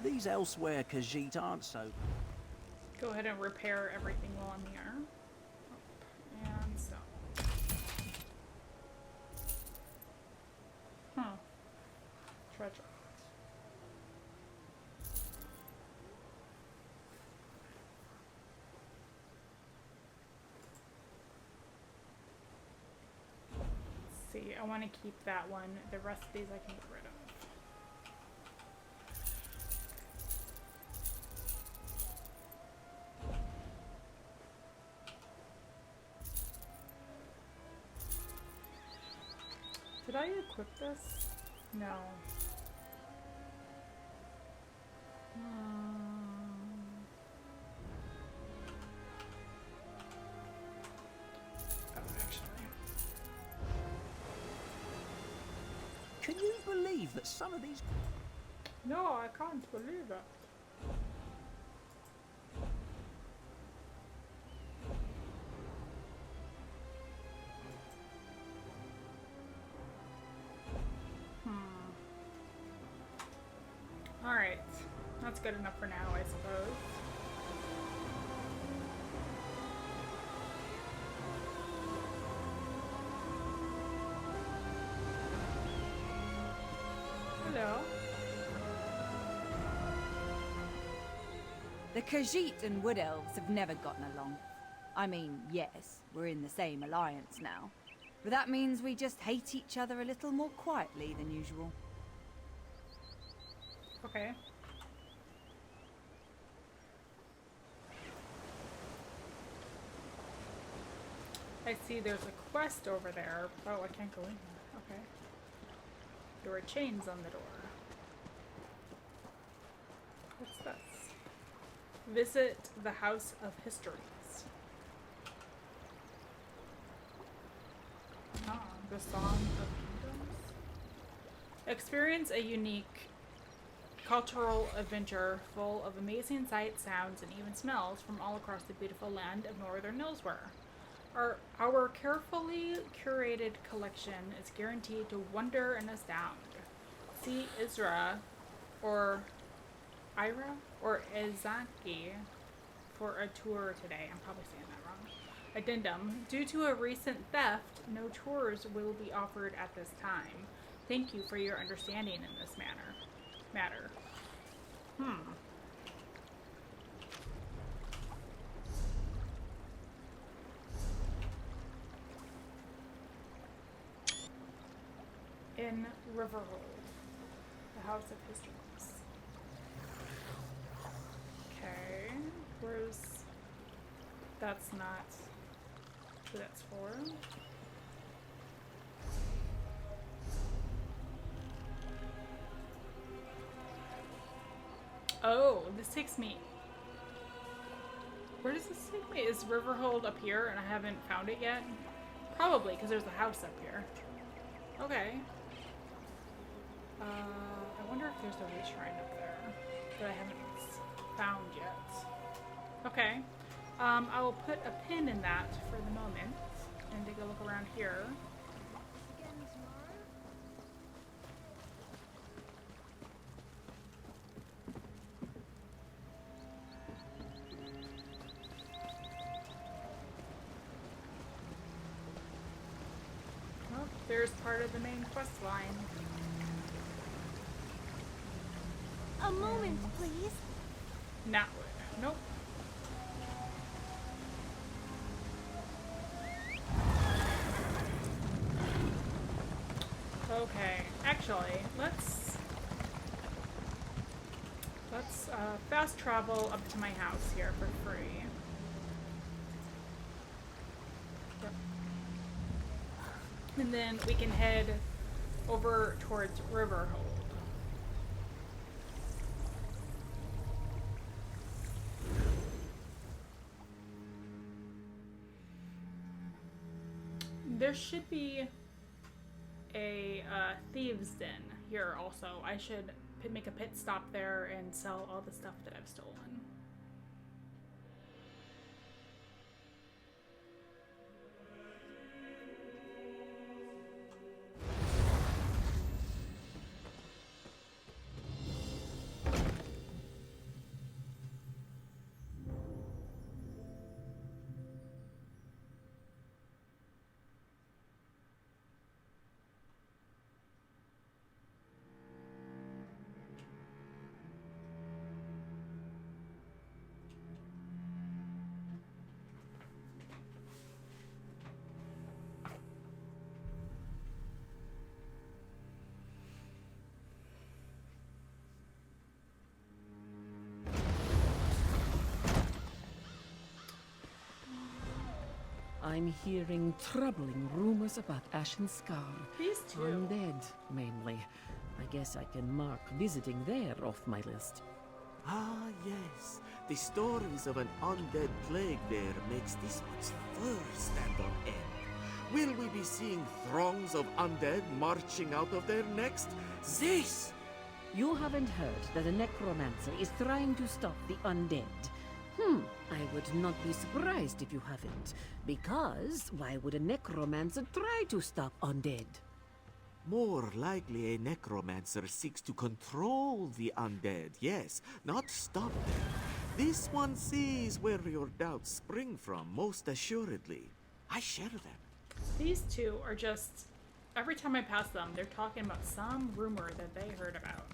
These Elsweyr Khajiit aren't so... Go ahead and repair everything while I'm here. And so. Treasure. Let's see, I want to keep that one. The rest of these I can get rid of. Did I equip this? No. Oh, actually. Can you believe that some of these... No, I can't believe it. Alright, that's good enough for now, I suppose. Hello. The Khajiit and Wood Elves have never gotten along. I mean, yes, we're in the same alliance now. But that means we just hate each other a little more quietly than usual. Okay. I see there's a quest over there. Oh, I can't go in there. Okay. There are chains on the door. What's this? Visit the House of Histories. Ah, the Song of Kingdoms. Experience a unique cultural adventure full of amazing sights, sounds, and even smells from all across the beautiful land of northern Elsweyr. Our carefully curated collection is guaranteed to wonder and astound. See Isra or Ira or Izaki for a tour today. I'm probably saying that wrong. Addendum. Due to a recent theft, no tours will be offered at this time. Thank you for your understanding in this matter. In Ri'hirr, the House of Histories. Okay, where's... That's not who that's for. Oh, this takes me... Where does this take me? Is Ri'hirr up here and I haven't found it yet? Probably, because there's a house up here. Okay. I wonder if there's a witch shrine up there that I haven't found yet. Okay. I will put a pin in that for the moment and take a look around here. Oh, there's part of the main quest line. A moment, please. Not nope. Okay, actually, let's fast travel up to my house here for free. Yep. And then we can head over towards Ri'hirr. There should be a thieves' den here also. I should make a pit stop there and sell all the stuff that I've stolen. I'm hearing troubling rumors about Ashen Scar. These two. Undead, mainly. I guess I can mark visiting there off my list. Ah, yes. The stories of an undead plague there makes this one's fur stand on end. Will we be seeing throngs of undead marching out of there next? This! You haven't heard that a necromancer is trying to stop the undead. I would not be surprised if you haven't. Because why would a necromancer try to stop undead? More likely a necromancer seeks to control the undead, yes, not stop them. This one sees where your doubts spring from, most assuredly. I share them. These two are just... Every time I pass them, they're talking about some rumor that they heard about.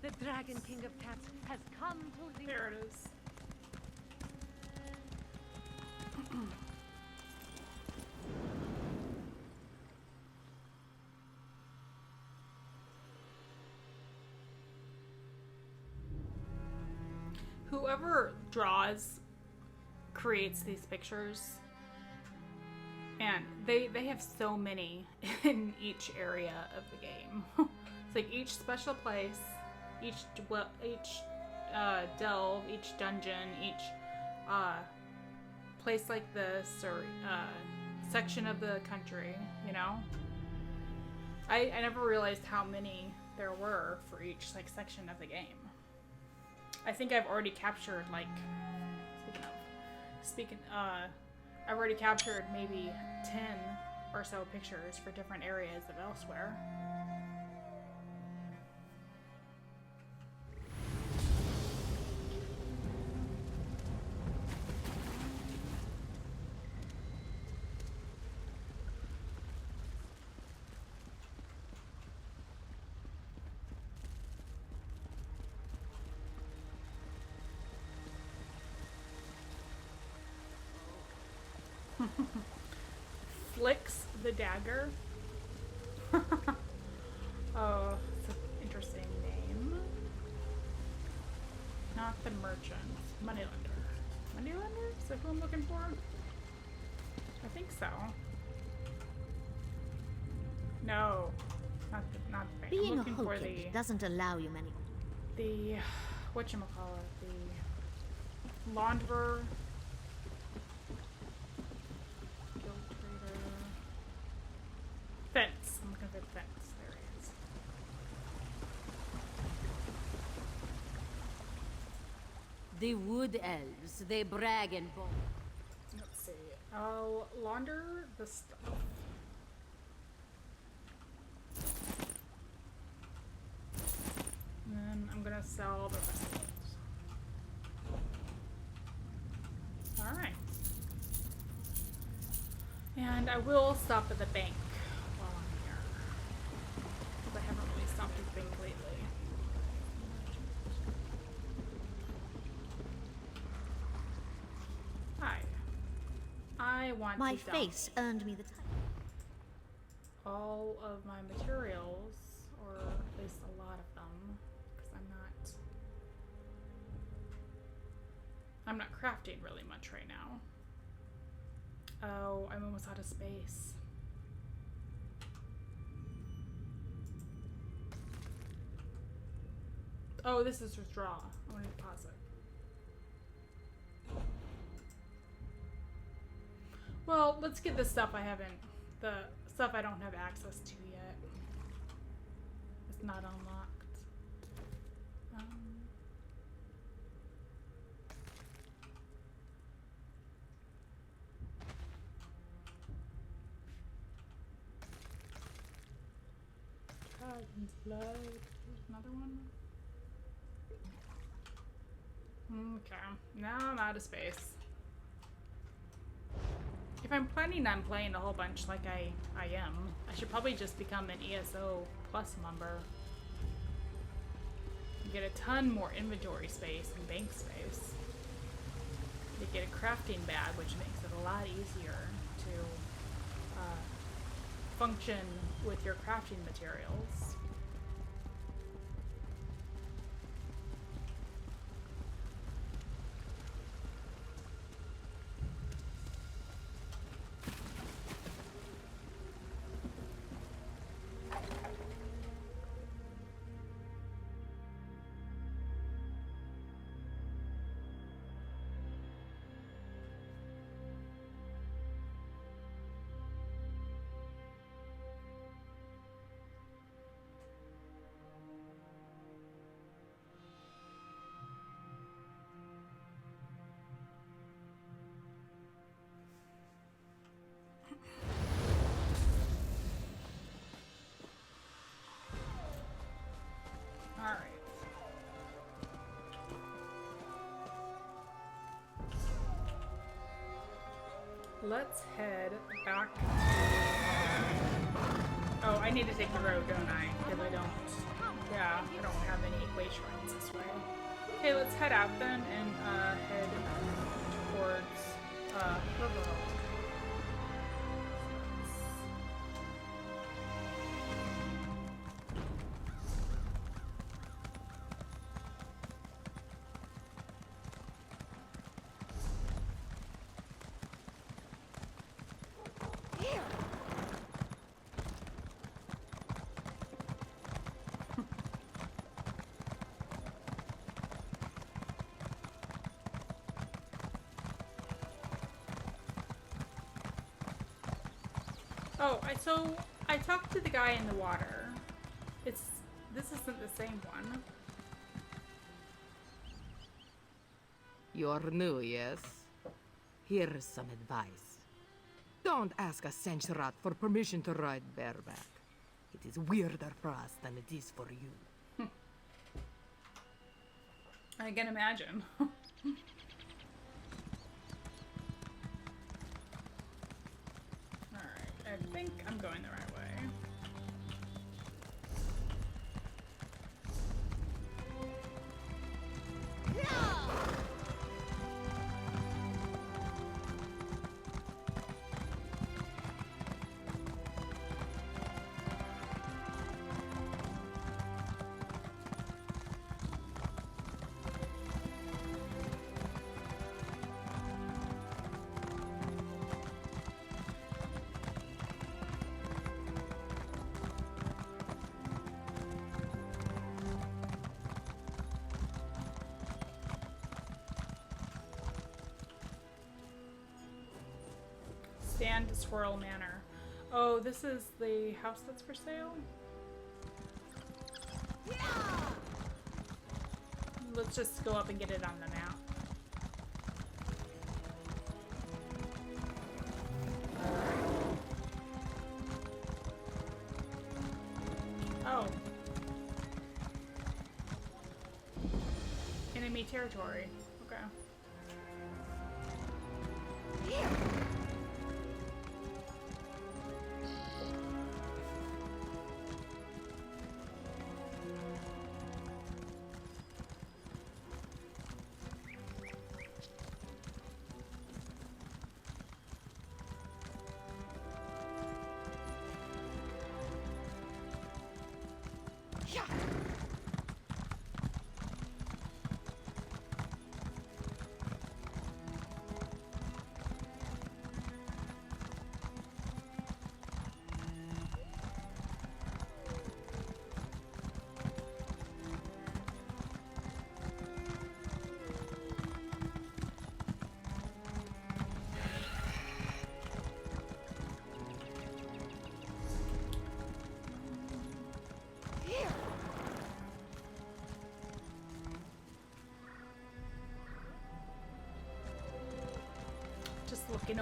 The Dragon King of Cats has come to the... There it is. Whoever draws creates these pictures, and they have so many in each area of the game. It's like each special place, each delve, each dungeon, each place like this, or section of the country, you know? I never realized how many there were for each like section of the game. I think I've already captured like I've already captured maybe 10 or so pictures for different areas of Elsweyr. Flicks the dagger. Oh, it's an interesting name. Not the merchant. Moneylender. Moneylender? Is that who I'm looking for? I think so. No. Not the bank. Being I'm a looking for Hoken doesn't allow you many... the whatchamacallit, the launderer. Fence. I'm looking for the fence. There it is. The Wood Elves, they brag and boast. Let's see. I'll launder the stuff. And then I'm gonna sell the rest of it. Alright. And I will stop at the bank. I haven't really stopped at the bank lately. Hi. I want My to dump face earned me the title. all of my materials, or at least a lot of them, because I'm not I'm not crafting really much right now. Oh, I'm almost out of space. Oh, this is withdraw. I want to deposit. Well, let's get the stuff the stuff I don't have access to yet. It's not unlocked. Dragon's blood. There's another one. Okay, now I'm out of space. If I'm planning on playing a whole bunch like I am, I should probably just become an ESO Plus member. You get a ton more inventory space and bank space. You get a crafting bag, which makes it a lot easier to function with your crafting materials. Let's head back to... Oh, I need to take the road, don't I? Because I don't... Yeah, I don't have any way shrines this way. Okay, let's head out then and head towards Ri'hirr. Oh, I talked to the guy in the water. This isn't the same one. You're new, yes? Here's some advice. Don't ask a Senchrat for permission to ride bareback. It is weirder for us than it is for you. I can imagine. I think I'm going the right way. Stand to Swirl Manor. Oh, this is the house that's for sale? Let's just go up and get it on the map. Oh. Enemy territory. Okay.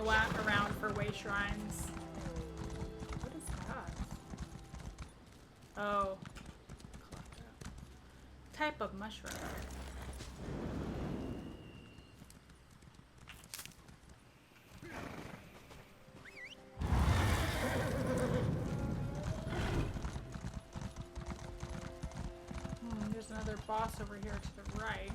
looking around for way shrines. What is that? Oh. Type of mushroom. There's another boss over here to the right.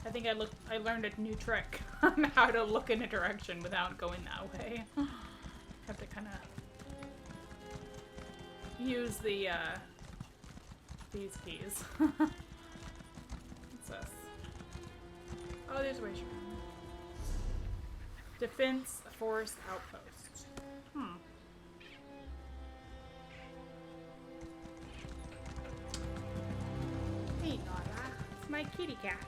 I think I learned a new trick on how to look in a direction without going that way. Have to kind of use the these keys. What's this? Oh, there's a way. Defense Force Outpost. Hey, Nora. It's my kitty cat.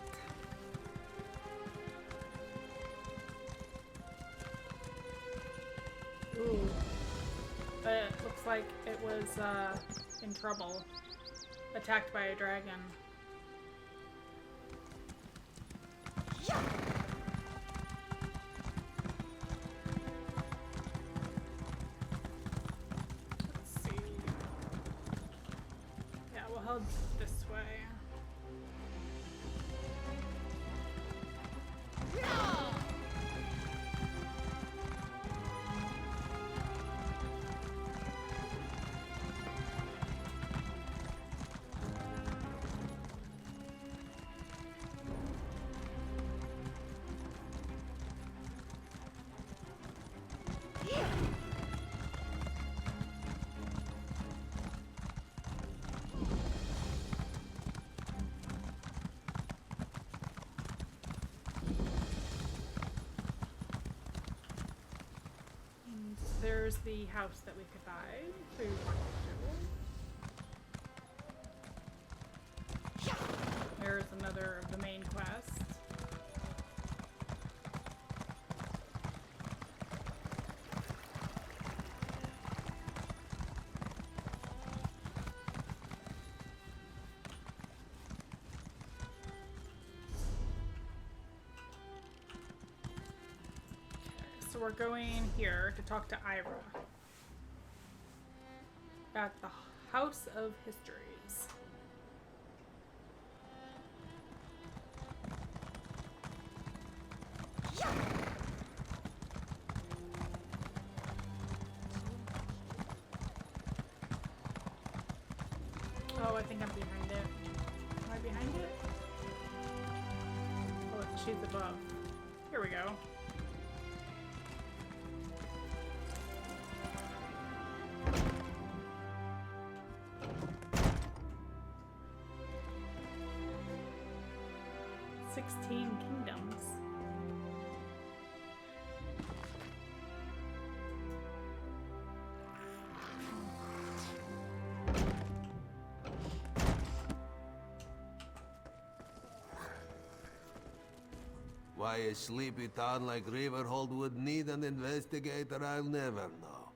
Ooh. It looks like it was in trouble. Attacked by a dragon. Let's see. Yeah, we'll head this way. There's the house that we could buy. So we want to do. There's another of the main quests. So we're going here to talk to Ira at the House of Histories. Oh, I think I'm behind it. Am I behind it? Oh, she's above. Here we go. Kingdoms. Why a sleepy town like Ri'hirr would need an investigator, I'll never know.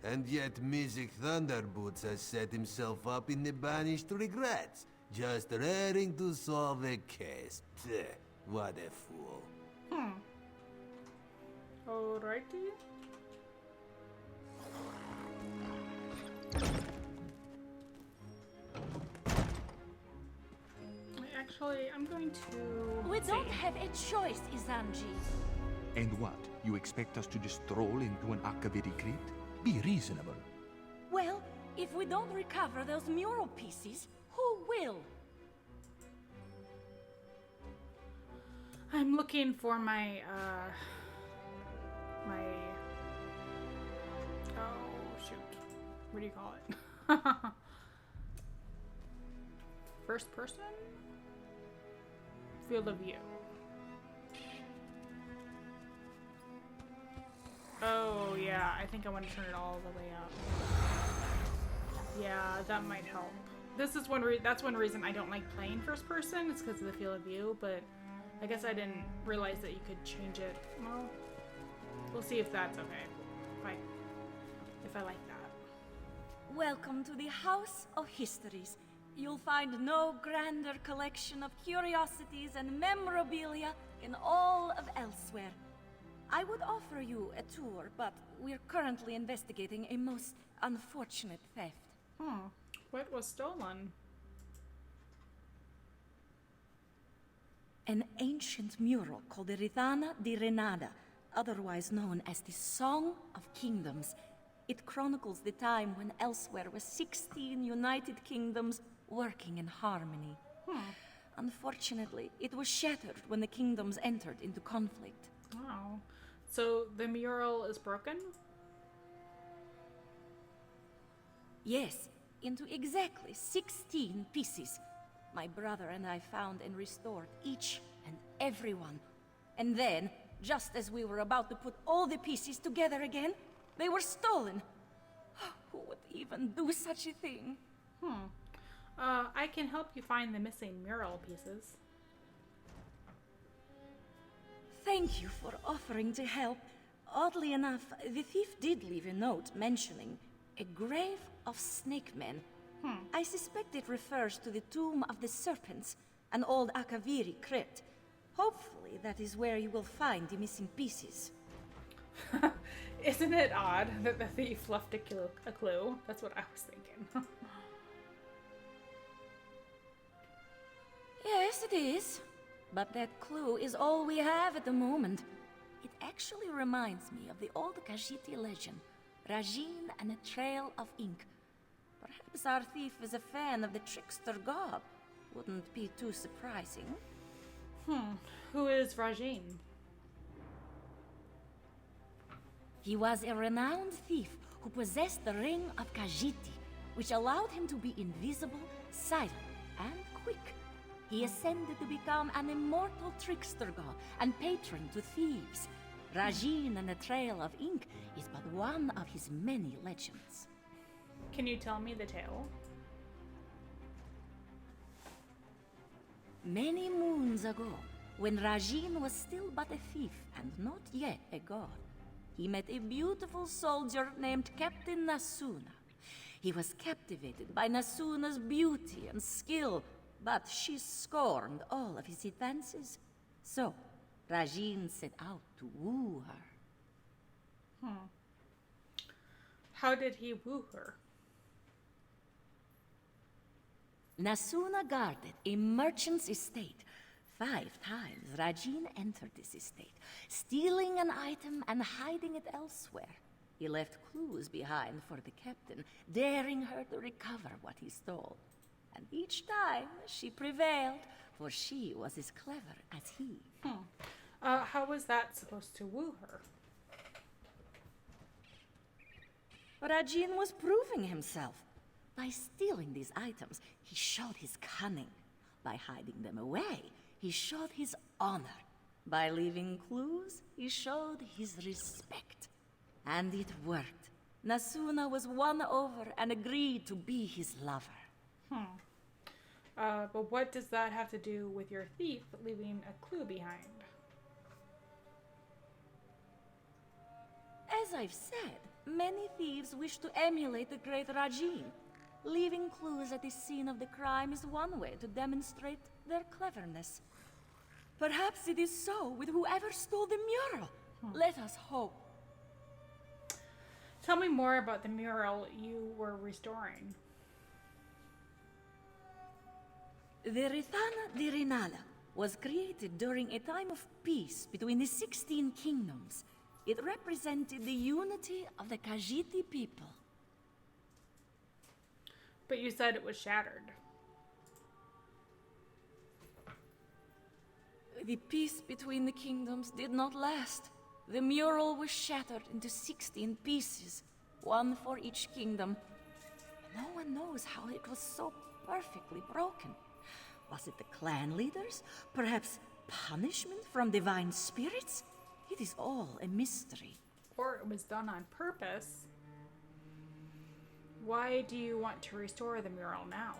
And yet Music Thunderboots has set himself up in the Banished Regrets, just raring to solve a case. Tch, what a fool. Alrighty. Actually, I'm going to... We don't have a choice, Izanji. And what? You expect us to just stroll into an Akaviri crate? Be reasonable. Well, if we don't recover those mural pieces, who will? I'm looking for my, oh, shoot. What do you call it? First person? Field of view. Oh, yeah. I think I want to turn it all the way up. Yeah, that might help. This is that's one reason I don't like playing first person. It's because of the field of view, but I guess I didn't realize that you could change it. Well, we'll see if that's okay. If I like that. Welcome to the House of Histories. You'll find no grander collection of curiosities and memorabilia in all of Elsweyr. I would offer you a tour, but we're currently investigating a most unfortunate theft. What was stolen? An ancient mural called the Ri'hirr di Renada, otherwise known as the Song of Kingdoms. It chronicles the time when Elsweyr was 16 united kingdoms working in harmony. Unfortunately, it was shattered when the kingdoms entered into conflict. Oh. So the mural is broken? Yes, into exactly 16 pieces. My brother and I found and restored each and every one. And then, just as we were about to put all the pieces together again, they were stolen. Who would even do such a thing? I can help you find the missing mural pieces. Thank you for offering to help. Oddly enough, the thief did leave a note mentioning a grave of snake men. I suspect it refers to the Tomb of the Serpents, an old Akaviri crypt. Hopefully that is where you will find the missing pieces. Isn't it odd that the thief left a clue? That's what I was thinking. Yes, it is. But that clue is all we have at the moment. It actually reminds me of the old Khajiiti legend, Rajin and a Trail of Ink. Perhaps our thief is a fan of the trickster god. Wouldn't be too surprising. Who is Rajin? He was a renowned thief who possessed the Ring of Khajiiti, which allowed him to be invisible, silent, and quick. He ascended to become an immortal trickster god and patron to thieves. Rajin and the Trail of Ink is but one of his many legends. Can you tell me the tale? Many moons ago, when Rajin was still but a thief and not yet a god, he met a beautiful soldier named Captain Nasuna. He was captivated by Nasuna's beauty and skill, but she scorned all of his advances. So, Rajin set out to woo her. How did he woo her? Nasuna guarded a merchant's estate. 5 times Rajin entered this estate, stealing an item and hiding it elsewhere. He left clues behind for the captain, daring her to recover what he stole. And each time she prevailed, for she was as clever as he. How was that supposed to woo her? Rajin was proving himself. By stealing these items, he showed his cunning. By hiding them away, he showed his honor. By leaving clues, he showed his respect. And it worked. Nasuna was won over and agreed to be his lover. But what does that have to do with your thief leaving a clue behind? As I've said, many thieves wish to emulate the great Rajin. Leaving clues at the scene of the crime is one way to demonstrate their cleverness. Perhaps it is so with whoever stole the mural. Let us hope. Tell me more about the mural you were restoring. The Ri'hirr di Renada was created during a time of peace between the 16 kingdoms. It represented the unity of the Khajiiti people. But you said it was shattered. The peace between the kingdoms did not last. The mural was shattered into 16 pieces, one for each kingdom. No one knows how it was so perfectly broken. Was it the clan leaders? Perhaps punishment from divine spirits? It is all a mystery. Or it was done on purpose. Why do you want to restore the mural now?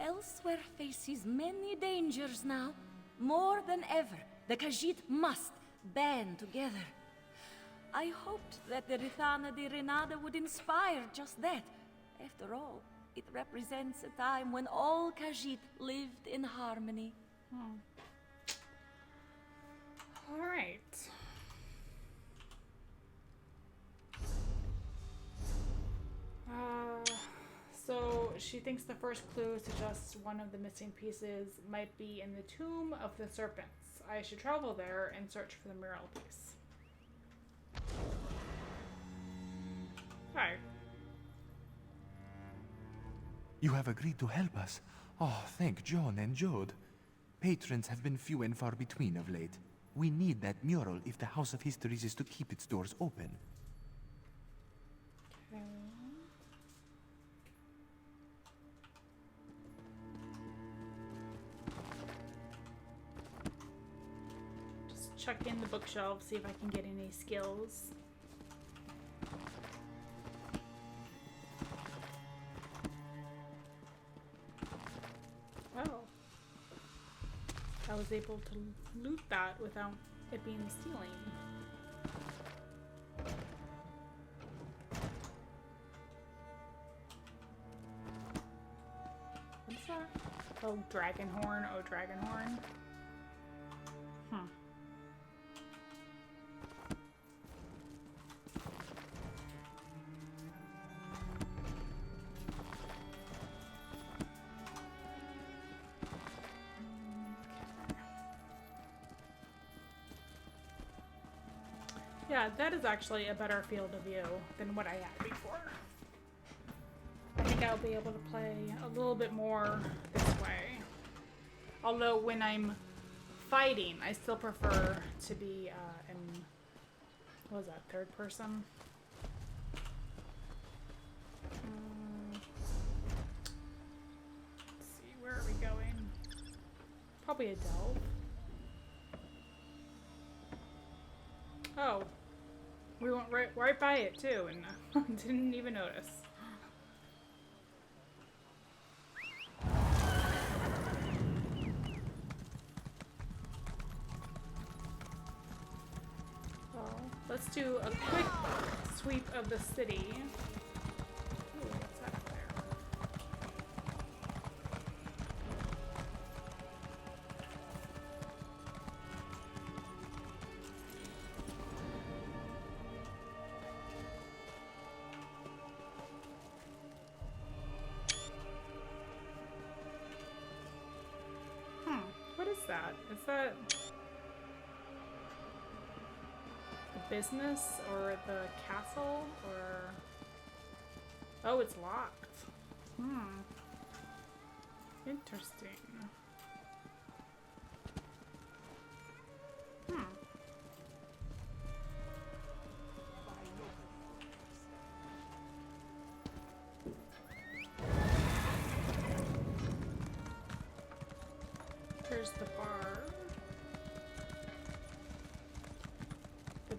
Elsweyr faces many dangers now. More than ever, the Khajiit must band together. I hoped that the Rithana de Renada would inspire just that. After all, it represents a time when all Khajiit lived in harmony. All right. So she thinks the first clue suggests one of the missing pieces might be in the Tomb of the Serpents. I should travel there and search for the mural piece. Hi. You have agreed to help us. Oh, thank John and Jode. Patrons have been few and far between of late. We need that mural if the House of Histories is to keep its doors open. Okay. Just check in the bookshelf, see if I can get any skills. Oh. I was able to loot that without it being stealing. What's that? Oh, dragon horn. Oh, dragon horn. Yeah, that is actually a better field of view than what I had before. I think I'll be able to play a little bit more this way. Although when I'm fighting, I still prefer to be in, what was that, third person? Let's see, where are we going? Probably a delve. Oh. We went right by it too, and didn't even notice. Well, let's do a quick sweep of the city. Ooh, what's that there? What is that? Is that the business or the castle or... Oh, it's locked. Interesting. Here's the bar. The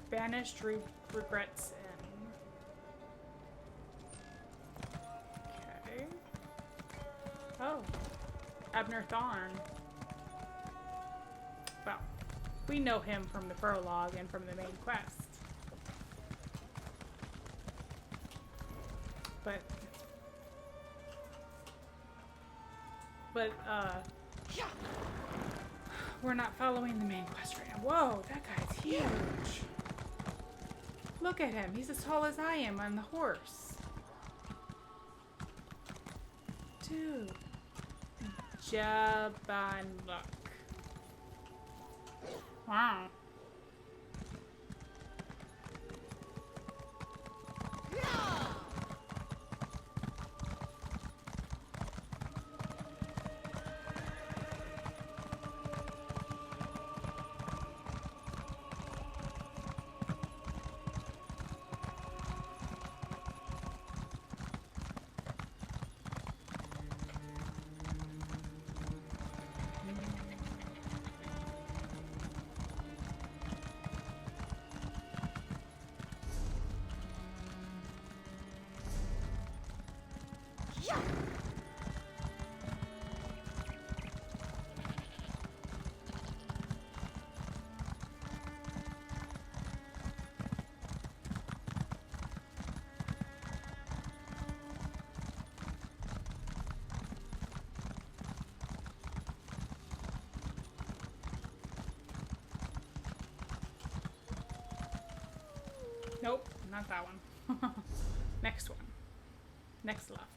Banished Regrets Inn. Okay. Oh. Abner Thorn. Well, we know him from the prologue and from the main quest. But we're not following the main quest right now. Whoa, that guy's huge. Look at him. He's as tall as I am on the horse. Dude. Jaban luck. Wow. Nope, not that one. Next one. Next left.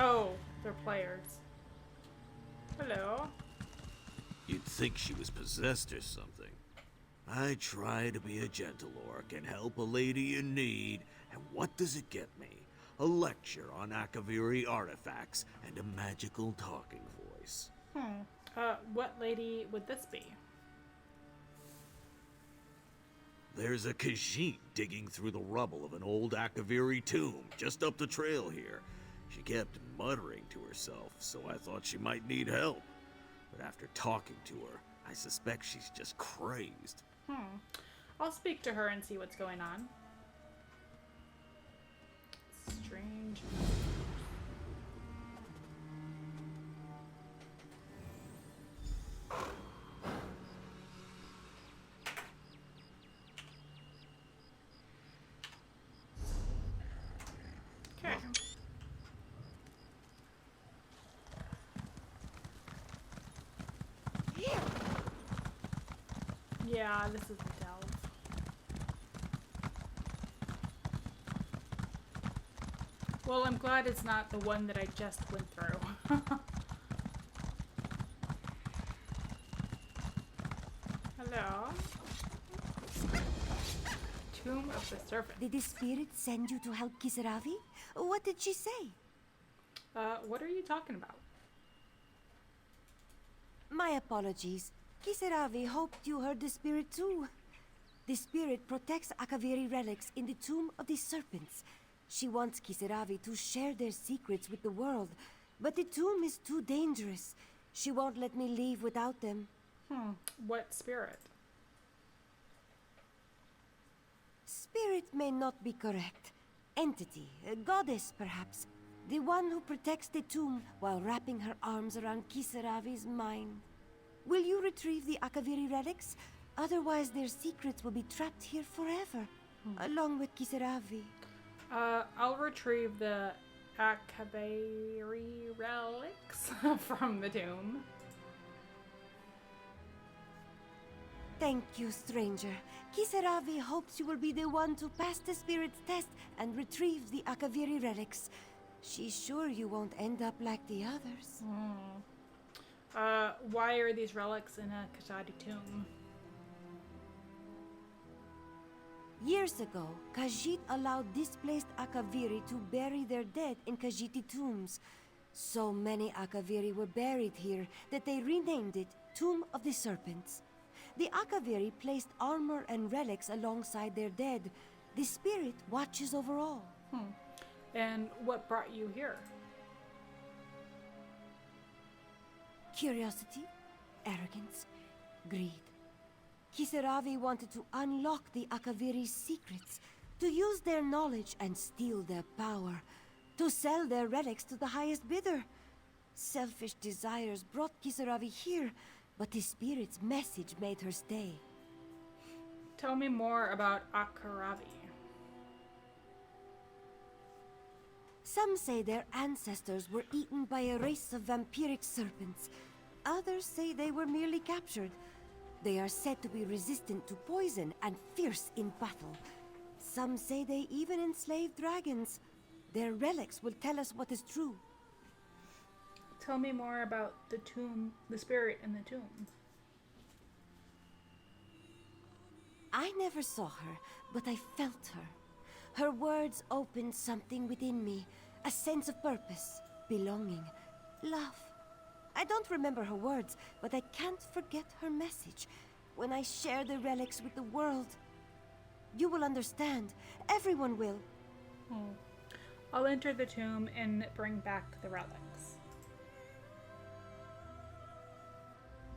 Oh, they're players. Hello. You'd think she was possessed or something. I try to be a gentle orc and help a lady in need, and what does it get me? A lecture on Akaviri artifacts and a magical talking voice. What lady would this be? There's a Khajiit digging through the rubble of an old Akaviri tomb just up the trail here. She kept muttering to herself, so I thought she might need help. But after talking to her, I suspect she's just crazed. I'll speak to her and see what's going on. Strange. Okay. Yeah, this is the delve. Well, I'm glad it's not the one that I just went through. Hello? Tomb of the Serpent. Did the spirit send you to help Kisaravi? What did she say? What are you talking about? My apologies. Kisaravi hoped you heard the spirit too. The spirit protects Akaviri relics in the Tomb of the Serpents. She wants Kisaravi to share their secrets with the world, but the tomb is too dangerous. She won't let me leave without them. What spirit? Spirit may not be correct. Entity, a goddess perhaps. The one who protects the tomb while wrapping her arms around Kisaravi's mind. Will you retrieve the Akaviri relics? Otherwise their secrets will be trapped here forever, along with Kisaravi. I'll retrieve the Akaviri relics from the tomb. Thank you, stranger. Kisaravi hopes you will be the one to pass the spirit's test and retrieve the Akaviri relics. She's sure you won't end up like the others. Why are these relics in a Khajiit tomb? Years ago, Khajiit allowed displaced Akaviri to bury their dead in Khajiiti tombs. So many Akaviri were buried here that they renamed it Tomb of the Serpents. The Akaviri placed armor and relics alongside their dead. The spirit watches over all. And what brought you here? Curiosity, arrogance, greed. Kisaravi wanted to unlock the Akaviri's secrets, to use their knowledge and steal their power, to sell their relics to the highest bidder. Selfish desires brought Kisaravi here, but the spirit's message made her stay. Tell me more about Akaravi. Some say their ancestors were eaten by a race of vampiric serpents. Others say they were merely captured. They are said to be resistant to poison and fierce in battle. Some say they even enslaved dragons. Their relics will tell us what is true. Tell me more about the tomb, the spirit in the tomb. I never saw her, but I felt her. Her words opened something within me, a sense of purpose, belonging, love. I don't remember her words, but I can't forget her message. When I share the relics with the world, you will understand. Everyone will. I'll enter the tomb and bring back the relics.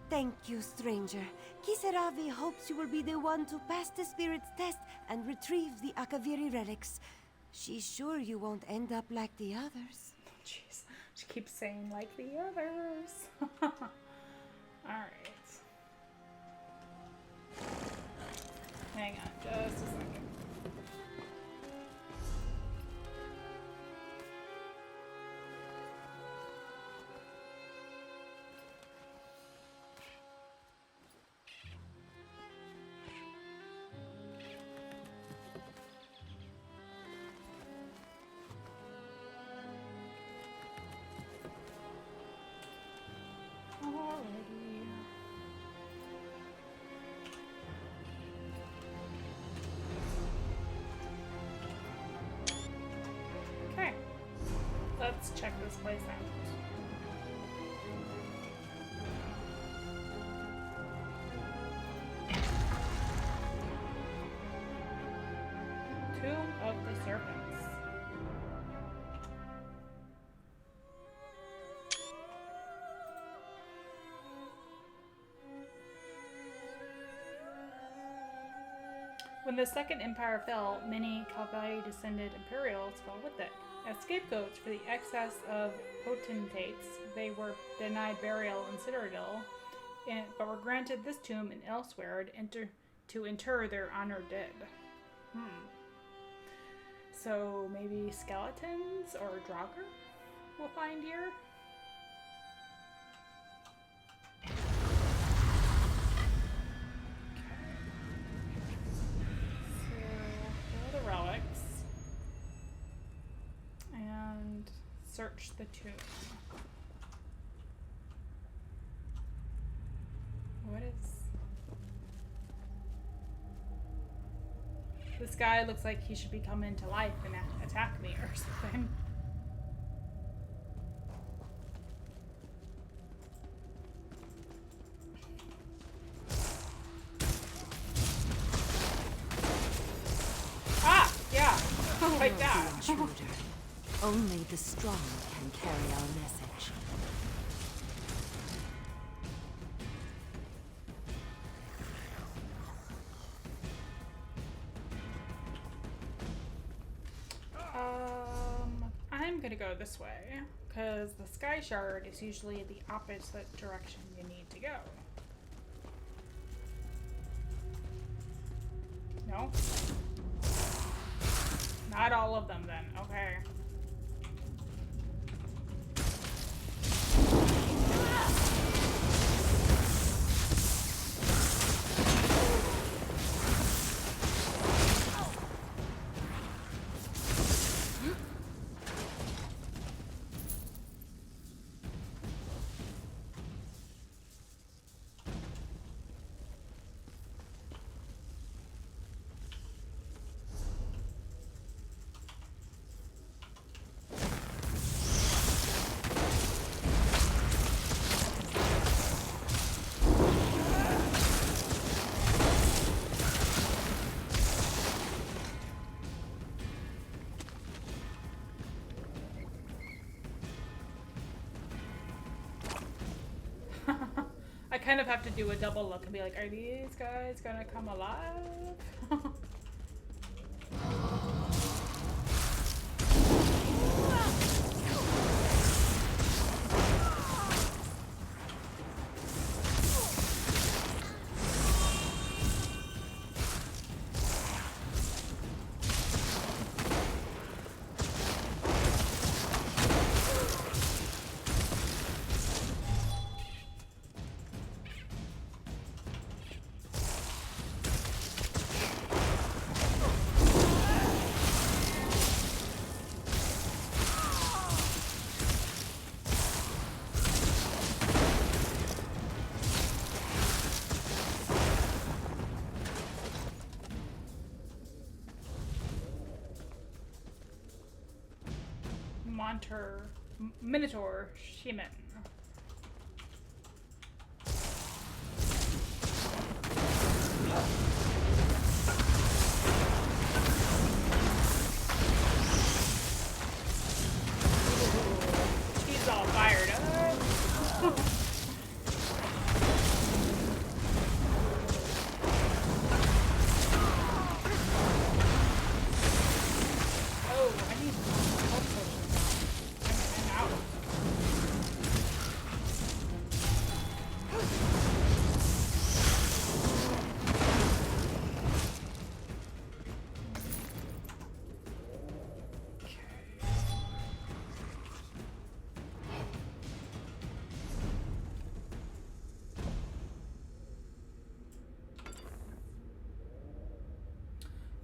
Thank you, stranger. Kisaravi hopes you will be the one to pass the spirit's test and retrieve the Akaviri relics. She's sure you won't end up like the others. Jeez, she keeps saying like the others. Alright. Hang on just a second. Okay, let's check this place out. Tomb of the Serpents. When the Second Empire fell, many Kalbai-descended Imperials fell with it. As scapegoats for the excess of potentates, they were denied burial in Citadel, but were granted this tomb in Elsweyr to inter their honored dead. So maybe skeletons or Draugr we'll find here? Search the tomb. What is... This guy looks like he should be coming to life and attack me or something. Ah! Yeah! Like that. Only the strong can carry our message. I'm gonna go this way, because the Sky Shard is usually the opposite direction you need to go. No? Not all of them then, okay. I kind of have to do a double look and be like, are these guys gonna come alive? Minotaur Shaman. He's all fired up. Oh, I need health potions now. I'm out.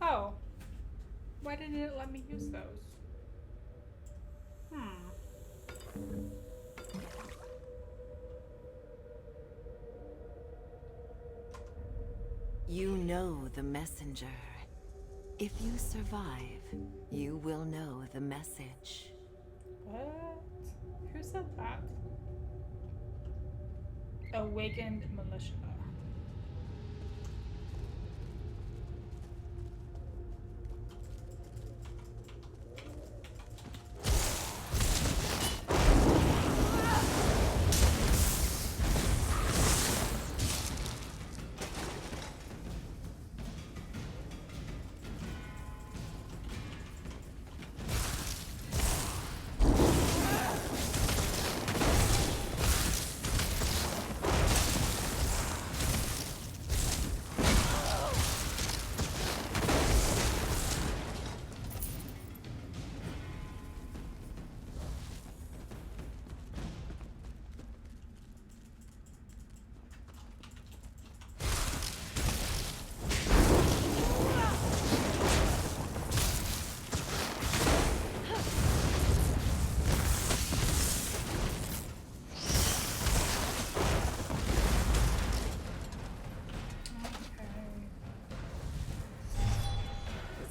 Oh. Why didn't it let me use those? You know the messenger. If you survive, you will know the message. What? Who said that? Awakened militia.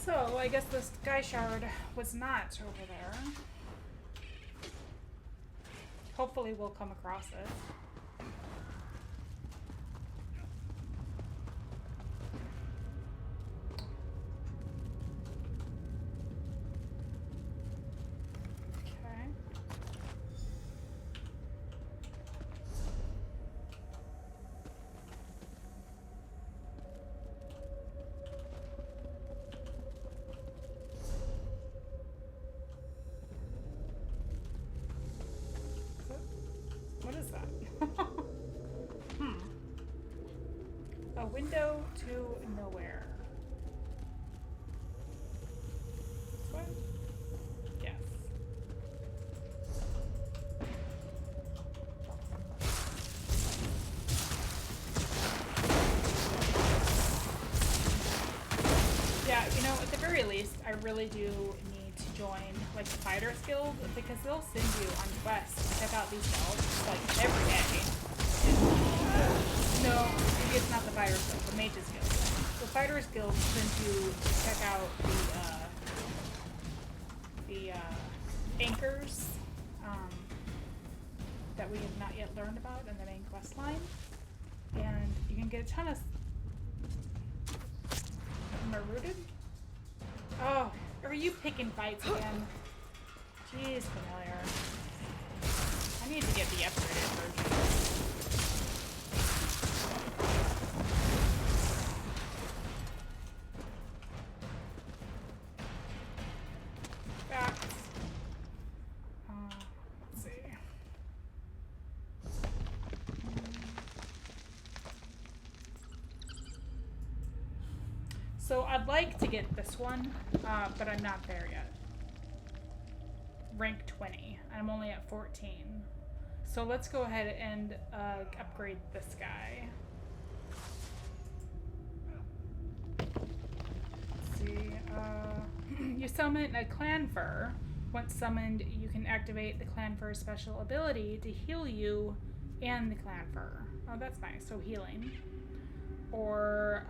So, I guess the sky shard was not over there. Hopefully we'll come across it. Okay. What is that? A window to nowhere. This one? Yes. Yeah, you know, at the very least, I really do need to join, like, the Fighters Guild, because they'll send you on quests to check out these builds, like, every day. No, maybe it's not the Fighters Guild, the Mages Guild. The Fighters Guild sends you to check out the anchors, that we have not yet learned about in the main quest line. And you can get a ton of... Am I rooted? Oh, are you picking fights again? Jeez, familiar. I need to get the upgraded version. Facts. Let's see. So I'd like to get this one, but I'm not there yet. Rank 20. I'm only at 14. So let's go ahead and upgrade this guy. Let's see. You summon a Clanfur. Once summoned, you can activate the Clanfur's special ability to heal you and the Clanfur. Oh, that's nice. So healing. or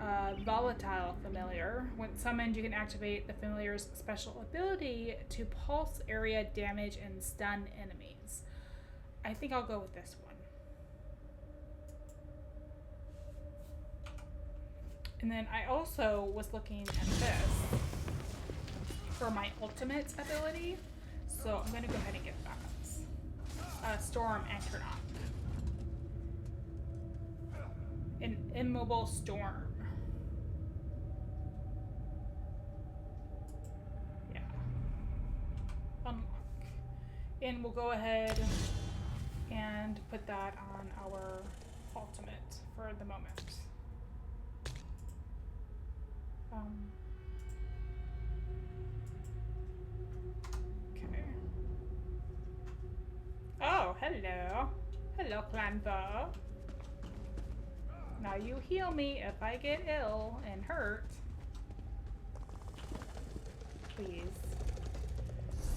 volatile familiar. When summoned, you can activate the familiar's special ability to pulse area damage and stun enemies. I think I'll go with this one. And then I also was looking at this for my ultimate ability. So I'm gonna go ahead and get that. Storm Anchornock. An immobile storm. Yeah. Unlock. And we'll go ahead and put that on our ultimate for the moment. Okay. Oh, hello. Hello, Clanva. Now you heal me if I get ill and hurt. Please.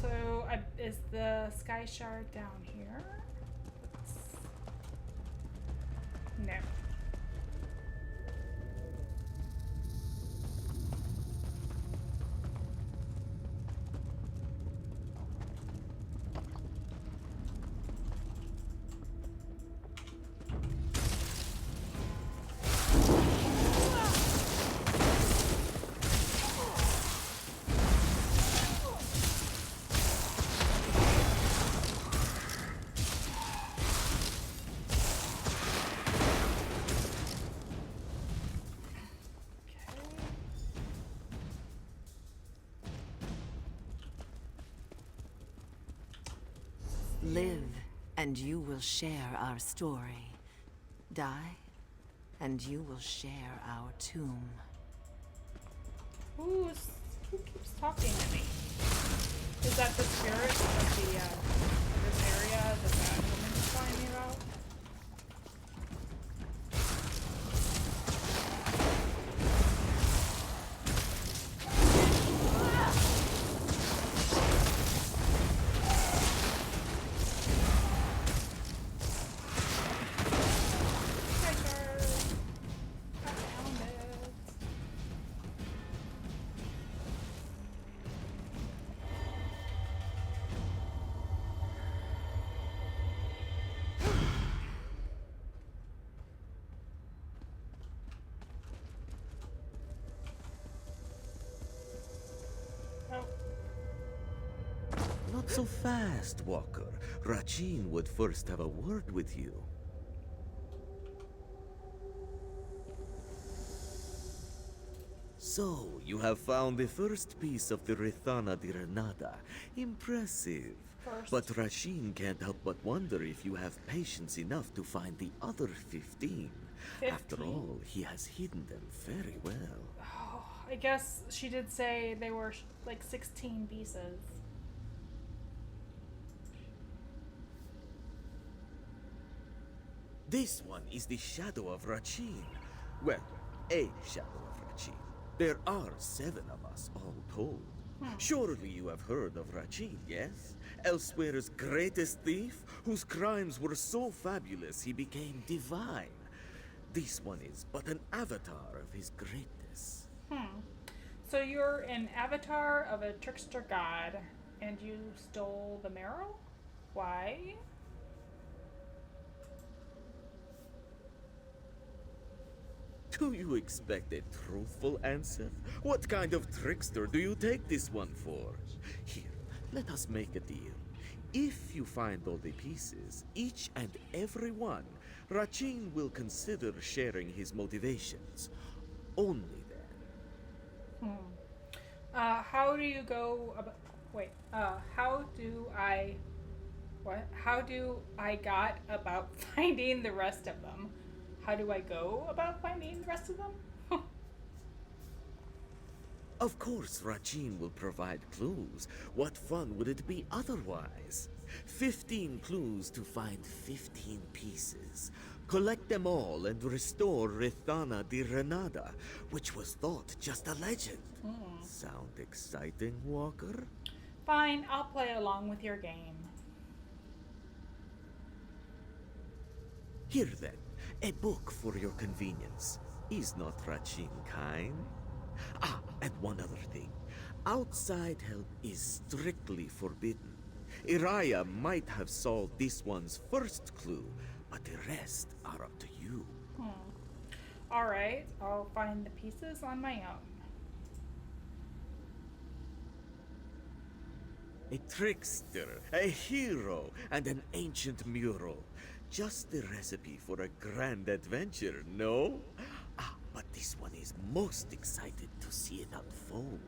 So, is the Sky Shard down here? No. Live, and you will share our story. Die, and you will share our tomb. Who keeps talking to me? Is that the spirit of the this area that the woman is telling me about? Not so fast, Walker. Rachin would first have a word with you. So, you have found the first piece of the Rithana di Renata. Impressive. But Rachin can't help but wonder if you have patience enough to find the other 15. After all, he has hidden them very well. Oh, I guess she did say they were like 16 pieces. This one is the shadow of Rachin. Well, a shadow of Rachin. There are 7 of us, all told. Surely you have heard of Rachin, yes? Elsweyr's greatest thief, whose crimes were so fabulous he became divine. This one is but an avatar of his greatness. So you're an avatar of a trickster god, and you stole the marrow? Why? Do you expect a truthful answer? What kind of trickster do you take this one for? Here, let us make a deal. If you find all the pieces, each and every one, Rachin will consider sharing his motivations. Only then. How do you go about... Wait, how do I... What? How do I got about finding the rest of them? How do I go about finding the rest of them? Of course, Rachin will provide clues. What fun would it be otherwise? 15 clues to find 15 pieces. Collect them all and restore Rithana di Renata, which was thought just a legend. Sound exciting, Walker? Fine, I'll play along with your game. Here then, a book for your convenience. is not Rachin kind. Ah, and one other thing. Outside help is strictly forbidden. Iraya might have solved this one's first clue, but the rest are up to you. Alright, I'll find the pieces on my own. A trickster, a hero, and an ancient mural. Just the recipe for a grand adventure, no? Ah, but this one is most excited to see it unfold.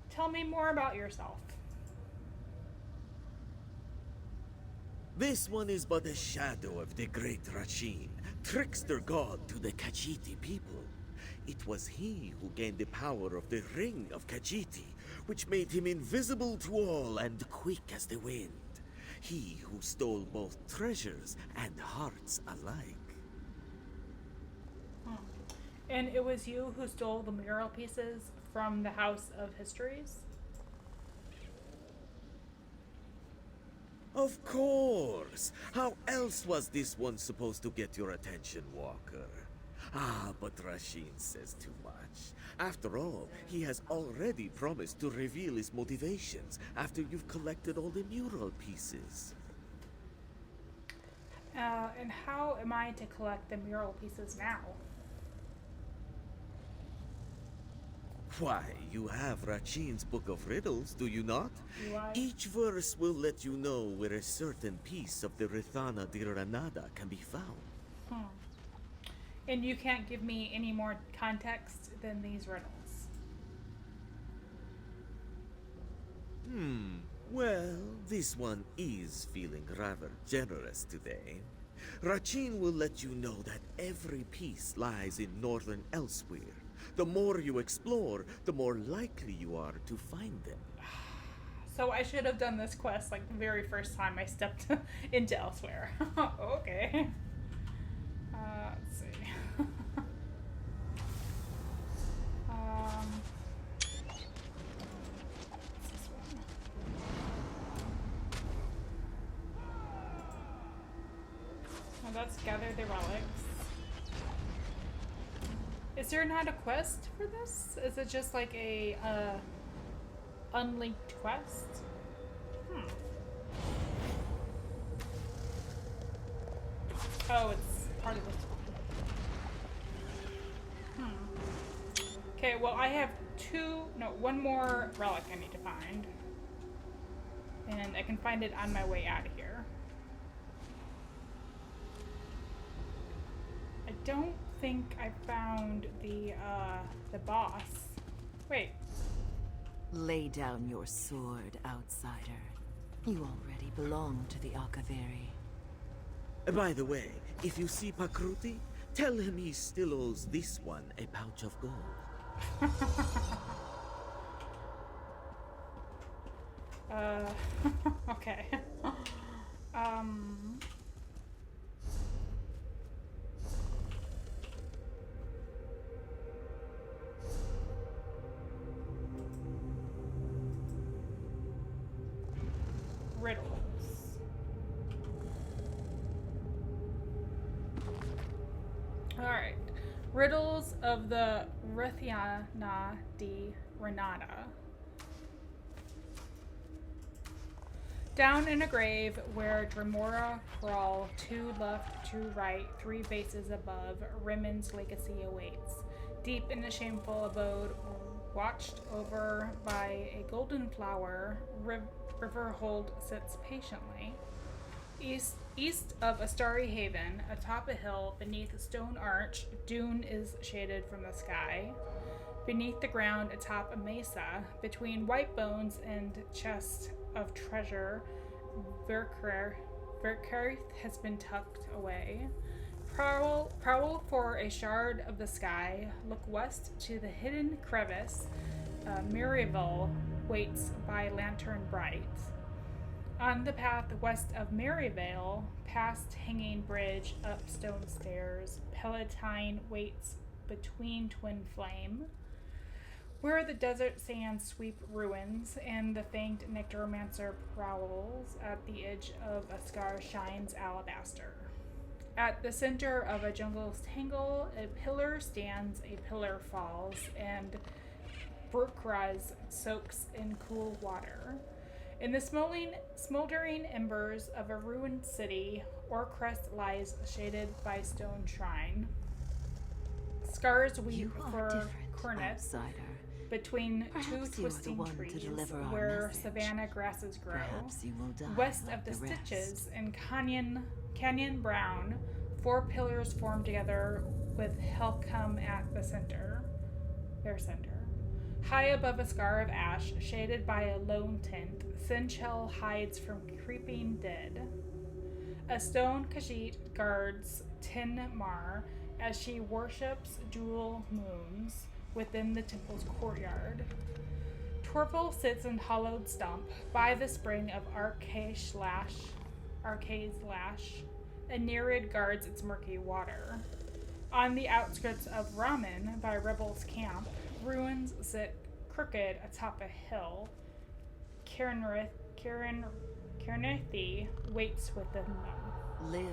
Tell me more about yourself. This one is but a shadow of the great Rachin, trickster god to the Khajiiti people. It was he who gained the power of the Ring of Khajiiti, which made him invisible to all and quick as the wind. He who stole both treasures and hearts alike. And it was you who stole the mural pieces from the House of Histories? Of course! How else was this one supposed to get your attention, Walker? Ah, but Rachin says too much. After all, he has already promised to reveal his motivations after you've collected all the mural pieces. And how am I to collect the mural pieces now? Why, you have Rachin's Book of Riddles, do you not? Do I? Each verse will let you know where a certain piece of the Rithana di Ranada can be found. And you can't give me any more context than these riddles. Well, this one is feeling rather generous today. Rachin will let you know that every piece lies in northern Elsweyr. The more you explore, the more likely you are to find them. So I should have done this quest like the very first time I stepped into Elsweyr. Okay. Let's see. What's this one? Oh, that's gather the relics. Is there not a quest for this? Is it just like a unlinked quest? Oh, it's part of this one. Okay, well I have one more relic I need to find. And I can find it on my way out of here. I don't think I found the boss. Wait. Lay down your sword, outsider. You already belong to the Akaviri. By the way, if you see Pakruti, tell him he still owes this one a pouch of gold. Okay. Riddles. Alright. Riddles of the Ri'hirr di Renata. Down in a grave where Dremora crawl, 2 left, 2 right, 3 bases above, Rimmond's legacy awaits. Deep in a shameful abode, watched over by a golden flower, Ri'hirr sits patiently. East of a starry haven, atop a hill, beneath a stone arch, dune is shaded from the sky. Beneath the ground, atop a mesa, between white bones and chest of treasure, Ri'hirr has been tucked away. Prowl for a shard of the sky, look west to the hidden crevice. Maryville waits by lantern bright. On the path west of Maryvale, past hanging bridge, up stone stairs, Palatine waits between twin flame. Where the desert sands sweep ruins, and the faint necromancer prowls, at the edge of a scar shines alabaster. At the center of a jungle's tangle, a pillar stands, a pillar falls, and Brookraz soaks in cool water. In the smoldering embers of a ruined city, Orcrest lies shaded by stone shrine. Scars weep for cornets between Perhaps two you are the twisting one to trees deliver our where message. savanna grasses grow. Perhaps you will die West like of the the rest. Stitches in Canyon Brown, 4 pillars form together with Helcom at the center. Their center. High above a scar of ash, shaded by a lone tent, Sinchel hides from creeping dead. A stone Khajiit guards Tin Mar as she worships jewel moons within the temple's courtyard. Torval sits in hollowed stump by the spring of Arcade's Lash. A Nereid guards its murky water. On the outskirts of Ramen, by Rebels' camp, ruins sit crooked atop a hill. Cairnethi waits within them. Live.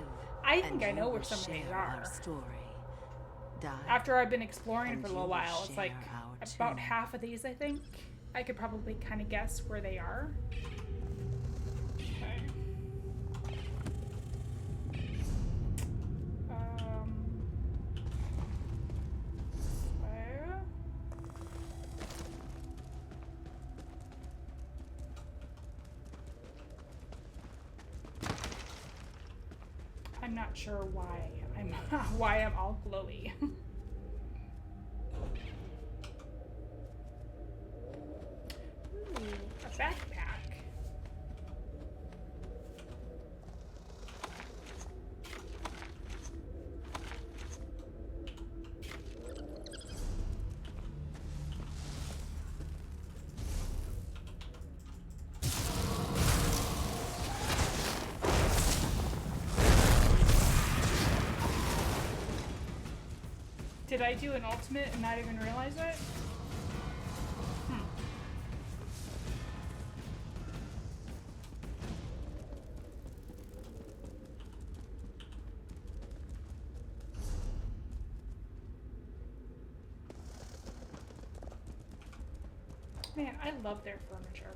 I think and I know you where will some of these share are. Our story. Die. After I've been exploring and for a you little will while, it's like share our about tomb. half of these, I think. I could probably kind of guess where they are. Okay. I'm not sure why I'm all glowy. Ooh, a backpack. Did I do an ultimate and not even realize it? Man, I love their furniture.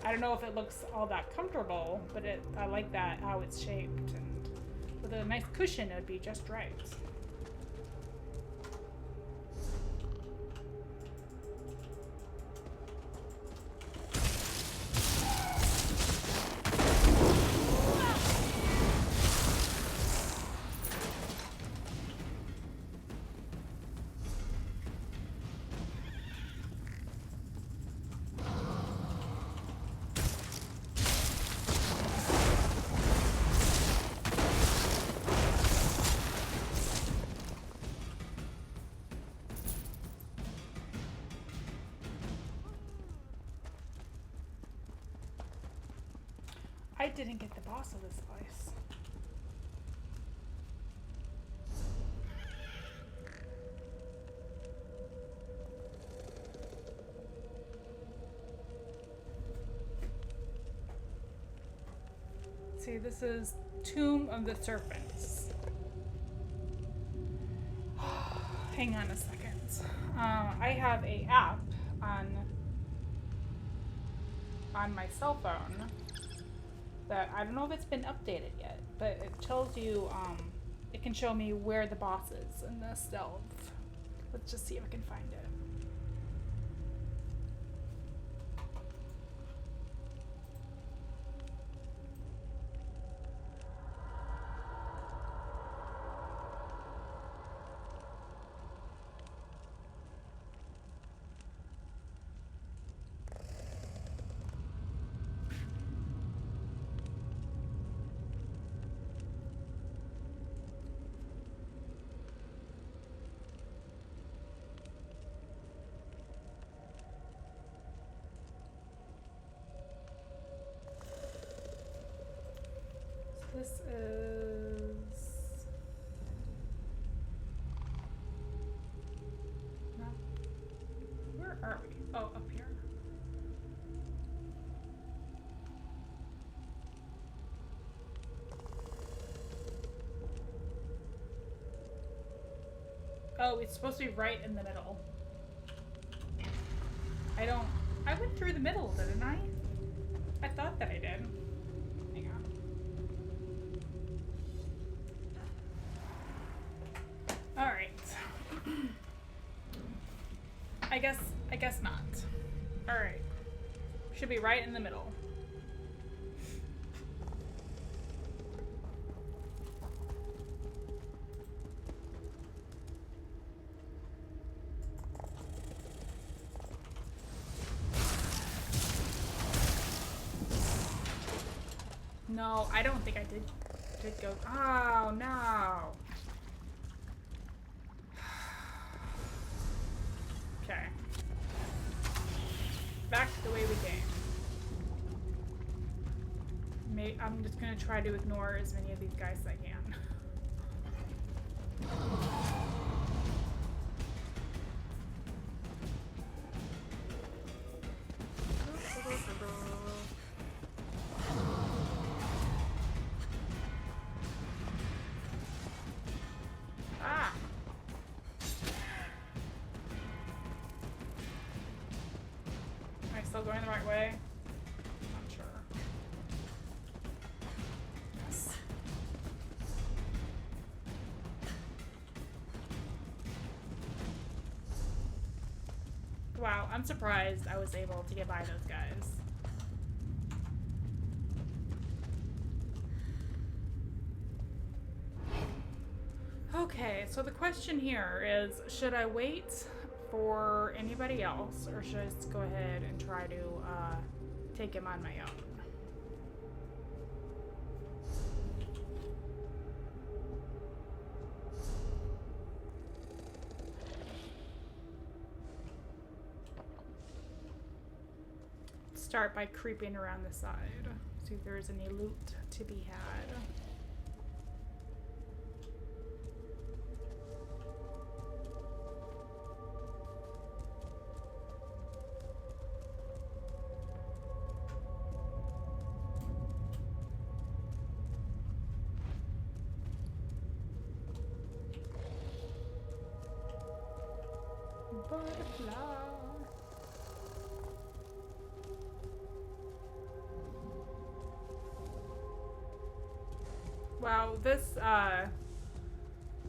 I don't know if it looks all that comfortable, but I like that, how it's shaped, and with a nice cushion, it would be just right. I didn't get the boss of this place. See, this is Tomb of the Serpents. Hang on a second. I have a app on my cell phone that I don't know if it's been updated yet, but it tells you, it can show me where the boss is in the stealth. Let's just see if I can find it. This is no. Where are we? Oh, up here. Oh, it's supposed to be right in the middle. I went through the middle, didn't I? I thought that I did. Hang on. Alright. I guess not. Alright. Should be right in the middle. No, I don't think I did go. Oh, no. Okay. Back to the way we came. I'm just gonna try to ignore as many of these guys as I can. Ah! Am I still going the right way? Not sure. Yes. Wow, I'm surprised I was able to get by those guys. Okay, so the question here is, should I wait for anybody else, or should I just go ahead and try to take him on my own? Start by creeping around the side, see if there's any loot to be had. Butterfly. Wow, this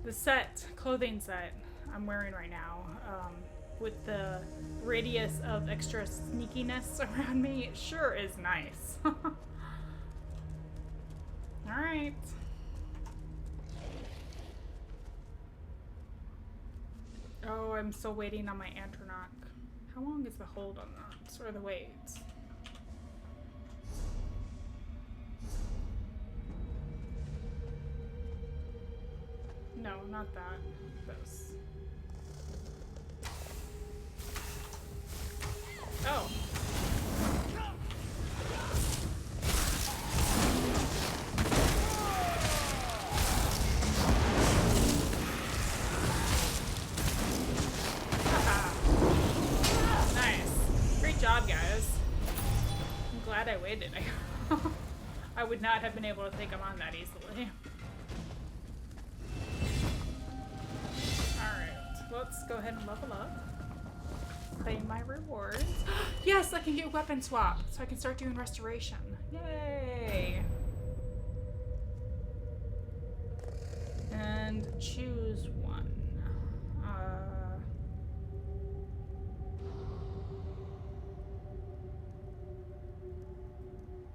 the clothing set I'm wearing right now, with the radius of extra sneakiness around me, it sure is nice. Alright. Oh, I'm still waiting on my Antronock. How long is the hold on that? Or the wait? No, not that. This. Oh. Job, guys. I'm glad I waited. I would not have been able to take him on that easily. Alright, let's go ahead and level up. Claim my rewards. Yes, I can get weapon swap, so I can start doing restoration. Yay! And choose one.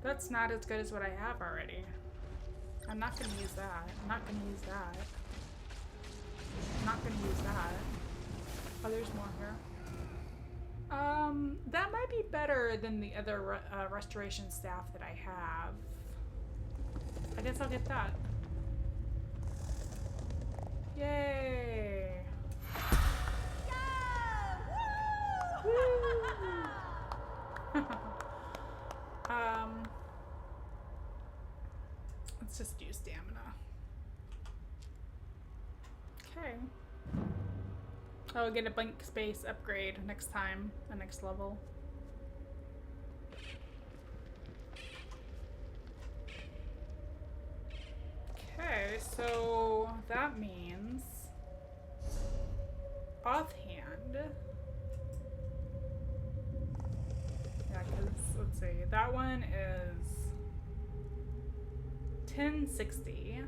That's not as good as what I have already. I'm not gonna use that. I'm not gonna use that. I'm not gonna use that. Oh, there's more here. That might be better than the other restoration staff that I have. I guess I'll get that. Yay! Woo! Let's just do stamina. Okay. I'll get a blank space upgrade next time, the next level. Okay, so that means offhand. Yeah, because, let's see, that one is 1060.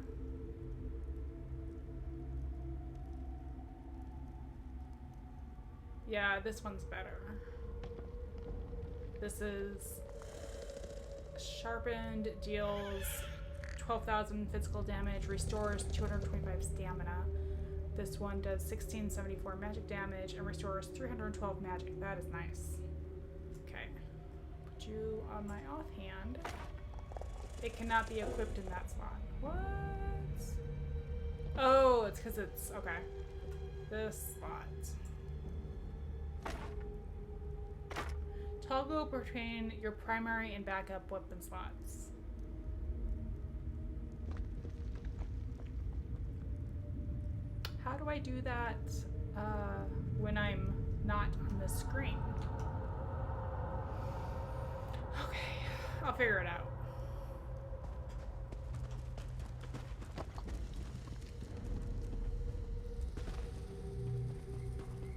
Yeah, this one's better. This is sharpened, deals 12,000 physical damage, restores 225 stamina. This one does 1674 magic damage and restores 312 magic. That is nice. Okay. Put you on my offhand. It cannot be equipped in that slot. What? Oh, it's because it's... Okay. This slot. Toggle between your primary and backup weapon slots. How do I do that when I'm not on the screen? Okay, I'll figure it out.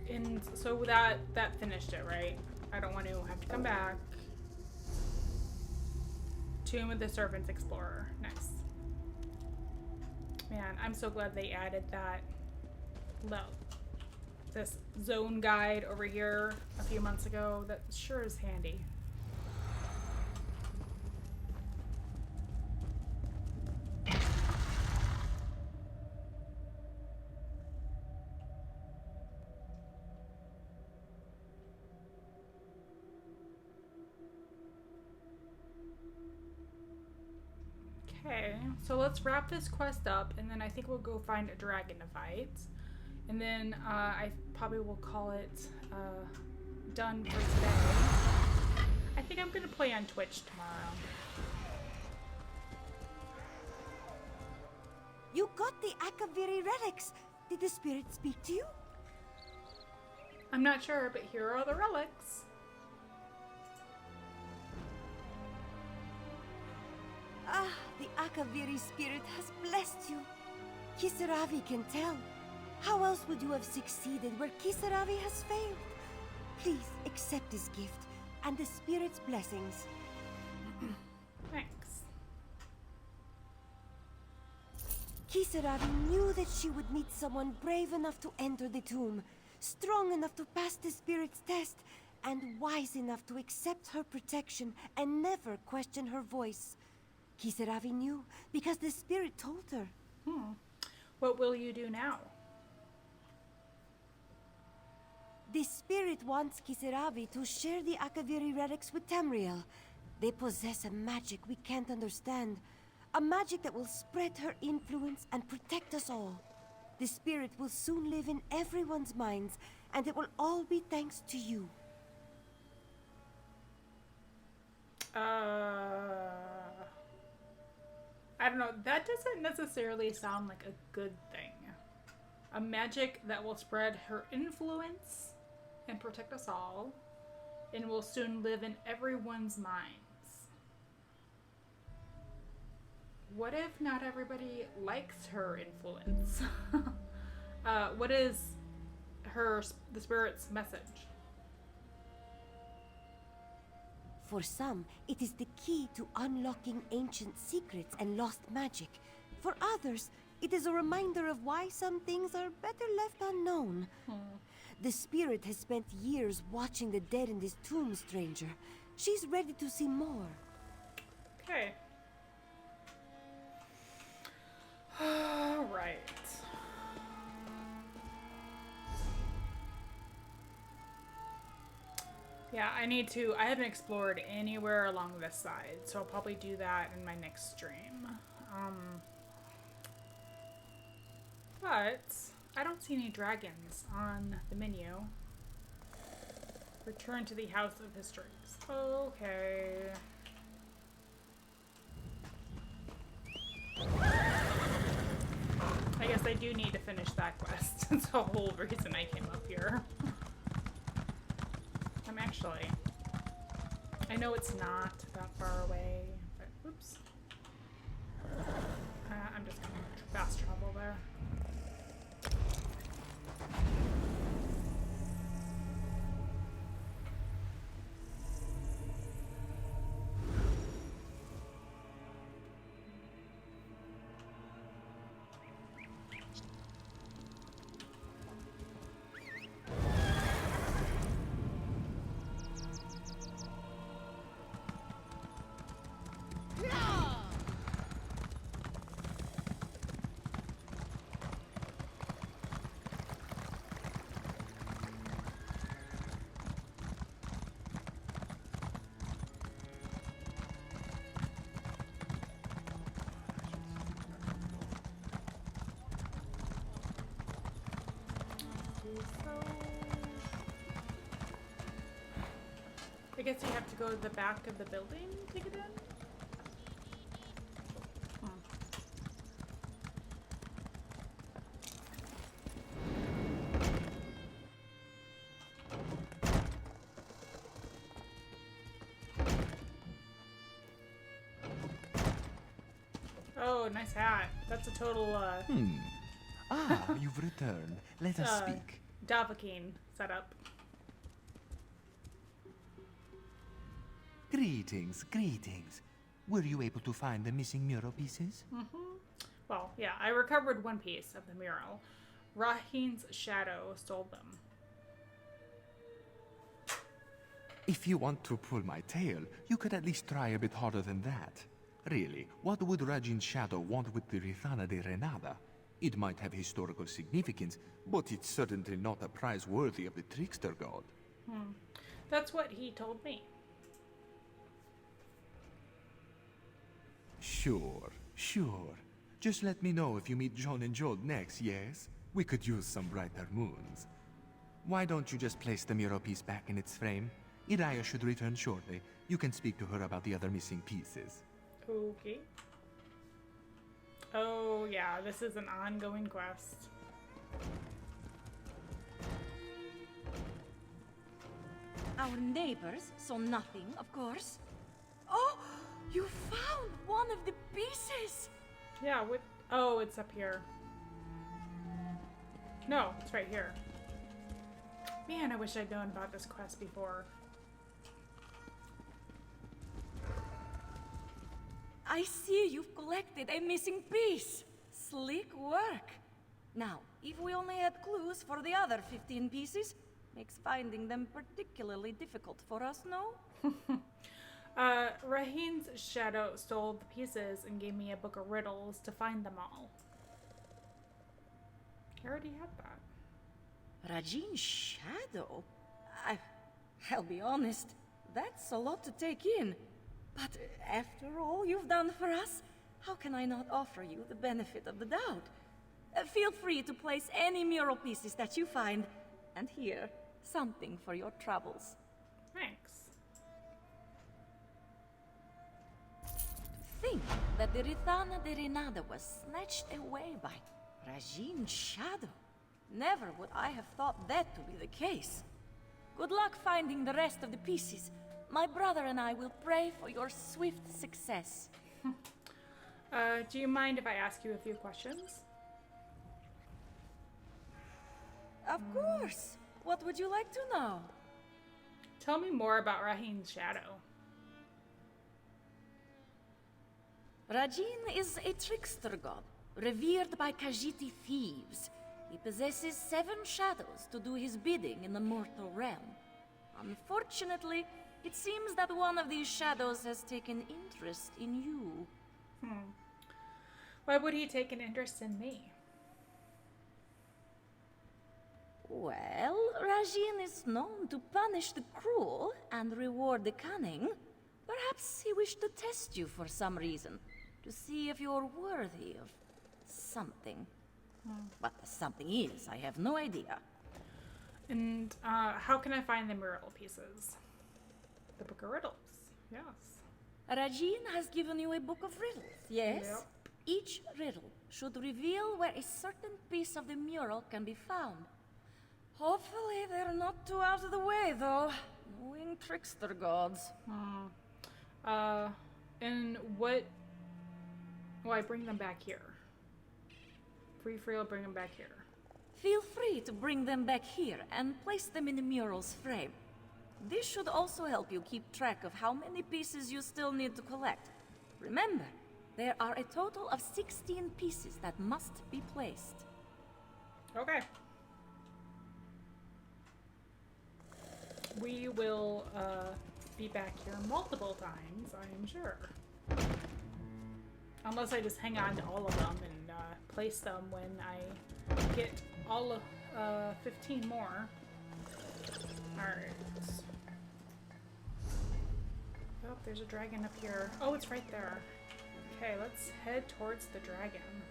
And so that finished it, right? I don't want to have to come back. Tomb of the Servants Explorer. Nice. Man, I'm so glad they added that. This zone guide over here a few months ago. That sure is handy. Okay, so let's wrap this quest up, and then I think we'll go find a dragon to fight. And then I probably will call it done for today. I think I'm going to play on Twitch tomorrow. You got the Akaviri relics. Did the spirit speak to you? I'm not sure, but here are the relics. Ah, the Akaviri spirit has blessed you. Kisaravi can tell. How else would you have succeeded where Kisaravi has failed? Please accept this gift and the spirit's blessings. Thanks. Kisaravi knew that she would meet someone brave enough to enter the tomb, strong enough to pass the spirit's test, and wise enough to accept her protection and never question her voice. Kisaravi knew because the spirit told her. What will you do now? The spirit wants Kisaravi to share the Akaviri relics with Tamriel. They possess a magic we can't understand. A magic that will spread her influence and protect us all. The spirit will soon live in everyone's minds, and it will all be thanks to you. I don't know. That doesn't necessarily sound like a good thing. A magic that will spread her influence and protect us all, and will soon live in everyone's minds. What if not everybody likes her influence? What is the spirit's message? For some, it is the key to unlocking ancient secrets and lost magic. For others, it is a reminder of why some things are better left unknown. The spirit has spent years watching the dead in this tomb, stranger. She's ready to see more. Okay. All right. Yeah, I haven't explored anywhere along this side, so I'll probably do that in my next stream. But I don't see any dragons on the menu. Return to the House of Histories. Okay. I guess I do need to finish that quest. That's the whole reason I came up here. I know it's not that far away, but oops. I'm just gonna fast travel there. guess you have to go to the back of the building to get in? Oh, nice hat. That's a total, Ah, you've returned. Let us speak. Dovahkiin setup. Greetings, greetings. Were you able to find the missing mural pieces? Well, yeah, I recovered one piece of the mural. Ri'hirr's shadow stole them. If you want to pull my tail, you could at least try a bit harder than that. Really, what would Rajin's shadow want with the Ri'hirr de Renada? It might have historical significance, but it's certainly not a prize worthy of the trickster god. That's what he told me. Sure, sure. Just let me know if you meet John and Joel next, yes? We could use some brighter moons. Why don't you just place the mural piece back in its frame? Ri'hirr should return shortly. You can speak to her about the other missing pieces. Okay. Oh, yeah, this is an ongoing quest. Our neighbors saw nothing, of course. Oh, you found one of the pieces! Yeah, what? Oh, it's up here. No, it's right here. Man, I wish I'd known about this quest before. I see you've collected a missing piece. Slick work. Now, if we only had clues for the other 15 pieces, makes finding them particularly difficult for us, no? Ri'hirr's shadow stole the pieces and gave me a book of riddles to find them all. I already had that. Rajin's shadow? I'll be honest, that's a lot to take in. But after all you've done for us, how can I not offer you the benefit of the doubt? Feel free to place any mural pieces that you find, and here, something for your troubles. Thanks. To think that the Ri'hirr de Renada was snatched away by Rajin's shadow. Never would I have thought that to be the case. Good luck finding the rest of the pieces. My brother and I will pray for your swift success. Do you mind if I ask you a few questions? Of course. What would you like to know? Tell me more about Ri'hirr's shadow. Rajin is a trickster god, revered by Khajiiti thieves. He possesses 7 shadows to do his bidding in the mortal realm. Unfortunately, it seems that one of these shadows has taken interest in you. Why would he take an interest in me? Well, Rajin is known to punish the cruel and reward the cunning. Perhaps he wished to test you for some reason, to see if you're worthy of something. What the something is, I have no idea. And how can I find the mural pieces? The book of riddles, yes. Rajin has given you a book of riddles, yes? Yep. Each riddle should reveal where a certain piece of the mural can be found. Hopefully they're not too out of the way, though. Knowing trickster gods. And what... Why bring them back here? Free-free, bring them back here. Feel free to bring them back here and place them in the mural's frame. This should also help you keep track of how many pieces you still need to collect. Remember, there are a total of 16 pieces that must be placed. Okay. We will be back here multiple times, I am sure. Unless I just hang on to all of them and place them when I get all of 15 more. Alright. Oh, there's a dragon up here. Oh, it's right there. Okay, let's head towards the dragon.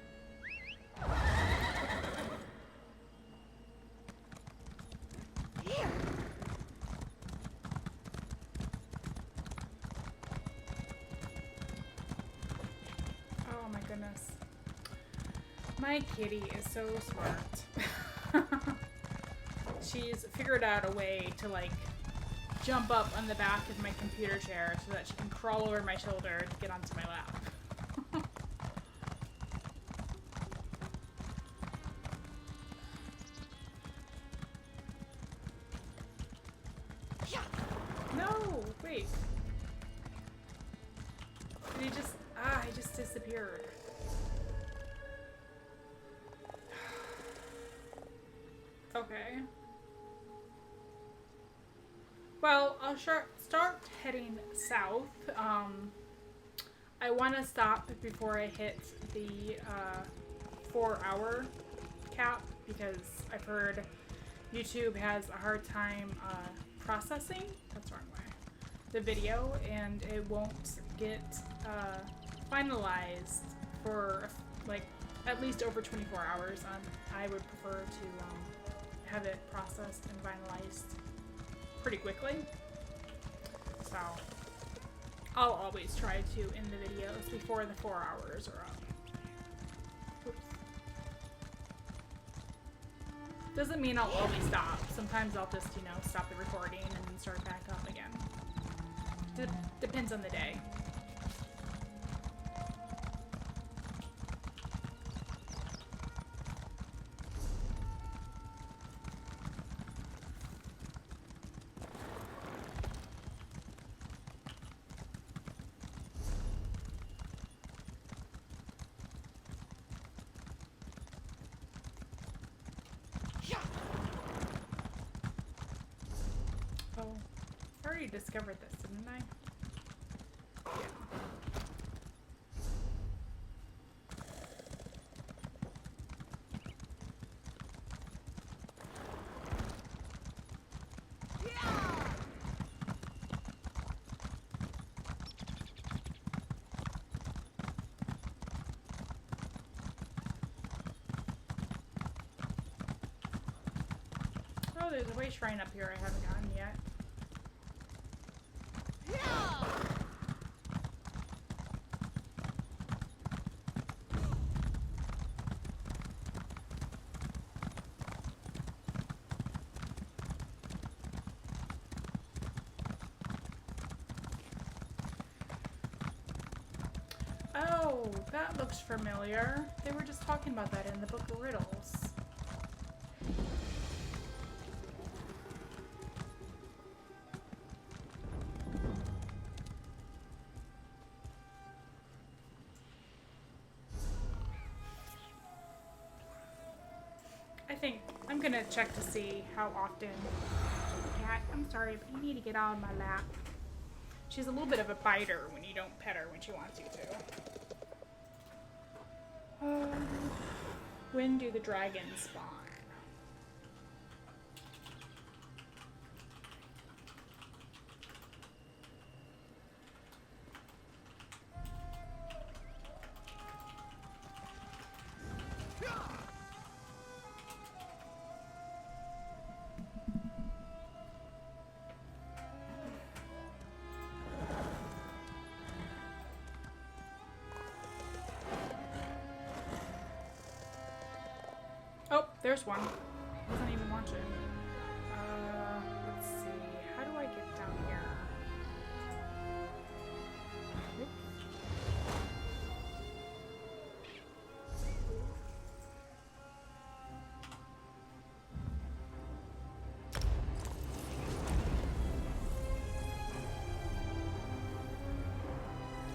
Here! My kitty is so smart. She's figured out a way to like jump up on the back of my computer chair so that she can crawl over my shoulder to get onto my lap. No, wait. Did he just... he just disappeared. Okay. Well, I'll start heading south. I want to stop before I hit the 4-hour cap because I've heard YouTube has a hard time processing, that's the wrong way, the video, and it won't get finalized for like at least over 24 hours. I would prefer to have it processed and finalized pretty quickly. So I'll always try to end the videos before the 4 hours are up. Oops. Doesn't mean I'll always stop. Sometimes I'll just, you know, stop the recording and then start back up again. Depends on the day. Oh, I already discovered this, didn't I? Yeah. Oh, there's a way shrine up here I haven't gotten yet. Oh, that looks familiar. They were just talking about that in the Book of Riddles. I think I'm gonna check to see how often. Cat, I'm sorry, but you need to get on my lap. She's a little bit of a biter when you don't pet her when she wants you to. When do the dragons spawn? Oh, there's one. Wasn't even watching. Let's see. How do I get down here? Oops.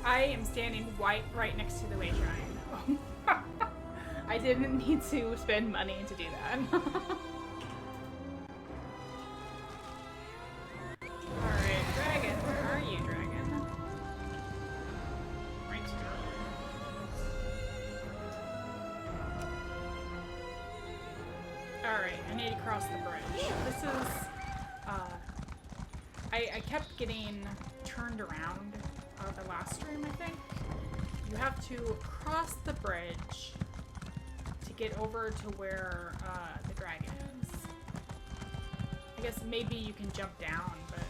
I am standing right next to the way shrine. I didn't need to spend money to do that. Alright, dragon. Where are you, dragon? Right here. Alright, I need to cross the bridge. This is, I kept getting turned around the last stream, I think. You have to cross the bridge to get over to where the dragon is. I guess maybe you can jump down, but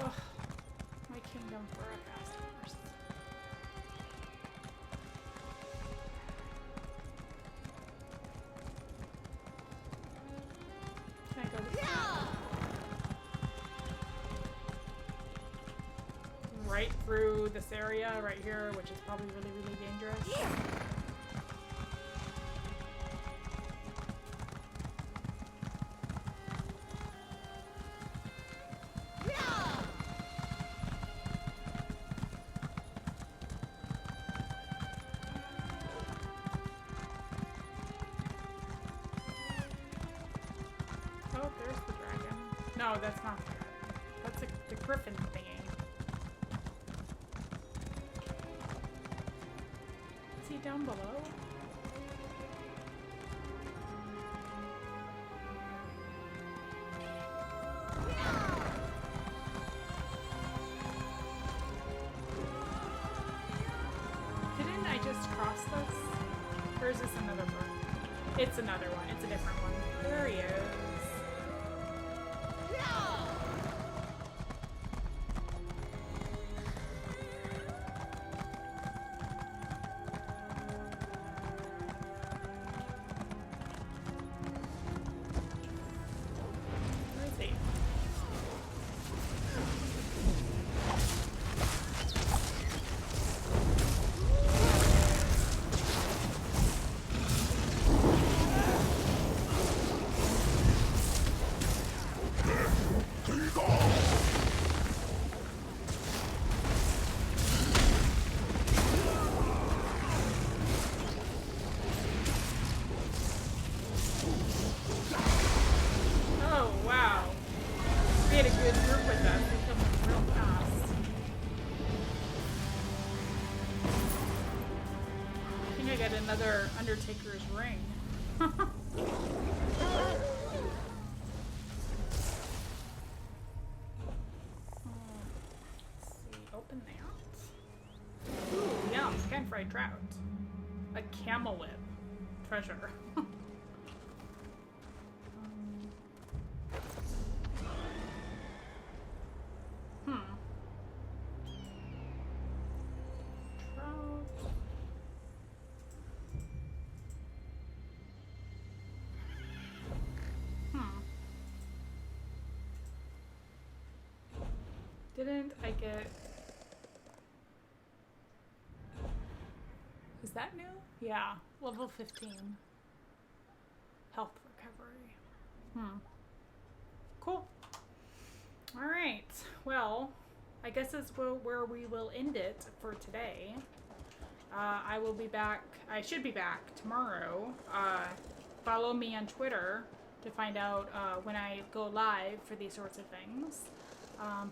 oh, my kingdom for a fast horse. right through this area right here, which is probably really, really dangerous. Oh, there's the dragon. No, that's not the dragon. That's the griffin thingy. Is he down below? Didn't I just cross this? Or is this another one? It's another one. It's a different one. There he is. Where is he? Oh, wow. We had a good group with us. They come real fast. I think I got another Undertaker's ring. Let's see. Open that. Ooh, yum. Pan-fried trout. A camel whip. Treasure. Trout. Didn't I get... Is that new? Yeah, level 15. Health recovery. Cool. Alright, well, I guess that's where we will end it for today. I will be back, I should be back tomorrow. Follow me on Twitter to find out when I go live for these sorts of things.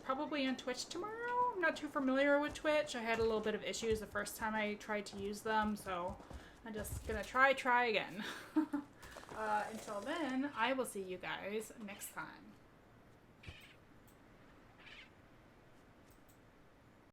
Probably on Twitch tomorrow. I'm not too familiar with Twitch. I had a little bit of issues the first time I tried to use them, so I'm just gonna try again. Until then, I will see you guys next time.